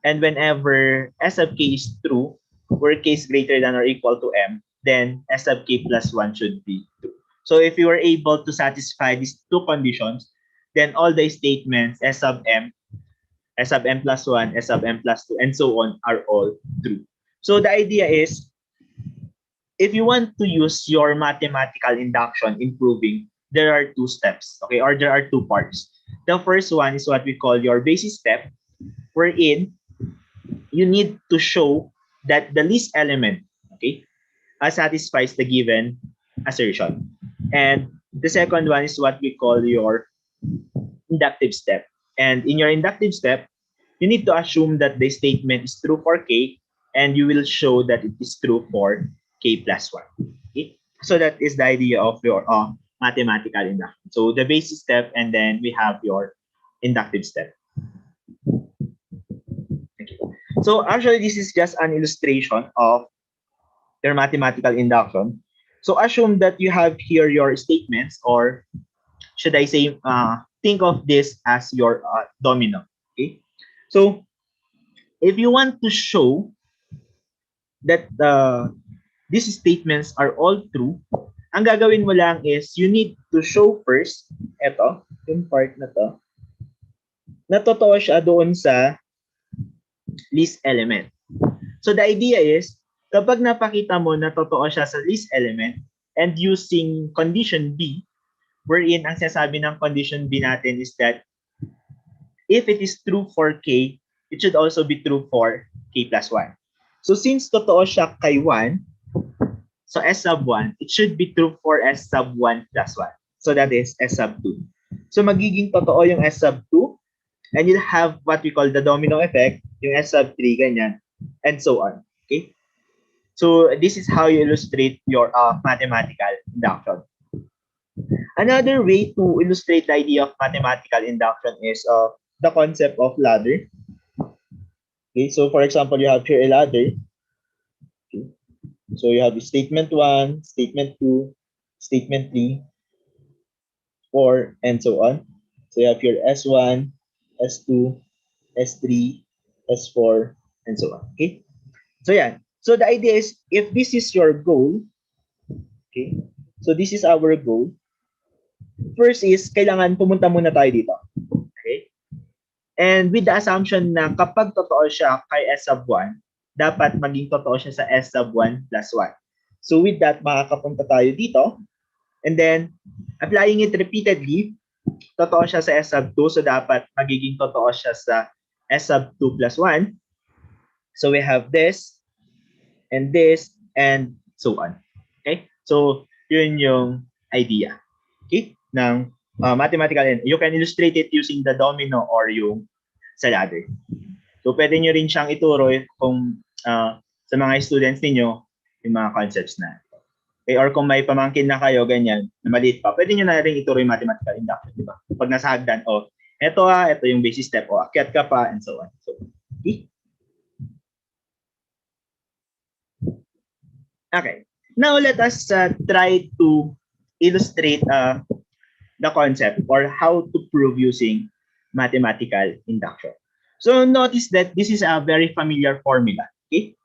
and whenever S sub K is true, where K is greater than or equal to M, then S sub K plus 1 should be true. So if you were able to satisfy these two conditions, then all the statements S sub M plus 1, S sub M plus 2, and so on are all true. So the idea is, if you want to use your mathematical induction in proving, there are two steps, okay, or there are two parts. The first one is what we call your basis step, wherein you need to show that the least element, okay, satisfies the given assertion. And the second one is what we call your inductive step. And in your inductive step, you need to assume that the statement is true for K, and you will show that it is true for K plus 1. Okay? So that is the idea of your mathematical induction. So the basis step, and then we have your inductive step. Okay. So actually, this is just an illustration of your mathematical induction. So assume that you have here your statements, or should I say, think of this as your domino. Okay. So if you want to show that these statements are all true, ang gagawin mo lang is you need to show first, eto, yung part na to, na totoo siya doon sa least element. So the idea is, kapag napakita mo na totoo siya sa least element, and using condition B, wherein ang sinasabi ng condition B natin is that if it is true for K, it should also be true for K plus 1. So since totoo siya kay 1, so S sub 1, it should be true for S sub 1 plus 1. So that is S sub 2. So magiging totoo yung S sub 2, and you'll have what we call the domino effect, yung S sub 3, ganyan, and so on. Okay? So this is how you illustrate your mathematical induction. Another way to illustrate the idea of mathematical induction is the concept of ladder. Okay, so for example, you have here a ladder. Okay. So you have statement 1, statement 2, statement 3, 4, and so on. So you have here S1, S2, S3, S4, and so on. Okay. So yeah. So the idea is, if this is your goal, okay, so this is our goal. First is, kailangan pumunta muna tayo dito. Okay? And with the assumption na kapag totoo siya kay S sub 1, dapat maging totoo siya sa S sub 1 plus 1. So with that, makakapunta tayo dito. And then, applying it repeatedly, totoo siya sa S sub 2. So dapat magiging totoo siya sa S sub 2 plus 1. So we have this, and so on. Okay? So, yun yung idea. Okay? Ng mathematical, you can illustrate it using the domino or yung sa ladder. So pwede nyo rin siyang ituro kung sa mga students ninyo yung mga concepts na. Okay, or kung may pamangkin na kayo ganyan na maliit pa, pwede nyo na rin ituro yung mathematical induction, di ba? Pag nasa hagdan, ito yung basis step, akyat ka pa, and so on. So, okay? Okay. Now let us try to illustrate the concept or how to prove using mathematical induction. So notice that this is a very familiar formula. Okay?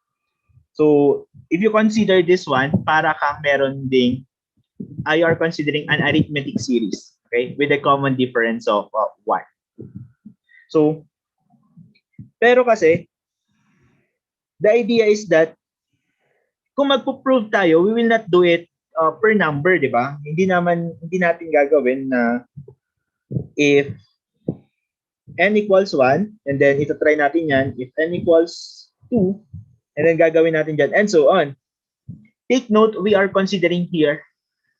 So if you consider this one, para kang meron ding, you are considering an arithmetic series, okay, with a common difference of 1. So, pero kasi, the idea is that kung magpo-prove tayo, we will not do it per number, di ba? Hindi natin gagawin na if n equals 1, and then ito try natin yan, if n equals 2, and then gagawin natin dyan, and so on. Take note, we are considering here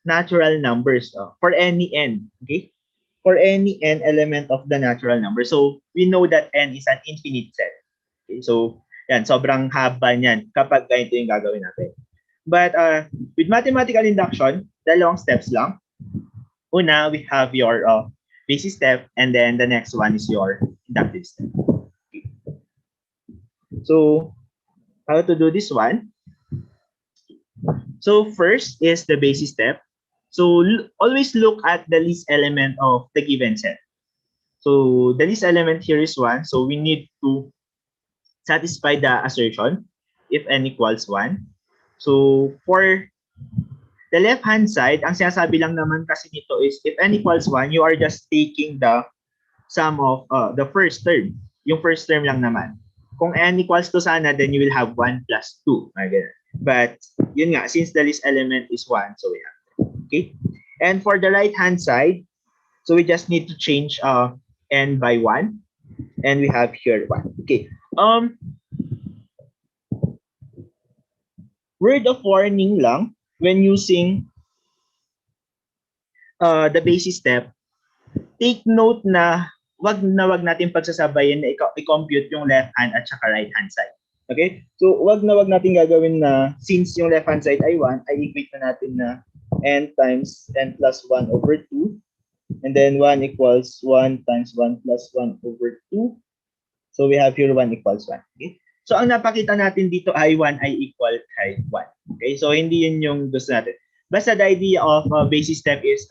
natural numbers for any n, okay? For any n element of the natural number. So we know that n is an infinite set. Okay, so, yan, sobrang haba niyan kapag ganito yung gagawin natin. But with mathematical induction, dalawang steps lang. Una, we have your basic step, and then the next one is your inductive step. Okay. So, how to do this one? So, first is the basic step. So, always look at the least element of the given set. So, the least element here is 1. So, we need to satisfy the assertion if n equals 1. So, for the left-hand side, ang sinasabi lang naman kasi nito is if n equals 1, you are just taking the sum of the first term. Yung first term lang naman. Kung n equals to sana, then you will have 1 plus 2. But, yun nga, since the least element is 1, so we have that. Okay? And for the right-hand side, so we just need to change n by 1. And we have here 1. Okay. Word of warning lang when using the basic step, take note na wag natin pagsasabayin na i-compute yung left hand at saka right hand side. Okay? So wag natin gagawin na since yung left hand side ay 1, ay equate na natin na n times n plus 1 over 2, and then 1 equals 1 times 1 plus 1 over 2. So we have here 1 equals 1. Okay? So ang napakita natin dito ay 1 ay equal kay 1. Okay? So hindi yun yung gusto natin. Basta the idea of basic step is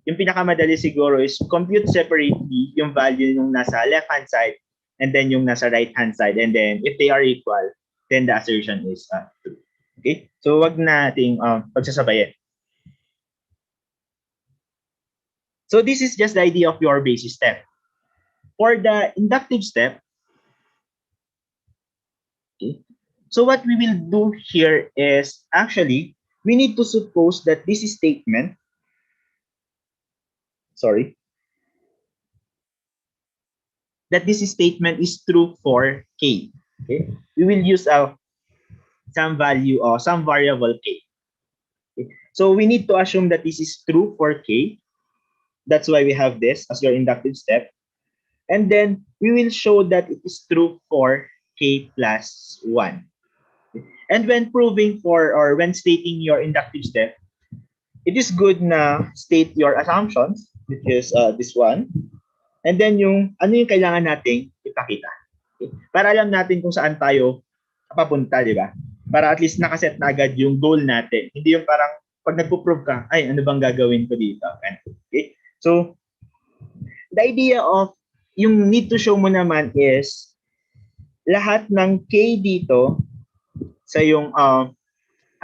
yung pinakamadali siguro is compute separately yung value yung nasa left hand side and then yung nasa right hand side, and then if they are equal, then the assertion is true. Okay? So wag nating pagsasabayin. So this is just the idea of your basic step. For the inductive step, okay, so what we will do here is actually we need to suppose that this statement, that this statement is true for k. Okay, we will use some value or some variable k. Okay? So we need to assume that this is true for k. That's why we have this as your inductive step. And then we will show that it is true for k plus 1. And when proving for or when stating your inductive step, it is good na state your assumptions, which is this one. And then yung kailangan nating ipakita. Okay? Para alam natin kung saan tayo papunta, di ba? Para at least nakaset na agad yung goal natin. Hindi yung parang pag nagpo-prove ka, ay, ano bang gagawin ko dito? Okay? So, the idea of yung need to show mo naman is lahat ng k dito sa yung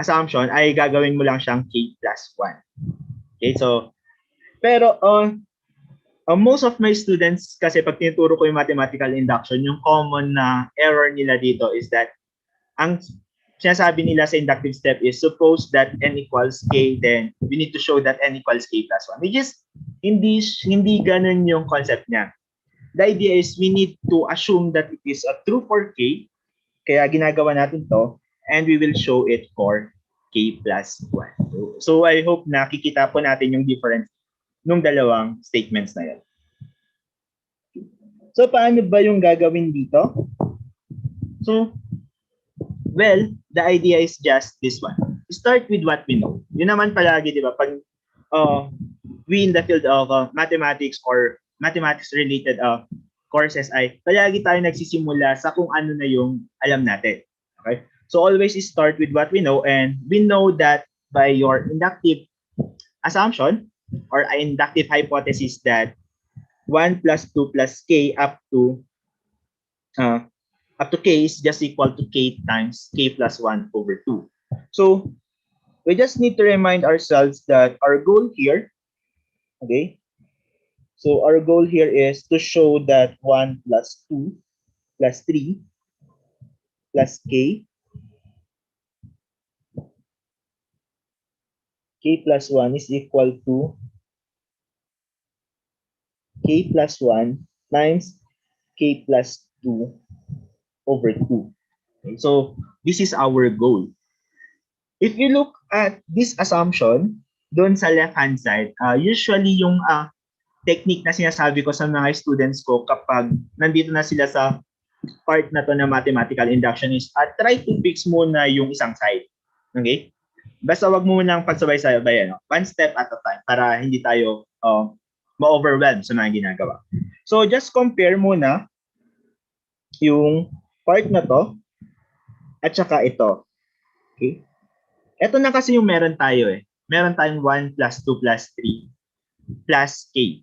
assumption ay gagawin mo lang siyang k plus 1. Okay, so pero most of my students kasi pag tinuturo ko yung mathematical induction, yung common na error nila dito is that ang sinasabi nila sa inductive step is suppose that n equals k, then we need to show that n equals k plus 1. Which is hindi ganun yung concept niya. The idea is we need to assume that it is true for k, kaya ginagawa natin to, and we will show it for k plus 1. So I hope nakikita po natin yung difference nung dalawang statements na yan. So paano ba yung gagawin dito? So, well, the idea is just this one. Start with what we know. Yun naman palagi, di ba? Pag we in the field of mathematics or mathematics-related courses ay palagi tayo nagsisimula sa kung ano na yung alam natin. Okay? So always start with what we know, and we know that by your inductive assumption or inductive hypothesis that 1 plus 2 plus k up to k is just equal to k times k plus 1 over 2. So we just need to remind ourselves that our goal here, okay, so our goal here is to show that 1 plus 2 plus 3 plus k plus 1 is equal to k plus 1 times k plus 2 over 2. Okay, so this is our goal. If you look at this assumption doon sa left-hand side, usually yung technique na sinasabi ko sa mga students ko kapag nandito na sila sa part na to na mathematical induction is try to fix muna yung isang side. Okay? Basta wag mo munang pagsabay-sabay, ano? One step at a time para hindi tayo ma-overwhelm sa mga ginagawa. So just compare muna yung part na to at saka ito. Okay? Ito na kasi yung meron tayo eh. Meron tayong 1 plus 2 plus 3 plus k.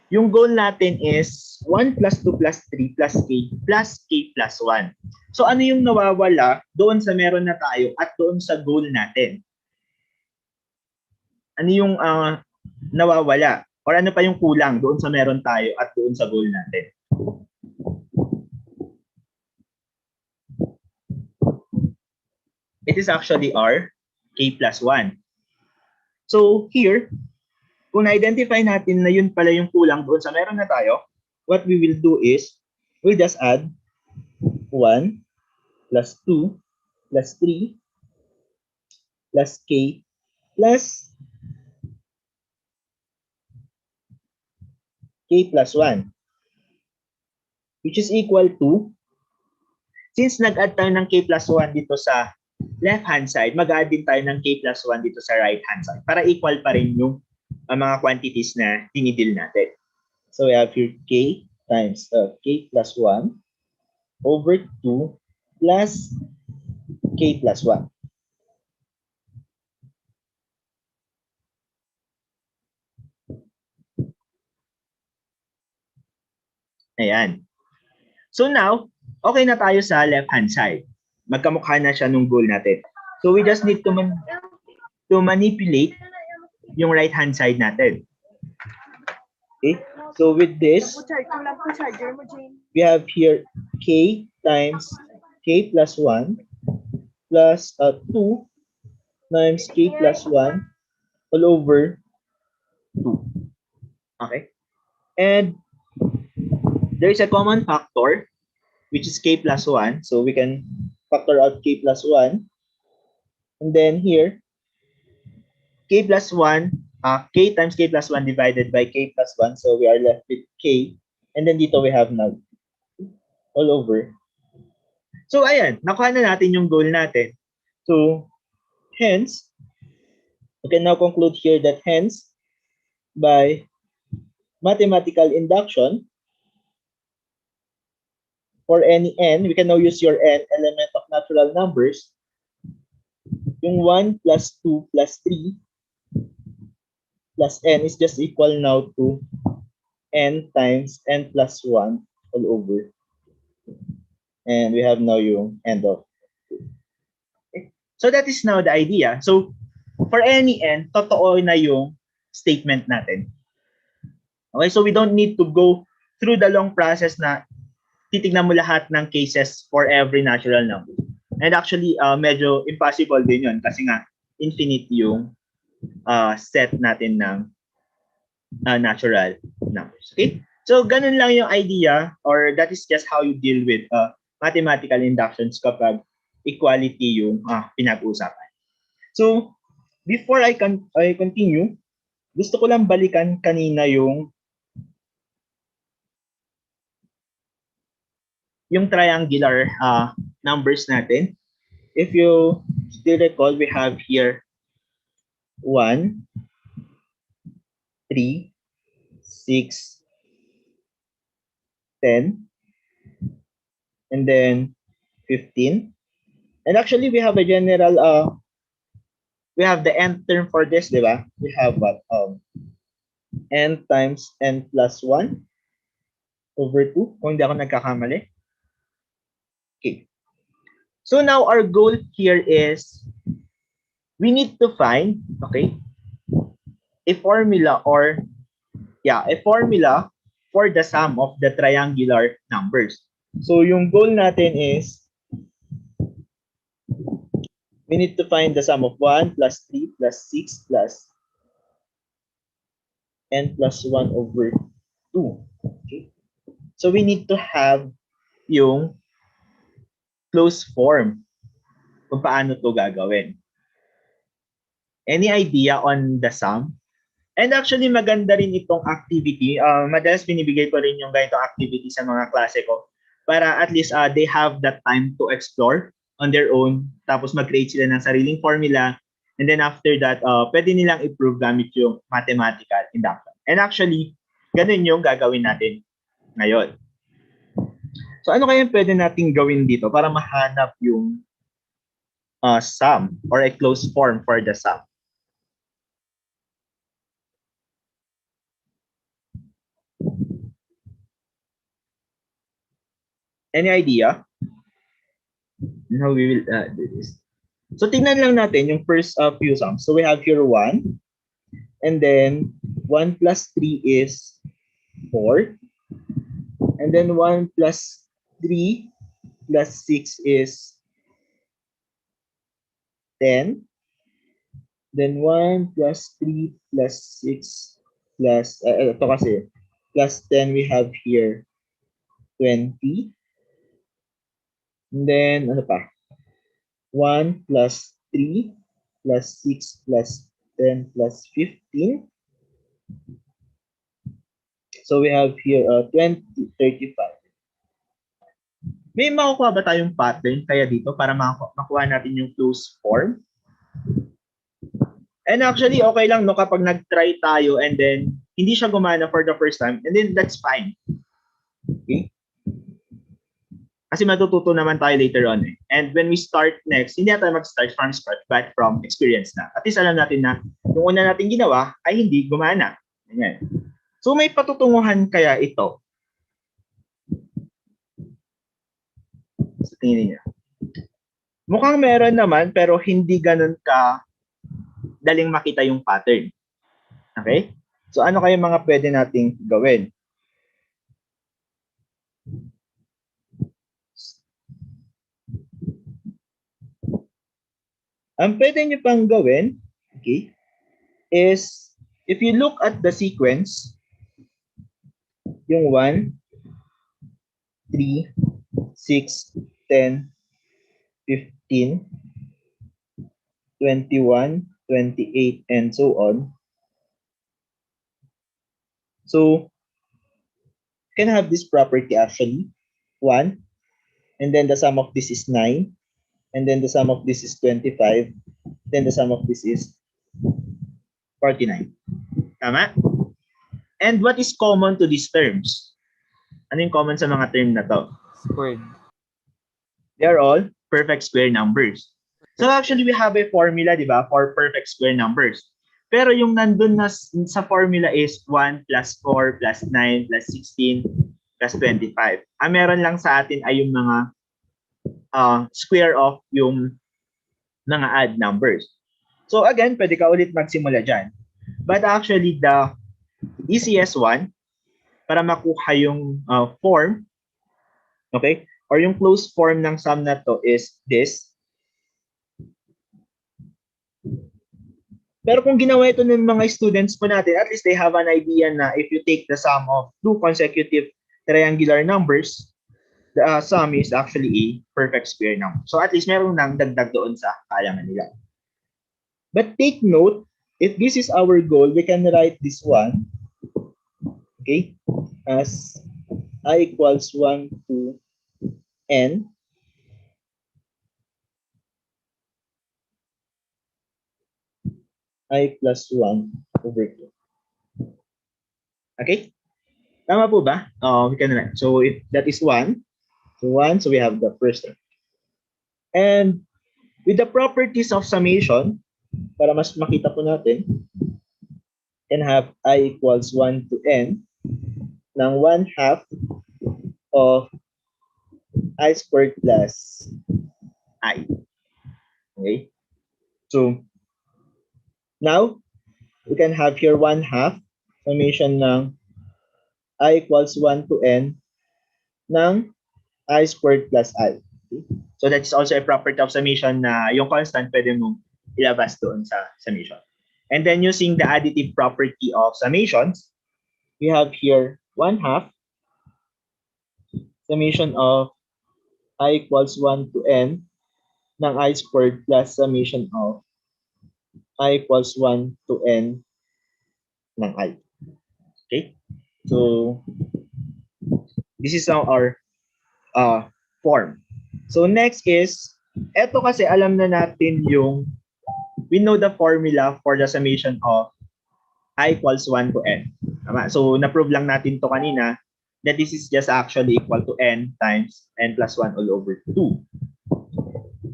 Yung goal natin is 1 plus 2 plus 3 plus k plus 1. So ano yung nawawala doon sa meron na tayo at doon sa goal natin? Ano yung nawawala? Or ano pa yung kulang doon sa meron tayo at doon sa goal natin? It is actually our k plus 1. So here, kung na-identify natin na yun pala yung kulang doon sa meron na tayo, what we will do is, we'll just add 1 plus 2 plus 3 plus k plus k plus 1, which is equal to, since nag-add tayo ng k plus 1 dito sa left-hand side, mag-add din tayo ng k plus 1 dito sa right-hand side para equal pa rin yung mga quantities na dinidil natin. So we have here k times k plus 1 over 2 plus k plus 1. Ayan. So now, okay na tayo sa left-hand side. Magkamukha na siya nung goal natin. So we just need to manipulate yung right-hand side natin. Okay? So with this, we have here k times k plus 1 plus 2 times k plus 1 all over 2. Okay? And there is a common factor, which is k plus 1. So we can factor out k plus 1. And then here, k plus 1, k times k plus 1 divided by k plus 1. So we are left with k. And then dito we have now all over. So ayan, nakuha na natin yung goal natin. So hence, we can now conclude here that hence, by mathematical induction, for any n, we can now use your n element of natural numbers. Yung 1 plus 2 plus 3 plus n is just equal now to n times n plus 1 all over. And we have now yung end of. Okay. So that is now the idea. So for any n, totoo na yung statement natin. Okay, so we don't need to go through the long process na titignan mo lahat ng cases for every natural number. And actually, medyo impossible din yun kasi nga infinite yung set natin ng natural numbers. Okay? So, ganun lang yung idea, or that is just how you deal with mathematical inductions kapag equality yung pinag-uusapan. So, before I continue, gusto ko lang balikan kanina yung triangular numbers natin. If you still recall, we have here 1, 3, 6, 10, and then 15. And actually, we have a general, we have the n term for this, di ba? We have what? N times n plus 1 over 2, kung hindi ako nagkakamali. Okay. So now our goal here is we need to find, okay, a formula for the sum of the triangular numbers. So yung goal natin is we need to find the sum of 1 plus 3 plus 6 plus n plus 1 over 2. Okay. So we need to have yung closed form kung paano to gagawin. Any idea on the sum? And actually, maganda rin itong activity. Madalas binibigay ko rin yung ganitong activity sa mga klase ko para at least they have that time to explore on their own, tapos mag-create sila ng sariling formula, and then after that, pwede nilang i-prove gamit yung mathematical induction. And actually, ganun yung gagawin natin ngayon. So ano kaya pwede nating gawin dito para mahanap yung sum or a closed form for the sum? Any idea? Now we will do this. So tingnan lang natin yung first few sums. So we have here 1, and then 1 plus 3 is 4, and then 1 plus 3 plus 6 is 10, then 1 plus 3 plus 6 plus, ito kasi, plus 10 we have here 20, and then ano pa? 1 plus 3 plus 6 plus 10 plus 15. So we have here 20, 35. May makukuha ba tayong pattern kaya dito para makuha natin yung closed form? And actually, okay lang no kapag nag-try tayo and then hindi siya gumana for the first time, and then that's fine. Okay? Kasi matututo naman tayo later on eh. And when we start next, hindi na tayo mag-start from scratch but from experience na. At least alam natin na yung una natin ginawa ay hindi gumana. Ganyan. So may patutunguhan kaya ito? Sa tingin niyo. Mukhang meron naman pero hindi ganun ka daling makita yung pattern. Okay? So ano kaya mga pwede nating gawin? Ang pwede nyo pang gawin, okay, is if you look at the sequence, yung 1, 3, 6, 10, 15, 21, 28, and so on. So, you can have this property actually, 1, and then the sum of this is 9, and then the sum of this is 25, then the sum of this is 49. Tama? And what is common to these terms? Ano yung common sa mga term na to? Squared. They are all perfect square numbers. So actually, we have a formula, di ba, for perfect square numbers. Pero yung nandun na sa formula is 1 plus 4 plus 9 plus 16 plus 25. Ang meron lang sa atin ay yung mga square of yung mga odd numbers. So again, pwede ka ulit magsimula dyan. But actually, the easiest one para makuha yung form, okay, or yung closed form ng sum na to is this. Pero kung ginawa ito ng mga students po natin, at least they have an idea na if you take the sum of two consecutive triangular numbers, the sum is actually a perfect square number. So at least meron nang dagdag doon sa kaalaman nila. But take note, if this is our goal, we can write this one, okay, as I equals 1 to n I plus 1 over 2. Okay? Tama po ba? We can write. So if that is 1, so 1, so we have the first term. And with the properties of summation, para mas makita po natin, can have I equals 1 to n ng 1/2 of I squared plus I. Okay? So, now, we can have here 1/2 summation ng I equals 1 to n ng I squared plus I. Okay? So, that is also a property of summation na yung constant pwede mong ilabas doon sa summation. And then using the additive property of summations, we have here 1/2 summation of I equals 1 to n ng I squared plus summation of I equals 1 to n ng I. Okay? So, this is our form. So next is, eto kasi alam na natin we know the formula for the summation of I equals 1 to n. Tama? So na-prove lang natin to kanina that this is just actually equal to n times n plus 1 all over 2.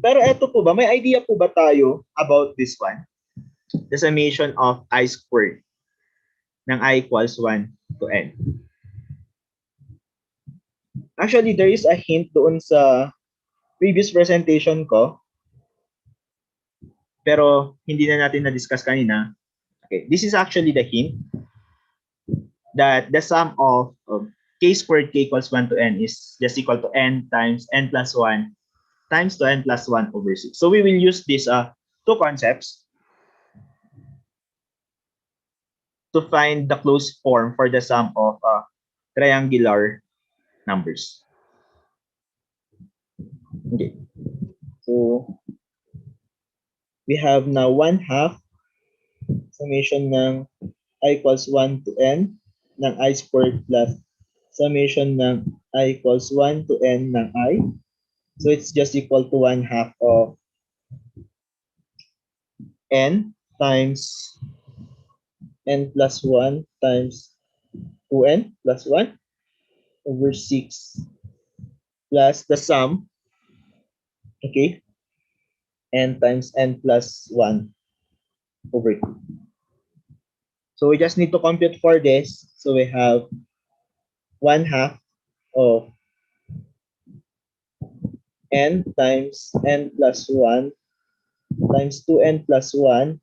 Pero eto po ba, may idea po ba tayo about this one? The summation of I squared ng I equals 1 to n. Actually, there is a hint doon sa previous presentation ko, pero hindi na natin na-discuss kanina. Okay, this is actually the hint that the sum of k squared k equals 1 to n is just equal to n times n plus 1 times to n plus 1 over 6. So we will use these two concepts to find the closed form for the sum of triangular numbers. Okay. So we have now 1/2 summation ng I equals 1 to n ng I squared plus summation ng I equals 1 to n ng I. So it's just equal to 1/2 of n times n plus 1 times 2n plus 1 over 6 plus the sum, okay, n times n plus 1 over 2. So we just need to compute for this. So we have 1/2 of n times n plus 1 times 2n plus 1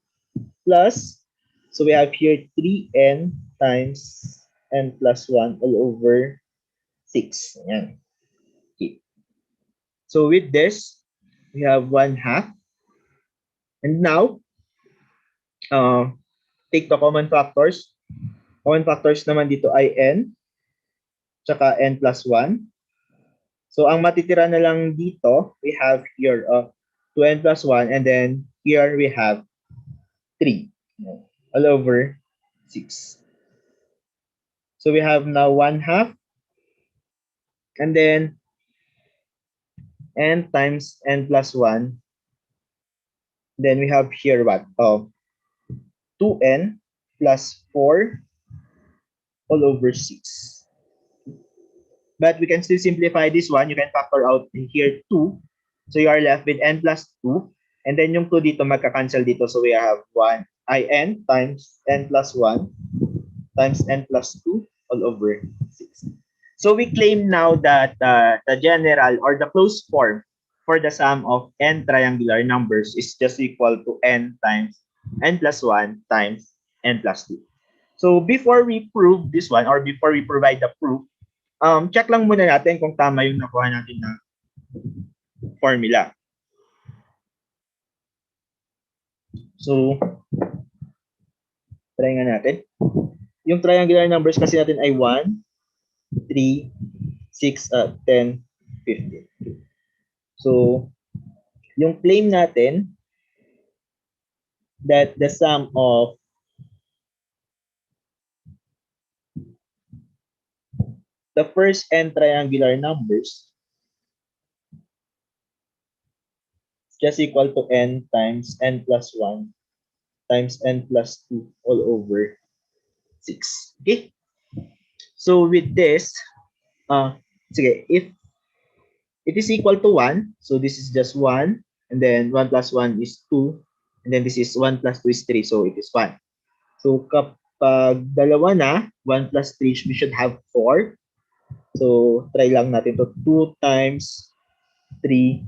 plus, so we have here 3n times n plus 1 all over 6. Ayan. Okay. So with this, we have 1/2. And now, take the common factors. Common factors naman dito ay n, tsaka n plus 1. So ang matitira na lang dito, we have here 2n plus 1, and then here we have 3 all over 6. So we have now 1/2, and then n times n plus 1. Then we have here what? 2n plus 4 all over 6. But we can still simplify this one. You can factor out in here 2. So you are left with n plus 2. And then yung 2 dito magka-cancel dito. So we have 1 in times n plus 1 times n plus 2 all over 6. So we claim now that the general or the closed form for the sum of n triangular numbers is just equal to n times n plus 1 times n plus 2. So before we prove this one or before we provide the proof, check lang muna natin kung tama yung nakuha natin na formula. So, try nga natin. Yung triangular numbers kasi natin ay 1, 3, 6, 10, 15. So, yung claim natin that the sum of the first n triangular numbers is just equal to n times n plus 1 times n plus 2 all over 6. Okay? So with this, sige, if it is equal to 1, so this is just 1, and then 1 plus 1 is 2, and then this is 1 plus 2 is 3, so it is 1. So kapag dalawa na, 1 plus 3, we should have 4. So try lang natin to 2 times 3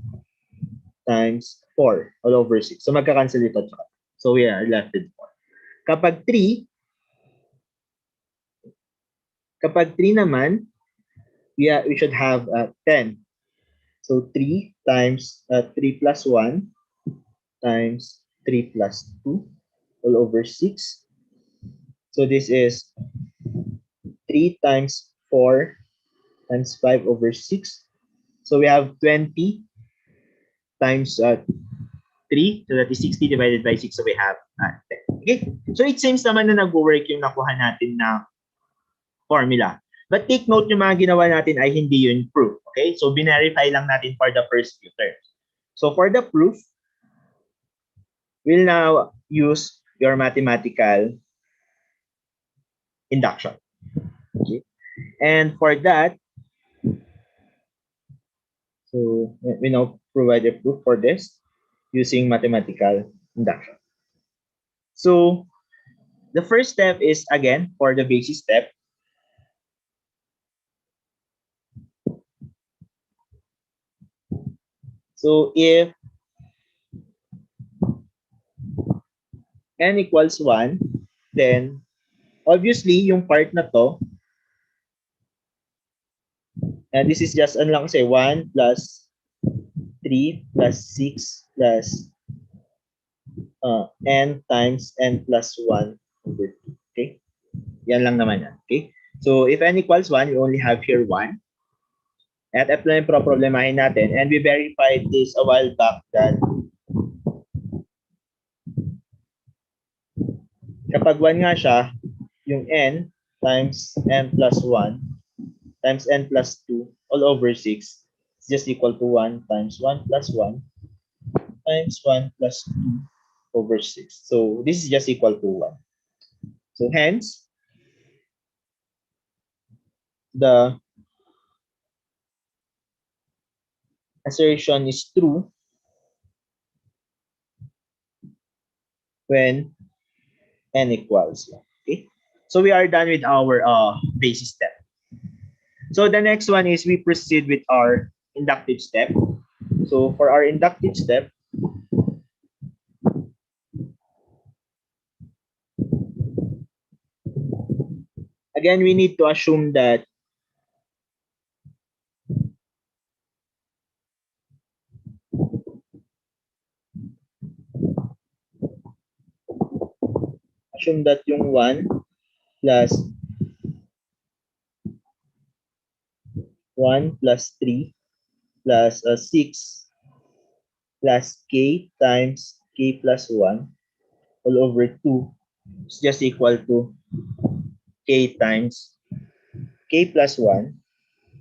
times 4 all over 6. So magka-cancel ito. So we are left with 4. Kapag 3 naman, we should have 10. So 3 times 3 plus 1 times 3 plus 2 all over 6. So this is 3 times 4 times 5 over 6. So we have 20 times 3. So that is 60 divided by 6. So we have 10. Okay? So it seems naman na nag-work yung nakuha natin na formula. But take note, yung mga ginawa natin ay hindi yun proof. Okay? So, binerify lang natin for the first few terms. So, for the proof, we'll now use your mathematical induction. Okay? And for that, so we now provide a proof for this using mathematical induction. So, the first step is, again, for the basis step. So, if n equals 1, then obviously, yung part na to, and this is just, ano lang kasi, 1 plus 3 plus 6 plus n times n plus 1 over 2. Okay? Yan lang naman yan. Okay? So, if n equals 1, you only have here 1. At ito na yung problemahin natin. And we verified this a while back that kapag 1 nga siya, yung n times n plus 1 times n plus 2 all over 6 is just equal to 1 times 1 plus 1 times 1 plus 2 over 6. So this is just equal to 1. So hence, the assertion is true when n equals 1. Okay? So we are done with our basis step. So the next one is we proceed with our inductive step. So for our inductive step, again, we need to assume that yung 1 plus 1 plus 3 plus 6 plus k times k plus 1 all over 2 is just equal to k times k plus 1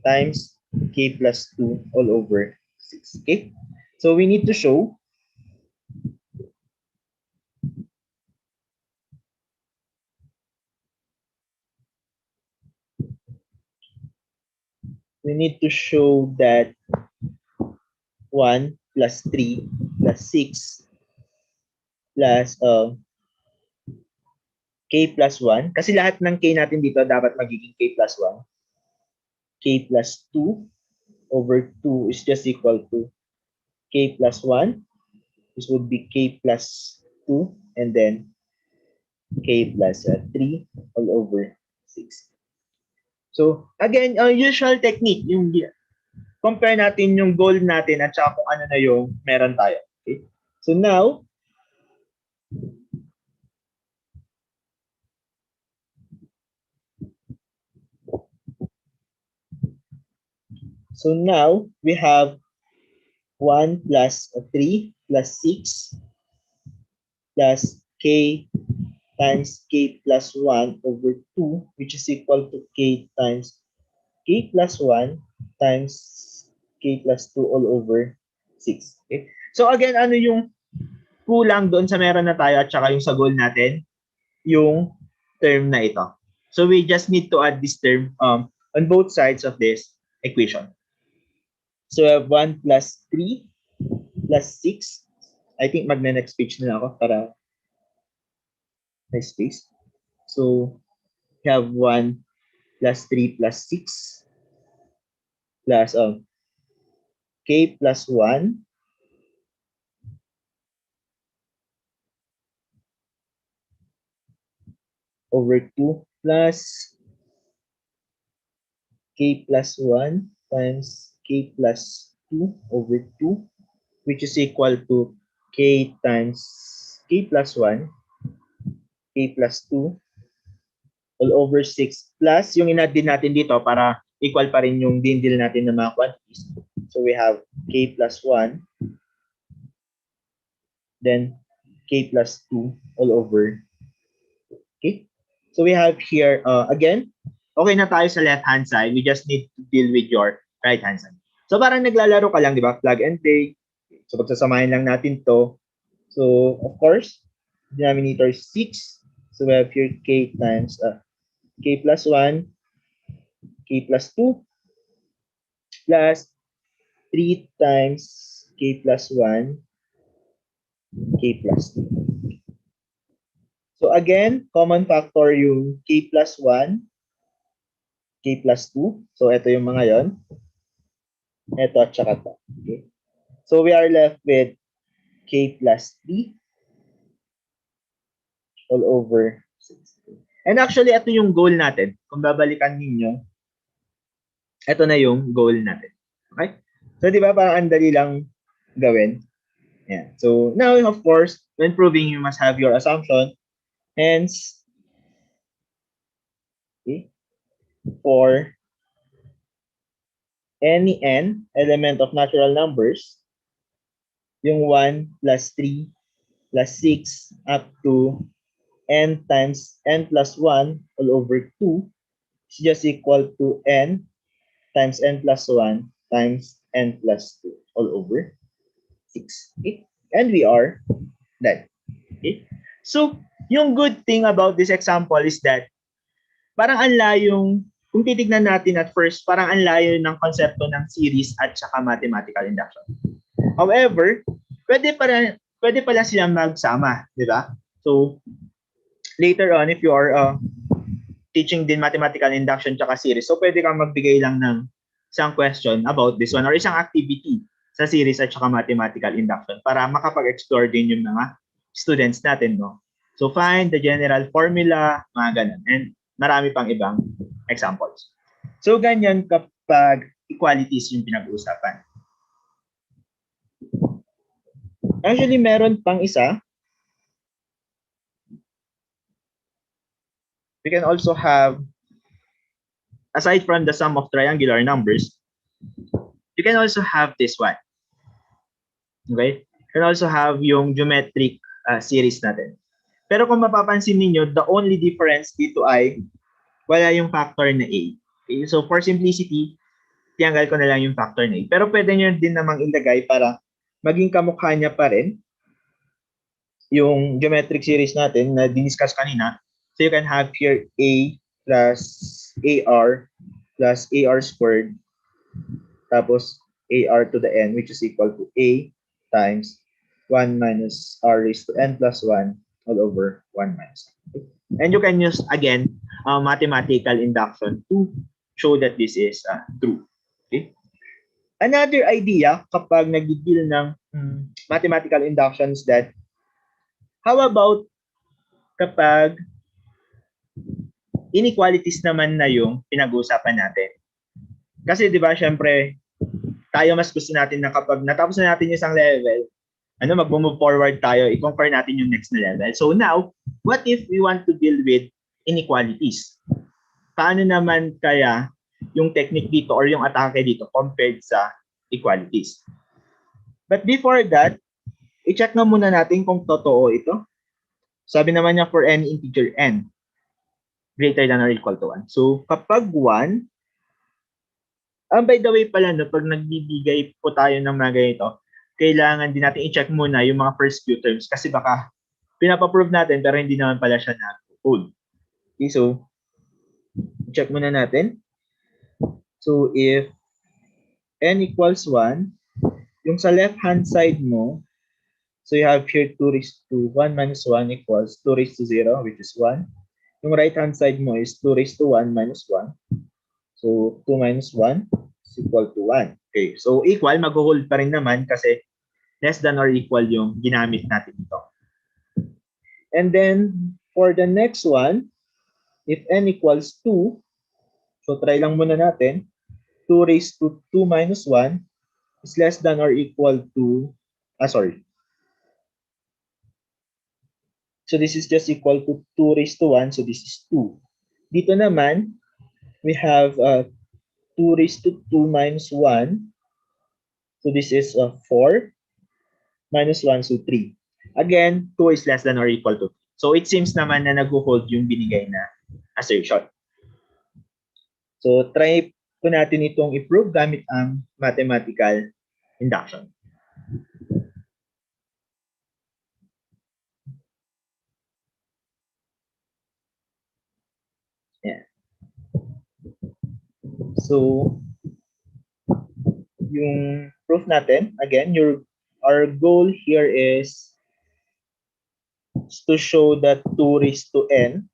times k plus 2 all over 6. Okay? So we need to show that 1 plus 3 plus 6 plus k plus 1. Kasi lahat ng k natin dito dapat magiging k plus 1. K plus 2 over 2 is just equal to k plus 1. This would be k plus 2 and then k plus 3 all over 6. So, again, usual technique, yung compare natin yung goal natin at saka kung ano na yung meron tayo. Okay? So now, we have 1 plus 3 plus 6 plus k times k plus 1 over 2, which is equal to k times k plus 1 times k plus 2 all over 6. Okay? So again, ano yung kulang doon sa meron na tayo at saka yung sa goal natin? Yung term na ito. So we just need to add this term on both sides of this equation. So we have 1 plus 3 plus 6. I think magna-next page na ako para may space. So we have 1 plus 3 plus 6 plus k plus 1 over 2 plus k plus 1 times k plus 2 over 2, which is equal to k times k plus 1, k plus 2 all over 6 plus yung in-add din natin dito para equal pa rin yung din-deal natin ng mga quantities. So we have k plus 1, then k plus 2 all over. Okay? So we have here, again, okay na tayo sa left-hand side. We just need to deal with your right-hand side. So parang naglalaro ka lang, di ba? Plug and play. So pagsasamahin lang natin to. So of course, denominator is 6. So we have here k times k plus 1, k plus 2, plus 3 times k plus 1, k plus 2. So again, common factor yung k plus 1, k plus 2. So ito yung mga yon. Ito at saka to. Okay. So we are left with k plus 3 all over 6. And actually, ito yung goal natin. Kung babalikan ninyo, ito na yung goal natin. Okay? So, di ba, parang ang dali lang gawin. Yeah. So, now, of course, when proving, you must have your assumption. Hence, okay, for any n element of natural numbers, yung 1 plus 3 plus 6 up to n times n plus 1 all over 2 is just equal to n times n plus 1 times n plus 2 all over 6. Okay? And we are done. Okay? So, yung good thing about this example is that parang ang layong, kung titignan natin at first, parang ang layo ng konsepto ng series at saka mathematical induction. However, pwede pala silang magsama, di ba? So, later on, if you are teaching din mathematical induction tsaka series, so pwede kang magbigay lang ng isang question about this one or isang activity sa series at saka mathematical induction para makapag-explore din yung mga students natin, no? So find the general formula, mga ganun. And marami pang ibang examples. So ganyan kapag equalities yung pinag-uusapan. Actually, meron pang isa. We can also have, aside from the sum of triangular numbers, you can also have this one. Okay? You can also have yung geometric series natin. Pero kung mapapansin niyo, the only difference dito ay wala yung factor na a. Okay? So for simplicity, tiyanggal ko na lang yung factor na a. Pero pwede nyo din namang ilagay para maging kamukha niya pa rin yung geometric series natin na diniscuss kanina. So you can have here a plus ar plus ar squared tapos ar to the n, which is equal to a times 1 minus r raised to n plus 1 all over 1 minus n. And you can use, again, mathematical induction to show that this is true. Okay? Another idea kapag nag-deal ng mathematical inductions that, how about kapag inequalities naman na yung pinag-uusapan natin? Kasi di ba, syempre, tayo mas gusto natin na kapag natapos na natin yung isang level, mag-move forward tayo, i-compare natin yung next na level. So now, what if we want to deal with inequalities? Paano naman kaya yung technique dito or yung atake dito compared sa equalities? But before that, i-check na muna natin kung totoo ito. Sabi naman niya for any integer n greater than or equal to 1. So kapag 1, by the way pala, no, pag nagbibigay po tayo ng mga ganito, kailangan din natin i-check muna yung mga first few terms kasi baka pinapaprove natin pero hindi naman pala siya nag-hold. Okay, so check muna natin. So if n equals 1, yung sa left-hand side mo, so you have here 2 raised to 1 minus 1 equals 2 raised to 0, which is 1. Yung right-hand side mo is 2 raised to 1 minus 1. So 2 minus 1 is equal to 1. Okay, so equal, mag-hold pa rin naman kasi less than or equal yung ginamit natin dito. And then, for the next one, if n equals 2, so try lang muna natin, 2 raised to 2 minus 1 is less than or equal to, So this is just equal to 2 raised to 1, so this is 2. Dito naman, we have 2 raised to 2 minus 1, so this is 4 minus 1, so 3. Again, 2 is less than or equal to 3. So it seems naman na nag-hold yung binigay na assertion. So try po natin itong i-prove gamit ang mathematical induction. Yeah. So, yung proof natin, again, our goal here is to show that 2 raised to n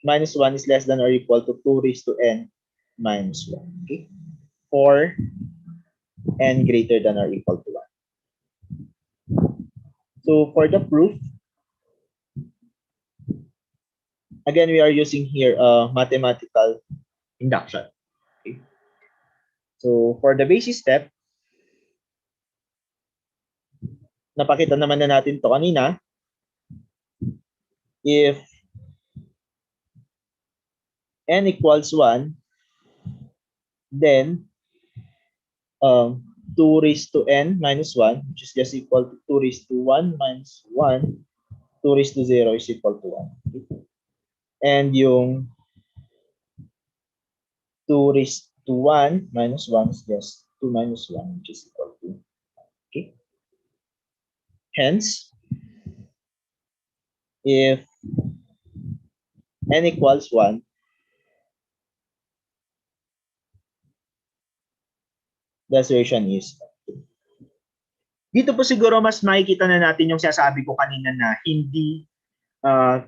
minus 1 is less than or equal to 2 raised to n minus 1. Okay? For n greater than or equal to 1. So for the proof, again, we are using here mathematical induction. Okay? So for the basis step, napakita naman na natin to kanina. If n equals 1, then 2 raised to n minus 1, which is just equal to 2 raised to 1 minus 1, 2 raised to 0 is equal to 1. Okay? And yung 2 raised to 1 minus 1 is just 2 minus 1, which is equal to 1. Okay? Hence, if n equals 1, the assertion is dito po siguro mas makikita na natin yung sinasabi ko kanina na hindi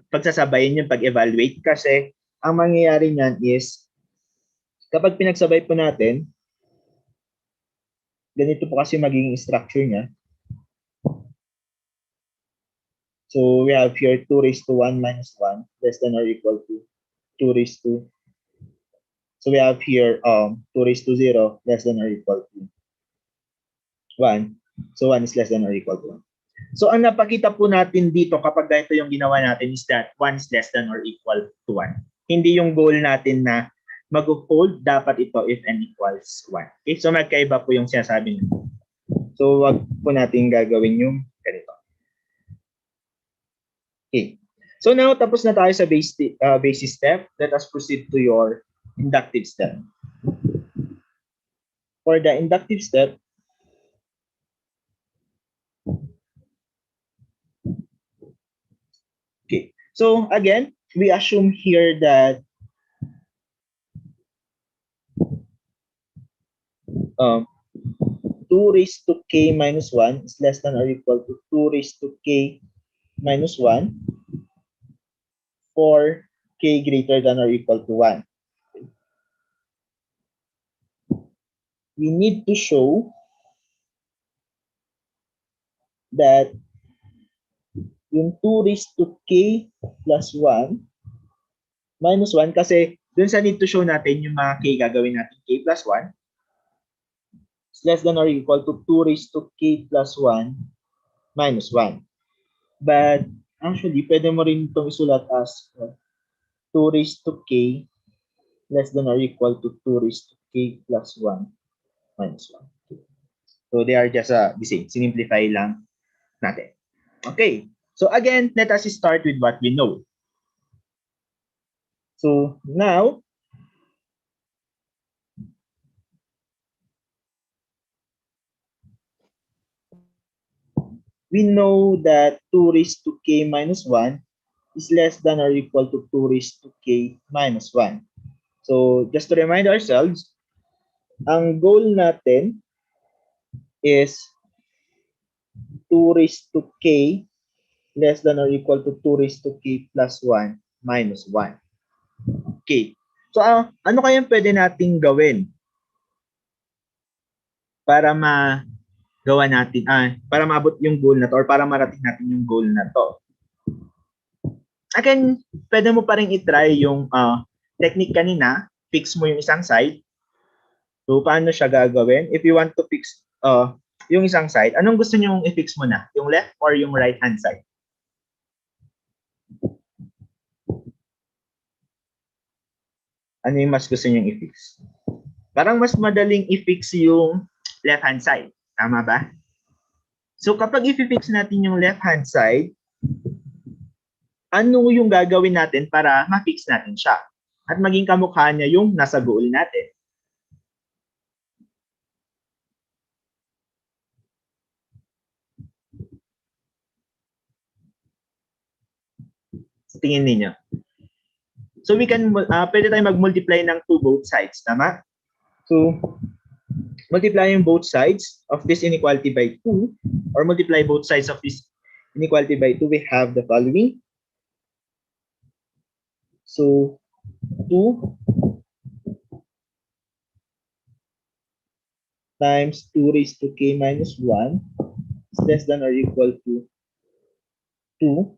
pagsasabayin yung pag-evaluate kasi ang mangyayari niyan is kapag pinagsabay po natin, ganito po kasi magiging structure niya. So we have here 2 raised to 1 minus 1 less than or equal to 2 raised to. So we have here 2 raised to 0 less than or equal to 1. So 1 is less than or equal to 1. So ang napakita po natin dito kapag ganito yung ginawa natin is that 1 is less than or equal to 1. Hindi yung goal natin na mag-hold dapat ito if n equals 1. Okay? So magkaiba po yung sinasabi nito. So wag po natin gagawin yung ganito. Okay. So now tapos na tayo sa basis step. Let us proceed to your inductive step. For the inductive step, okay. So again, we assume here that 2 raised to k minus 1 is less than or equal to 2 raised to k minus 1 for k greater than or equal to 1. We need to show that yung 2 raised to k plus 1 minus 1 kasi dun sa need to show natin yung mga k gagawin natin k plus 1 is less than or equal to 2 raised to k plus 1 minus 1. But actually, pwede mo rin itong isulat as 2 raised to k less than or equal to 2 raised to k plus 1 minus 1. So they are just the same. Sinimplify lang natin. Okay. So again, let us start with what we know. So now, we know that 2 raised to k minus 1 is less than or equal to 2 raised to k minus 1. So just to remind ourselves, ang goal natin is 2 raised to k less than or equal to 2 raised to k plus 1 minus 1. Okay. So ano kaya pwede nating gawin para magawa natin, para maabot yung goal na to or para marating natin yung goal na to? Again, pwede mo pa rin i-try yung technique kanina. Fix mo yung isang side. So, paano siya gagawin? If you want to fix yung isang side, anong gusto nyo i-fix mo na? Yung left or yung right-hand side? Ano yung mas gusto nyo i-fix? Parang mas madaling i-fix yung left-hand side. Tama ba? So, kapag i-fix natin yung left-hand side, ano yung gagawin natin para ma-fix natin siya? At maging kamukha niya yung nasa goal natin. tingin ninyo? So we can, pwede tayong mag-multiply ng 2 both sides, tama? So, multiplying both sides of this inequality by 2, or multiply both sides of this inequality by 2, we have the following. So, 2 times 2 raised to k minus 1 is less than or equal to 2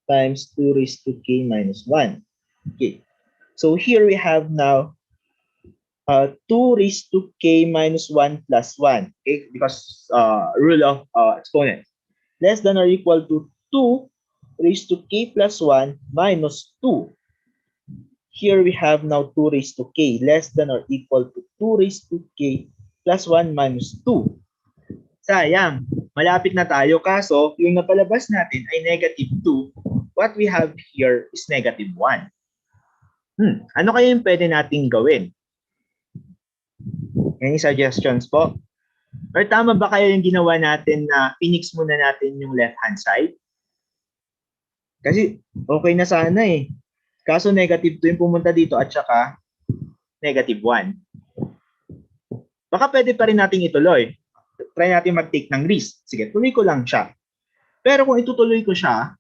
times 2 raised to k minus 1. Okay. So here we have now 2 raised to k minus 1 plus 1. Okay, because rule of exponents. Less than or equal to 2 raised to k plus 1 minus 2. Here we have now 2 raised to k less than or equal to 2 raised to k plus 1 minus 2. Sayang, malapit na tayo kaso yung napalabas natin ay negative 2. What we have here is negative 1. Ano kaya yung pwede nating gawin? Any suggestions po? Or tama ba kaya yung ginawa natin na pinix muna natin yung left hand side? Kasi okay na sana eh. Kaso negative 2 yung pumunta dito at saka negative 1. Baka pwede pa rin nating ituloy. Try natin mag-take ng risk. Sige, tuloy ko lang siya. Pero kung itutuloy ko siya,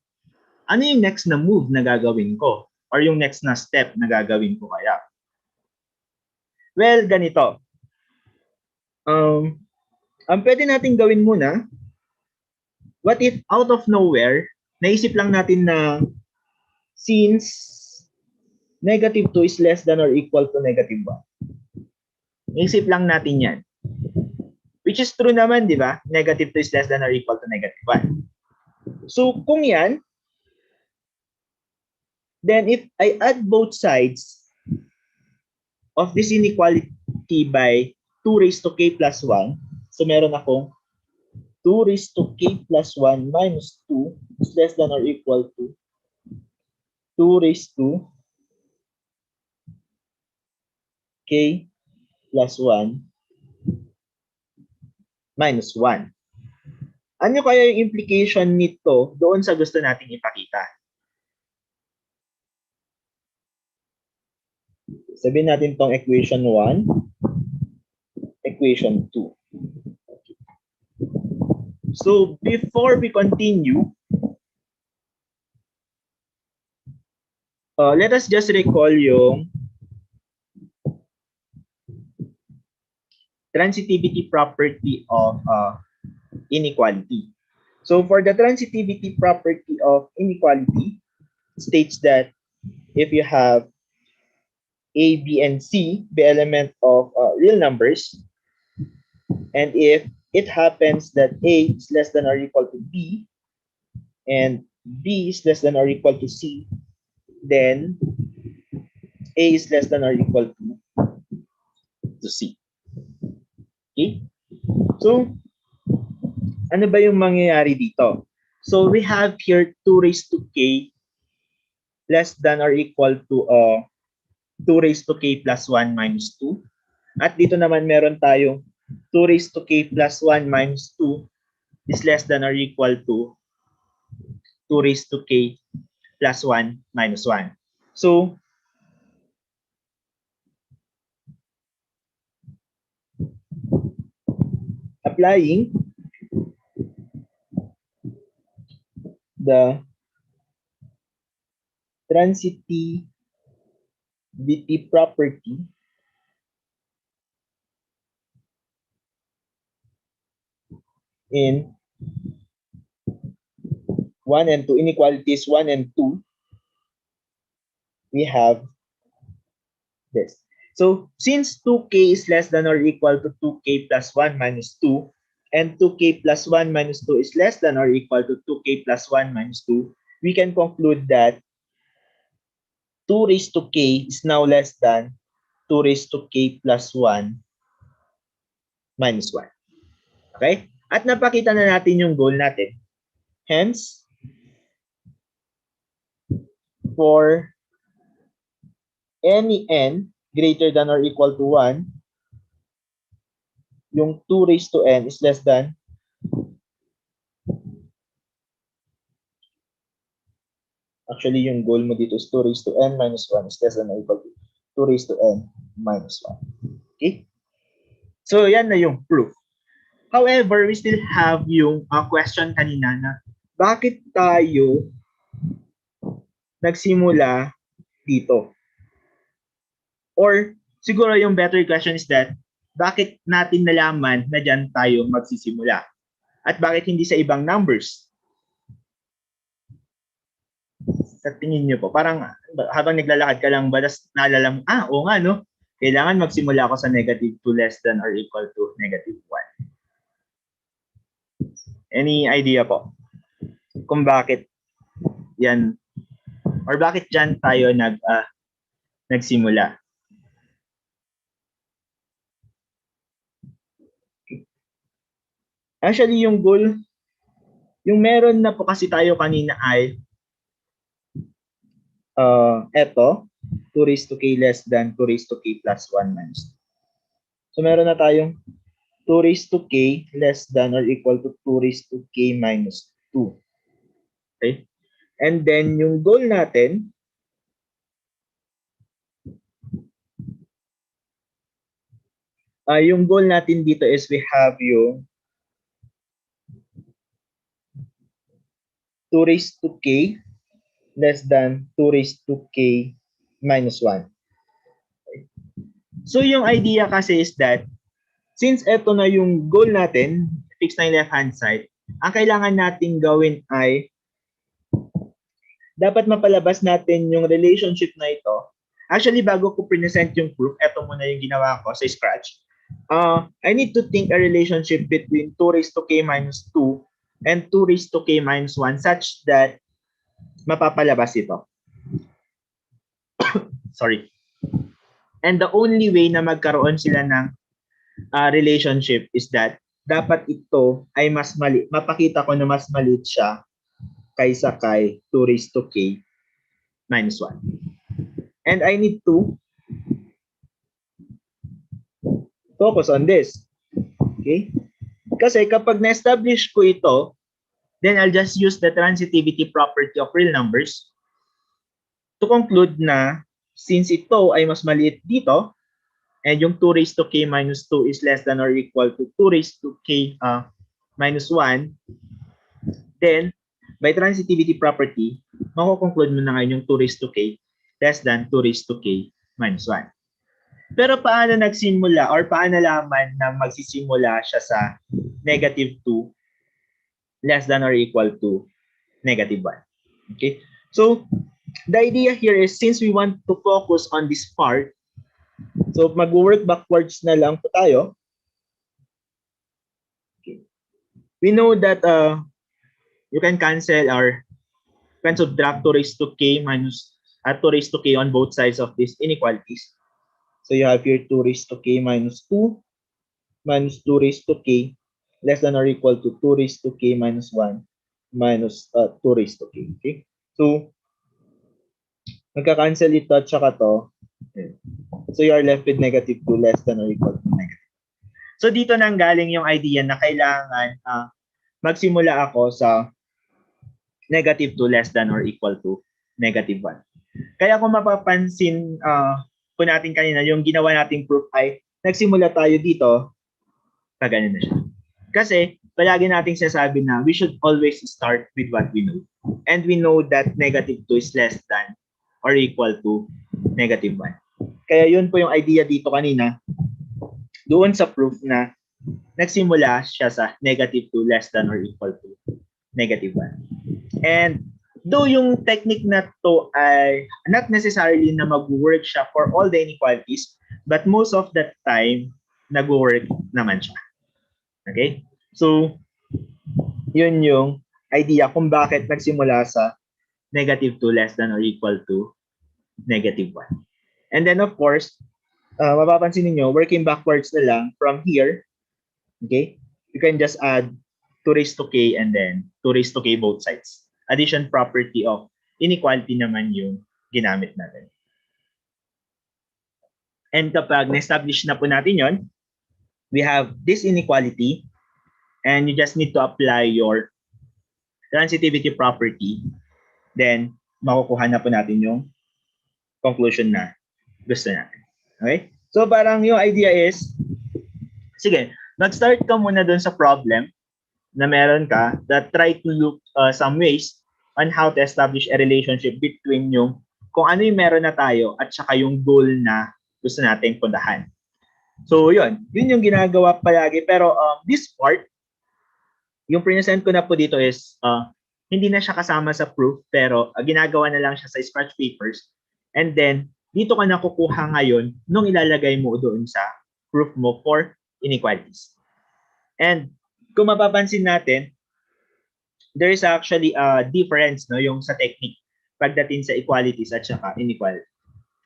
ano yung next na move na gagawin ko? Or yung next na step na gagawin ko kaya? Well, ganito. Ang pwede natin gawin muna, what if out of nowhere, naisip lang natin na since negative 2 is less than or equal to negative 1. Naisip lang natin yan. Which is true naman, di ba? Negative 2 is less than or equal to negative 1. So, kung yan, then if I add both sides of this inequality by 2 raised to k plus 1, so meron akong 2 raised to k plus 1 minus 2 is less than or equal to 2 raised to k plus 1 minus 1. Ano kaya yung implication nito doon sa gusto nating ipakita? Sabihin natin tong equation 1, equation 2. So, before we continue, let us just recall yung transitivity property of inequality. So, for the transitivity property of inequality, it states that if you have A, B, and C be element of real numbers, and if it happens that A is less than or equal to B, and B is less than or equal to C, then A is less than or equal to C. Okay? So, ano ba yung mangyayari dito? So, we have here 2 raised to K less than or equal to 2 raised to K plus 1 minus 2. At dito naman meron tayong 2 raised to K plus 1 minus 2 is less than or equal to 2 raised to K plus 1 minus 1. So, applying the transitivity property in 1 and 2, inequalities 1 and 2, we have this. So, since 2k is less than or equal to 2k plus 1 minus 2, and 2k plus 1 minus 2 is less than or equal to 2k plus 1 minus 2, we can conclude that 2 raised to k is now less than 2 raised to k plus 1 minus 1. Okay? At napakita na natin yung goal natin. Hence, for any n greater than or equal to 1, yung 2 raised to n is less than 2 Actually, yung goal mo dito is 2 raised to n minus 1 is less than or equal to 2 raised to n minus 1. Okay? So, yan na yung proof. However, we still have yung question kanina na bakit tayo nagsimula dito? Or siguro yung better question is that bakit natin nalaman na dyan tayo magsisimula? At bakit hindi sa ibang numbers? Sa tingin nyo po, parang habang naglalakad ka lang ba, tas naalala mo, oo nga, no? Kailangan magsimula ako sa negative 2 less than or equal to negative 1. Any idea po? Kung bakit yan, or bakit dyan tayo nagsimula? Actually, yung goal, yung meron na po kasi tayo kanina ay eto, 2 raised to k less than 2 raised to k plus 1 minus 2. So, meron na tayong 2 raised to k less than or equal to 2 raised to k minus 2. Okay? And then, yung goal natin, yung goal natin dito is we have yung 2 raised to k less than 2 raised to k minus 1. Okay? So, yung idea kasi is that since ito na yung goal natin, fix na yung left-hand side, ang kailangan nating gawin ay dapat mapalabas natin yung relationship na ito. Actually, bago ko present yung proof, ito muna yung ginawa ko sa Scratch. I need to think a relationship between 2 raised to k minus 2 and 2 raised to k minus 1 such that mapapalabas ito. Sorry. And the only way na magkaroon sila ng relationship is that dapat ito ay mas mali, mapakita ko na mas maliit siya kaysa kay 2 raised to k minus 1. And I need to focus on this. Okay? Kasi kapag na-establish ko ito, then I'll just use the transitivity property of real numbers to conclude na since ito ay mas maliit dito, and yung 2 raised to k minus 2 is less than or equal to 2 raised to k minus 1, then by transitivity property, makukonclude mo na ngayon yung 2 raised to k less than 2 raised to k minus 1. Pero paano nagsimula or paano nalaman na magsisimula siya sa negative 2 less than or equal to negative 1? Okay? So, the idea here is since we want to focus on this part, so mag-work backwards na lang po tayo. Okay. We know that you can cancel or you can subtract 2 raised to k minus 2 raised to k on both sides of these inequalities. So you have here 2 raised to k minus 2 minus 2 raised to k less than or equal to 2 raised to k minus 1 minus 2 raised to k. Okay? So, magka-cancel ito at saka to. Okay. So you are left with negative 2 less than or equal to negative. So dito nang galing yung idea na kailangan magsimula ako sa negative 2 less than or equal to negative 1. Kaya kung mapapansin po natin kanina, yung ginawa nating proof ay nagsimula tayo dito, ganun na siya. Kasi palagi nating sinasabi na we should always start with what we know. And we know that negative 2 is less than or equal to negative 1. Kaya yun po yung idea dito kanina, doon sa proof na nagsimula siya sa negative 2 less than or equal to negative 1. And though yung technique na to ay not necessarily na mag-work siya for all the inequalities, but most of the time, nag-work naman siya. Okay? So, yun yung idea kung bakit nagsimula sa negative 2 less than or equal to negative 1. And then of course, mapapansin niyo working backwards na lang from here, okay? You can just add 2 raised to k and then 2 raised to k both sides. Addition property of inequality naman yung ginamit natin. And kapag na-establish na po natin yon, we have this inequality and you just need to apply your transitivity property. Then, makukuha na po natin yung conclusion na gusto natin. Okay? So parang yung idea is, sige, mag-start ka muna dun sa problem na meron ka that try to look some ways on how to establish a relationship between yung kung ano yung meron na tayo at saka yung goal na gusto nating puntahan. So yun yung ginagawa palagi. Pero this part, yung present ko na po dito is hindi na siya kasama sa proof pero ginagawa na lang siya sa scratch papers. And then, dito ka nakukuha ngayon nung ilalagay mo doon sa proof mo for inequalities. And kung mapapansin natin, there is actually a difference no yung sa technique pagdating sa equalities at saka inequality.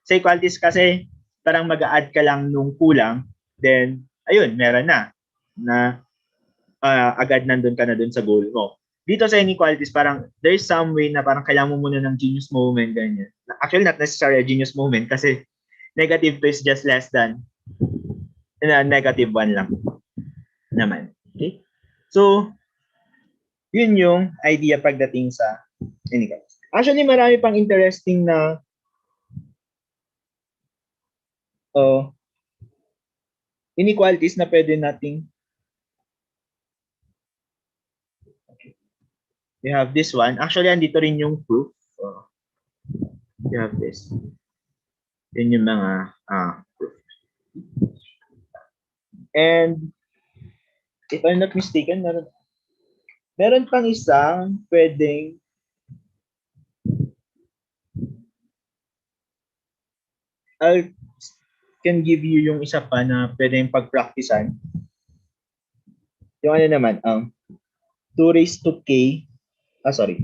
Sa equalities kasi parang mag-a-add ka lang nung kulang, then ayun, meron na agad nandun ka na dun sa goal mo. Dito sa inequalities, parang there's some way na parang kailangan mo muna ng genius moment, ganyan. Actually, not necessarily a genius moment kasi negative 2 is just less than negative 1 lang naman. Okay? So, yun yung idea pagdating sa inequalities. Actually, marami pang interesting na inequalities na pwede nating you have this one. Actually, andito rin yung proof. You have this. Yun yung mga proof. And if I'm not mistaken, meron pang isang pwedeng I can give you yung isa pa na pwedeng pag-practicean. Yung ano naman, 2 raised to k, sorry.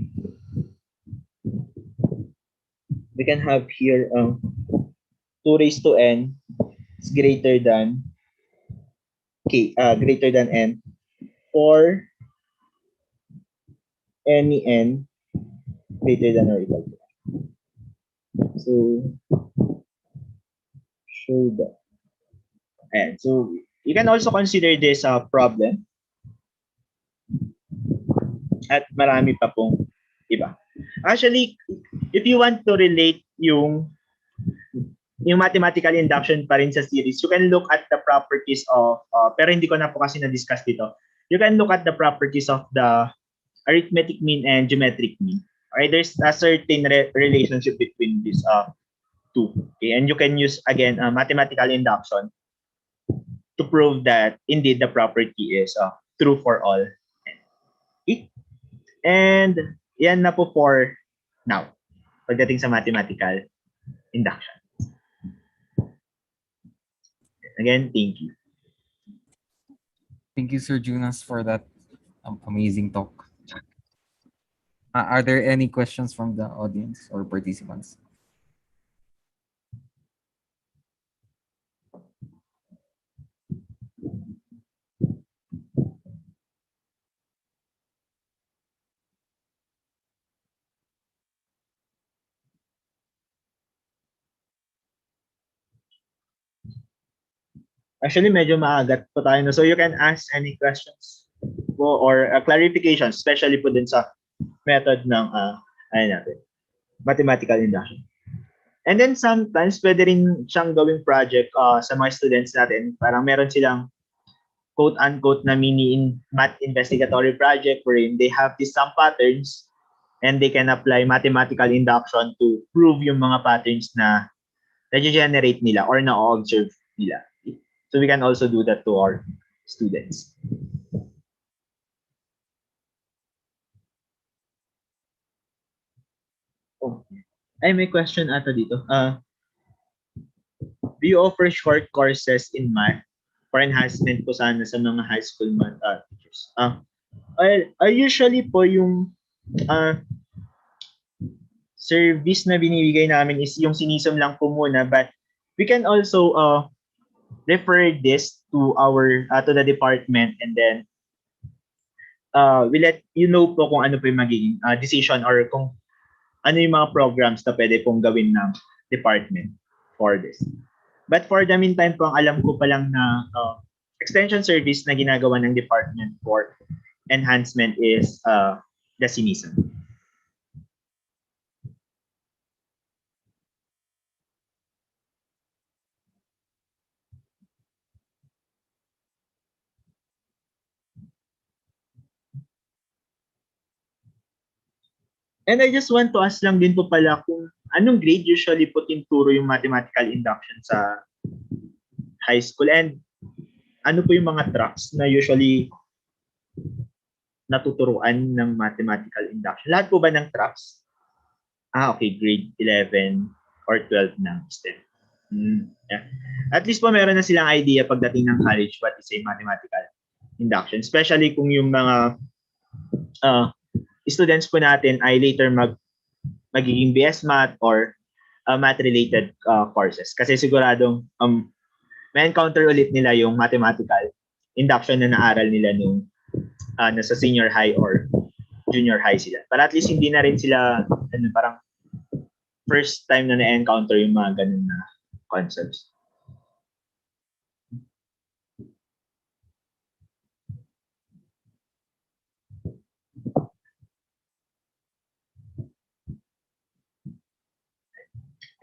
We can have here 2 raised to n is greater than k, greater than n, or any n greater than or equal to. So, show that. And so, you can also consider this a problem. At marami pa pong iba. Actually, if you want to relate yung mathematical induction pa rin sa series, you can look at the properties of, pero hindi ko na po kasi na-discuss dito. You can look at the properties of the arithmetic mean and geometric mean. Okay, there's a certain relationship between these two. Okay, and you can use again mathematical induction to prove that indeed the property is true for all. Okay? And yan na po for now pagdating sa mathematical induction. Again, thank you. Thank you, Sir Jonas, for that amazing talk. Are there any questions from the audience or participants? Actually, medyo maagat po tayo. So you can ask any questions po or clarification, especially po din sa method ng mathematical induction. And then sometimes, pwede rin siyang gawing project sa mga students natin. Parang meron silang quote-unquote na mini math investigatory project wherein they have these some patterns and they can apply mathematical induction to prove yung mga patterns na na-generate nila or na-observe nila. So we can also do that to our students. Oh, ay may question ata dito. Do you offer short courses in math for enhancement po sana sa mga high school math teachers? Usually po yung service na binibigay namin is yung SINSM lang po muna, but we can also refer this to our to the department, and then we let you know po kung ano po yung magiging decision or kung ano yung mga programs na pwede pong gawin ng department for this. But for the meantime po, ang alam ko pa lang na extension service na ginagawa ng department for enhancement is the SINSM. And I just want to ask lang din po pala kung anong grade usually po tinuturo yung mathematical induction sa high school and ano po yung mga tracks na usually natuturuan ng mathematical induction? Lahat po ba ng tracks? Okay, grade 11 or 12 na instead. Yeah. At least po meron na silang idea pagdating ng college what is a mathematical induction. Especially kung yung mga students po natin ay later magiging BS Math or math-related courses. Kasi siguradong may encounter ulit nila yung mathematical induction na naaral nila nung nasa senior high or junior high sila. But at least hindi na rin sila parang first time na na-encounter yung mga ganun na concepts.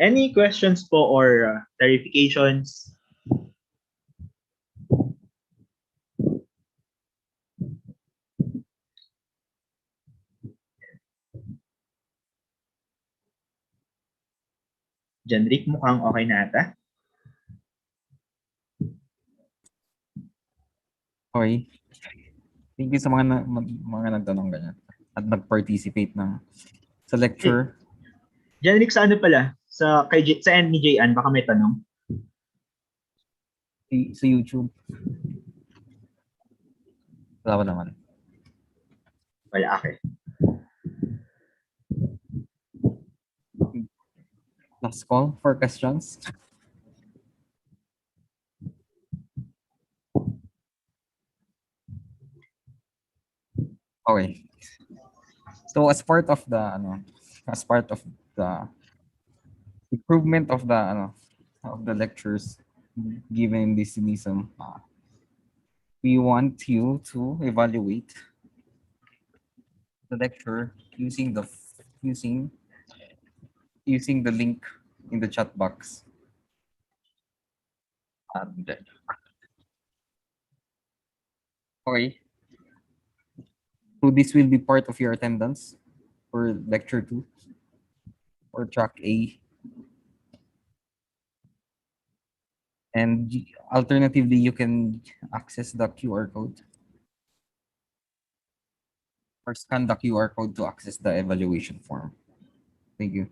Any questions po or clarifications? John Rick, mukhang okay na ata. Okay. Thank you sa mga nagtanong ganyan at nag-participate sa lecture. John Rick, sa ano pala? Sa end ni Jayan, baka may tanong. Sa YouTube. Wala ko naman. Wala, okay. Last call for questions. Okay. So as part of the improvement of the lectures given in this SINSM, we want you to evaluate the lecture using the link in the chat box. Okay. So this will be part of your attendance for lecture 2 or track A. And alternatively, you can access the QR code or scan the QR code to access the evaluation form. Thank you.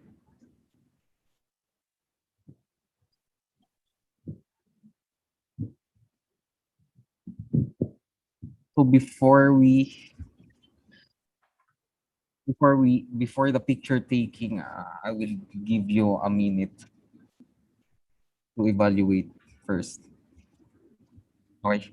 So before the picture taking, I will give you a minute to evaluate first. Okay.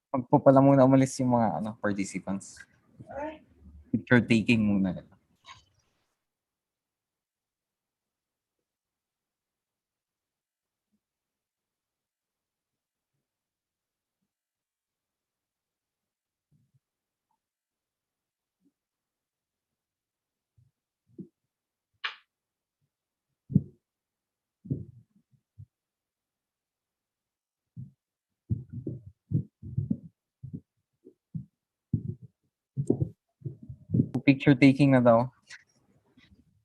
Pag po pala muna umalis yung mga participants. Picture taking muna. Picture taking na daw.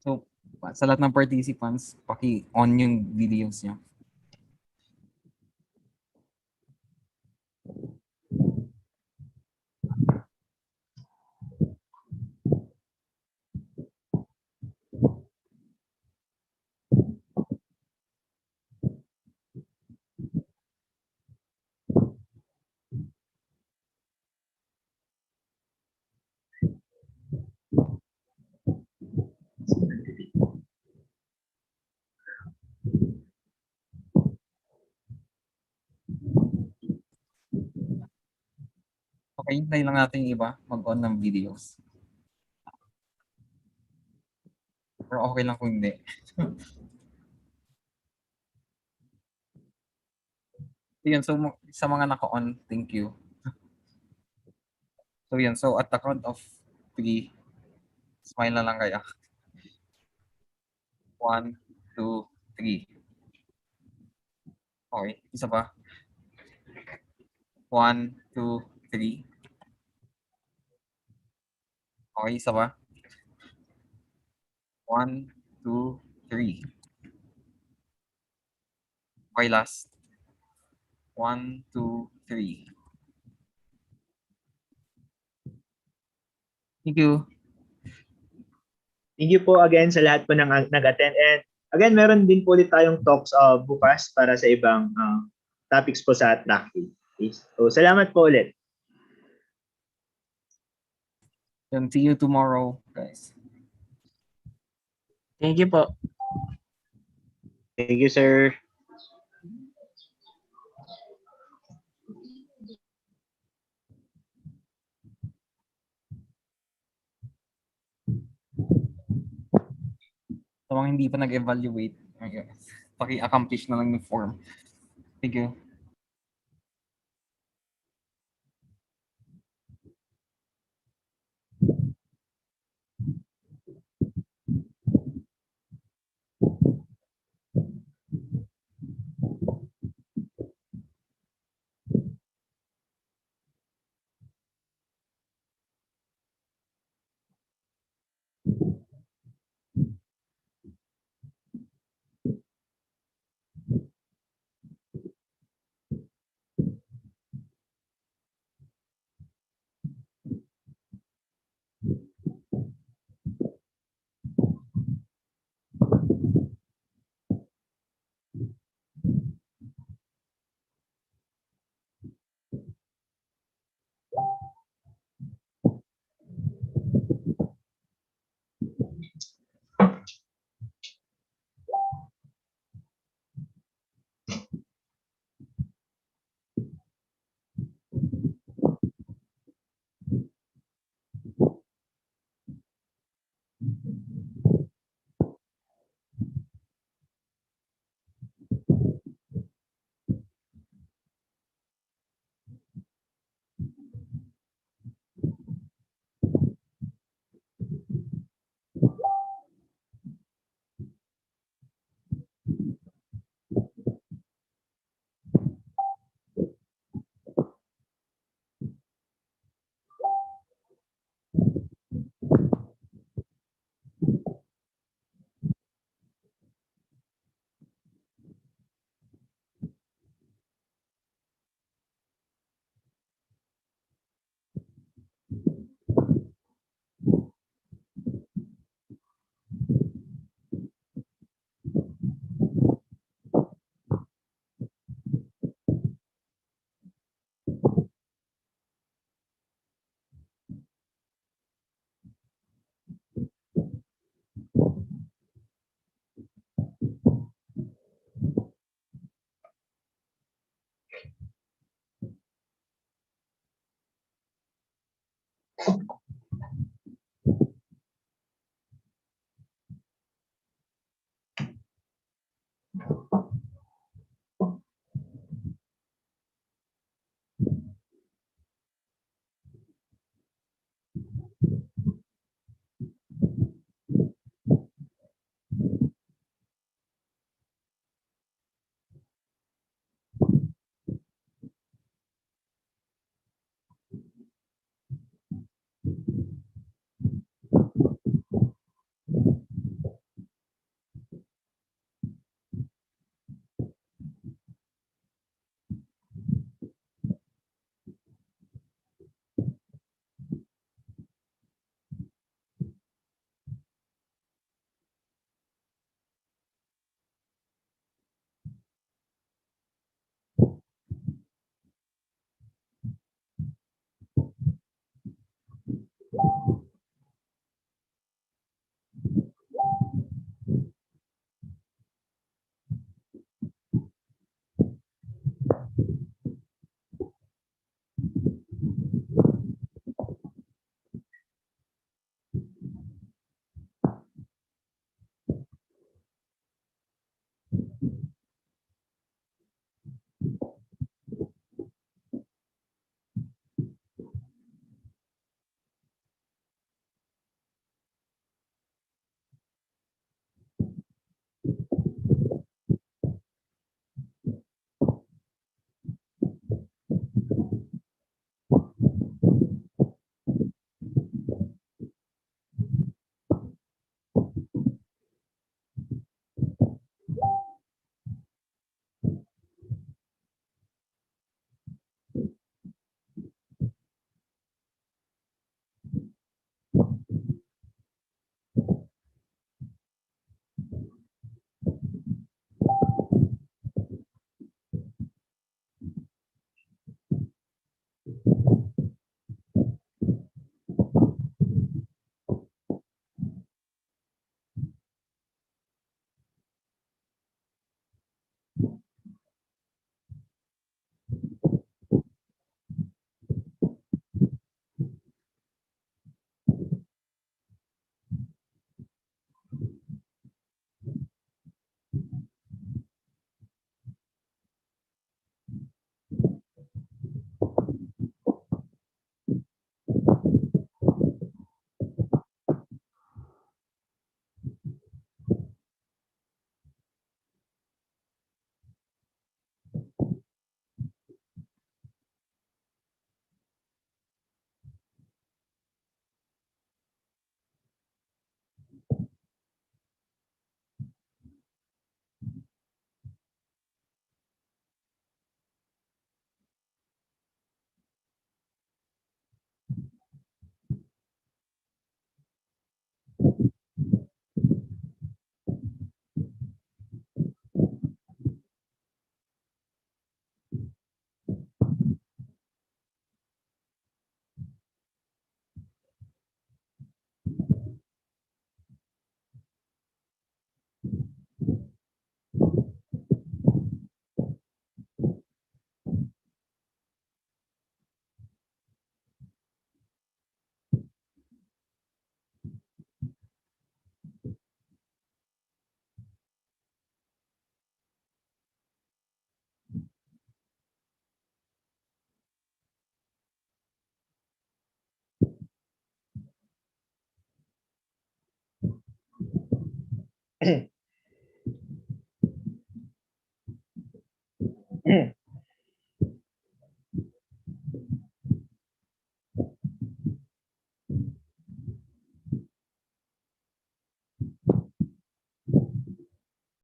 So, sa lahat ng participants, paki-on yung videos niyo. Ay, hintayin lang natin yung iba mag-on ng videos. Pero okay lang kung hindi. Yun, so sa mga naka-on, thank you. So yun, so at the count of 3, smile na lang kaya. 1, 2, 3. Okay, isa pa. 1, 2, 3. Okay, isa pa. 1, 2, 3. Okay, last. 1, 2, 3. Thank you. Thank you po again sa lahat po ng nag-attend. And again, meron din po ulit tayong talks bukas para sa ibang topics po sa track day. Okay? So, salamat po ulit. And see you tomorrow, guys. Thank you po. Thank you, sir. Sa mga hindi pa nag-evaluate, paki-accomplish na lang yung form. Thank you.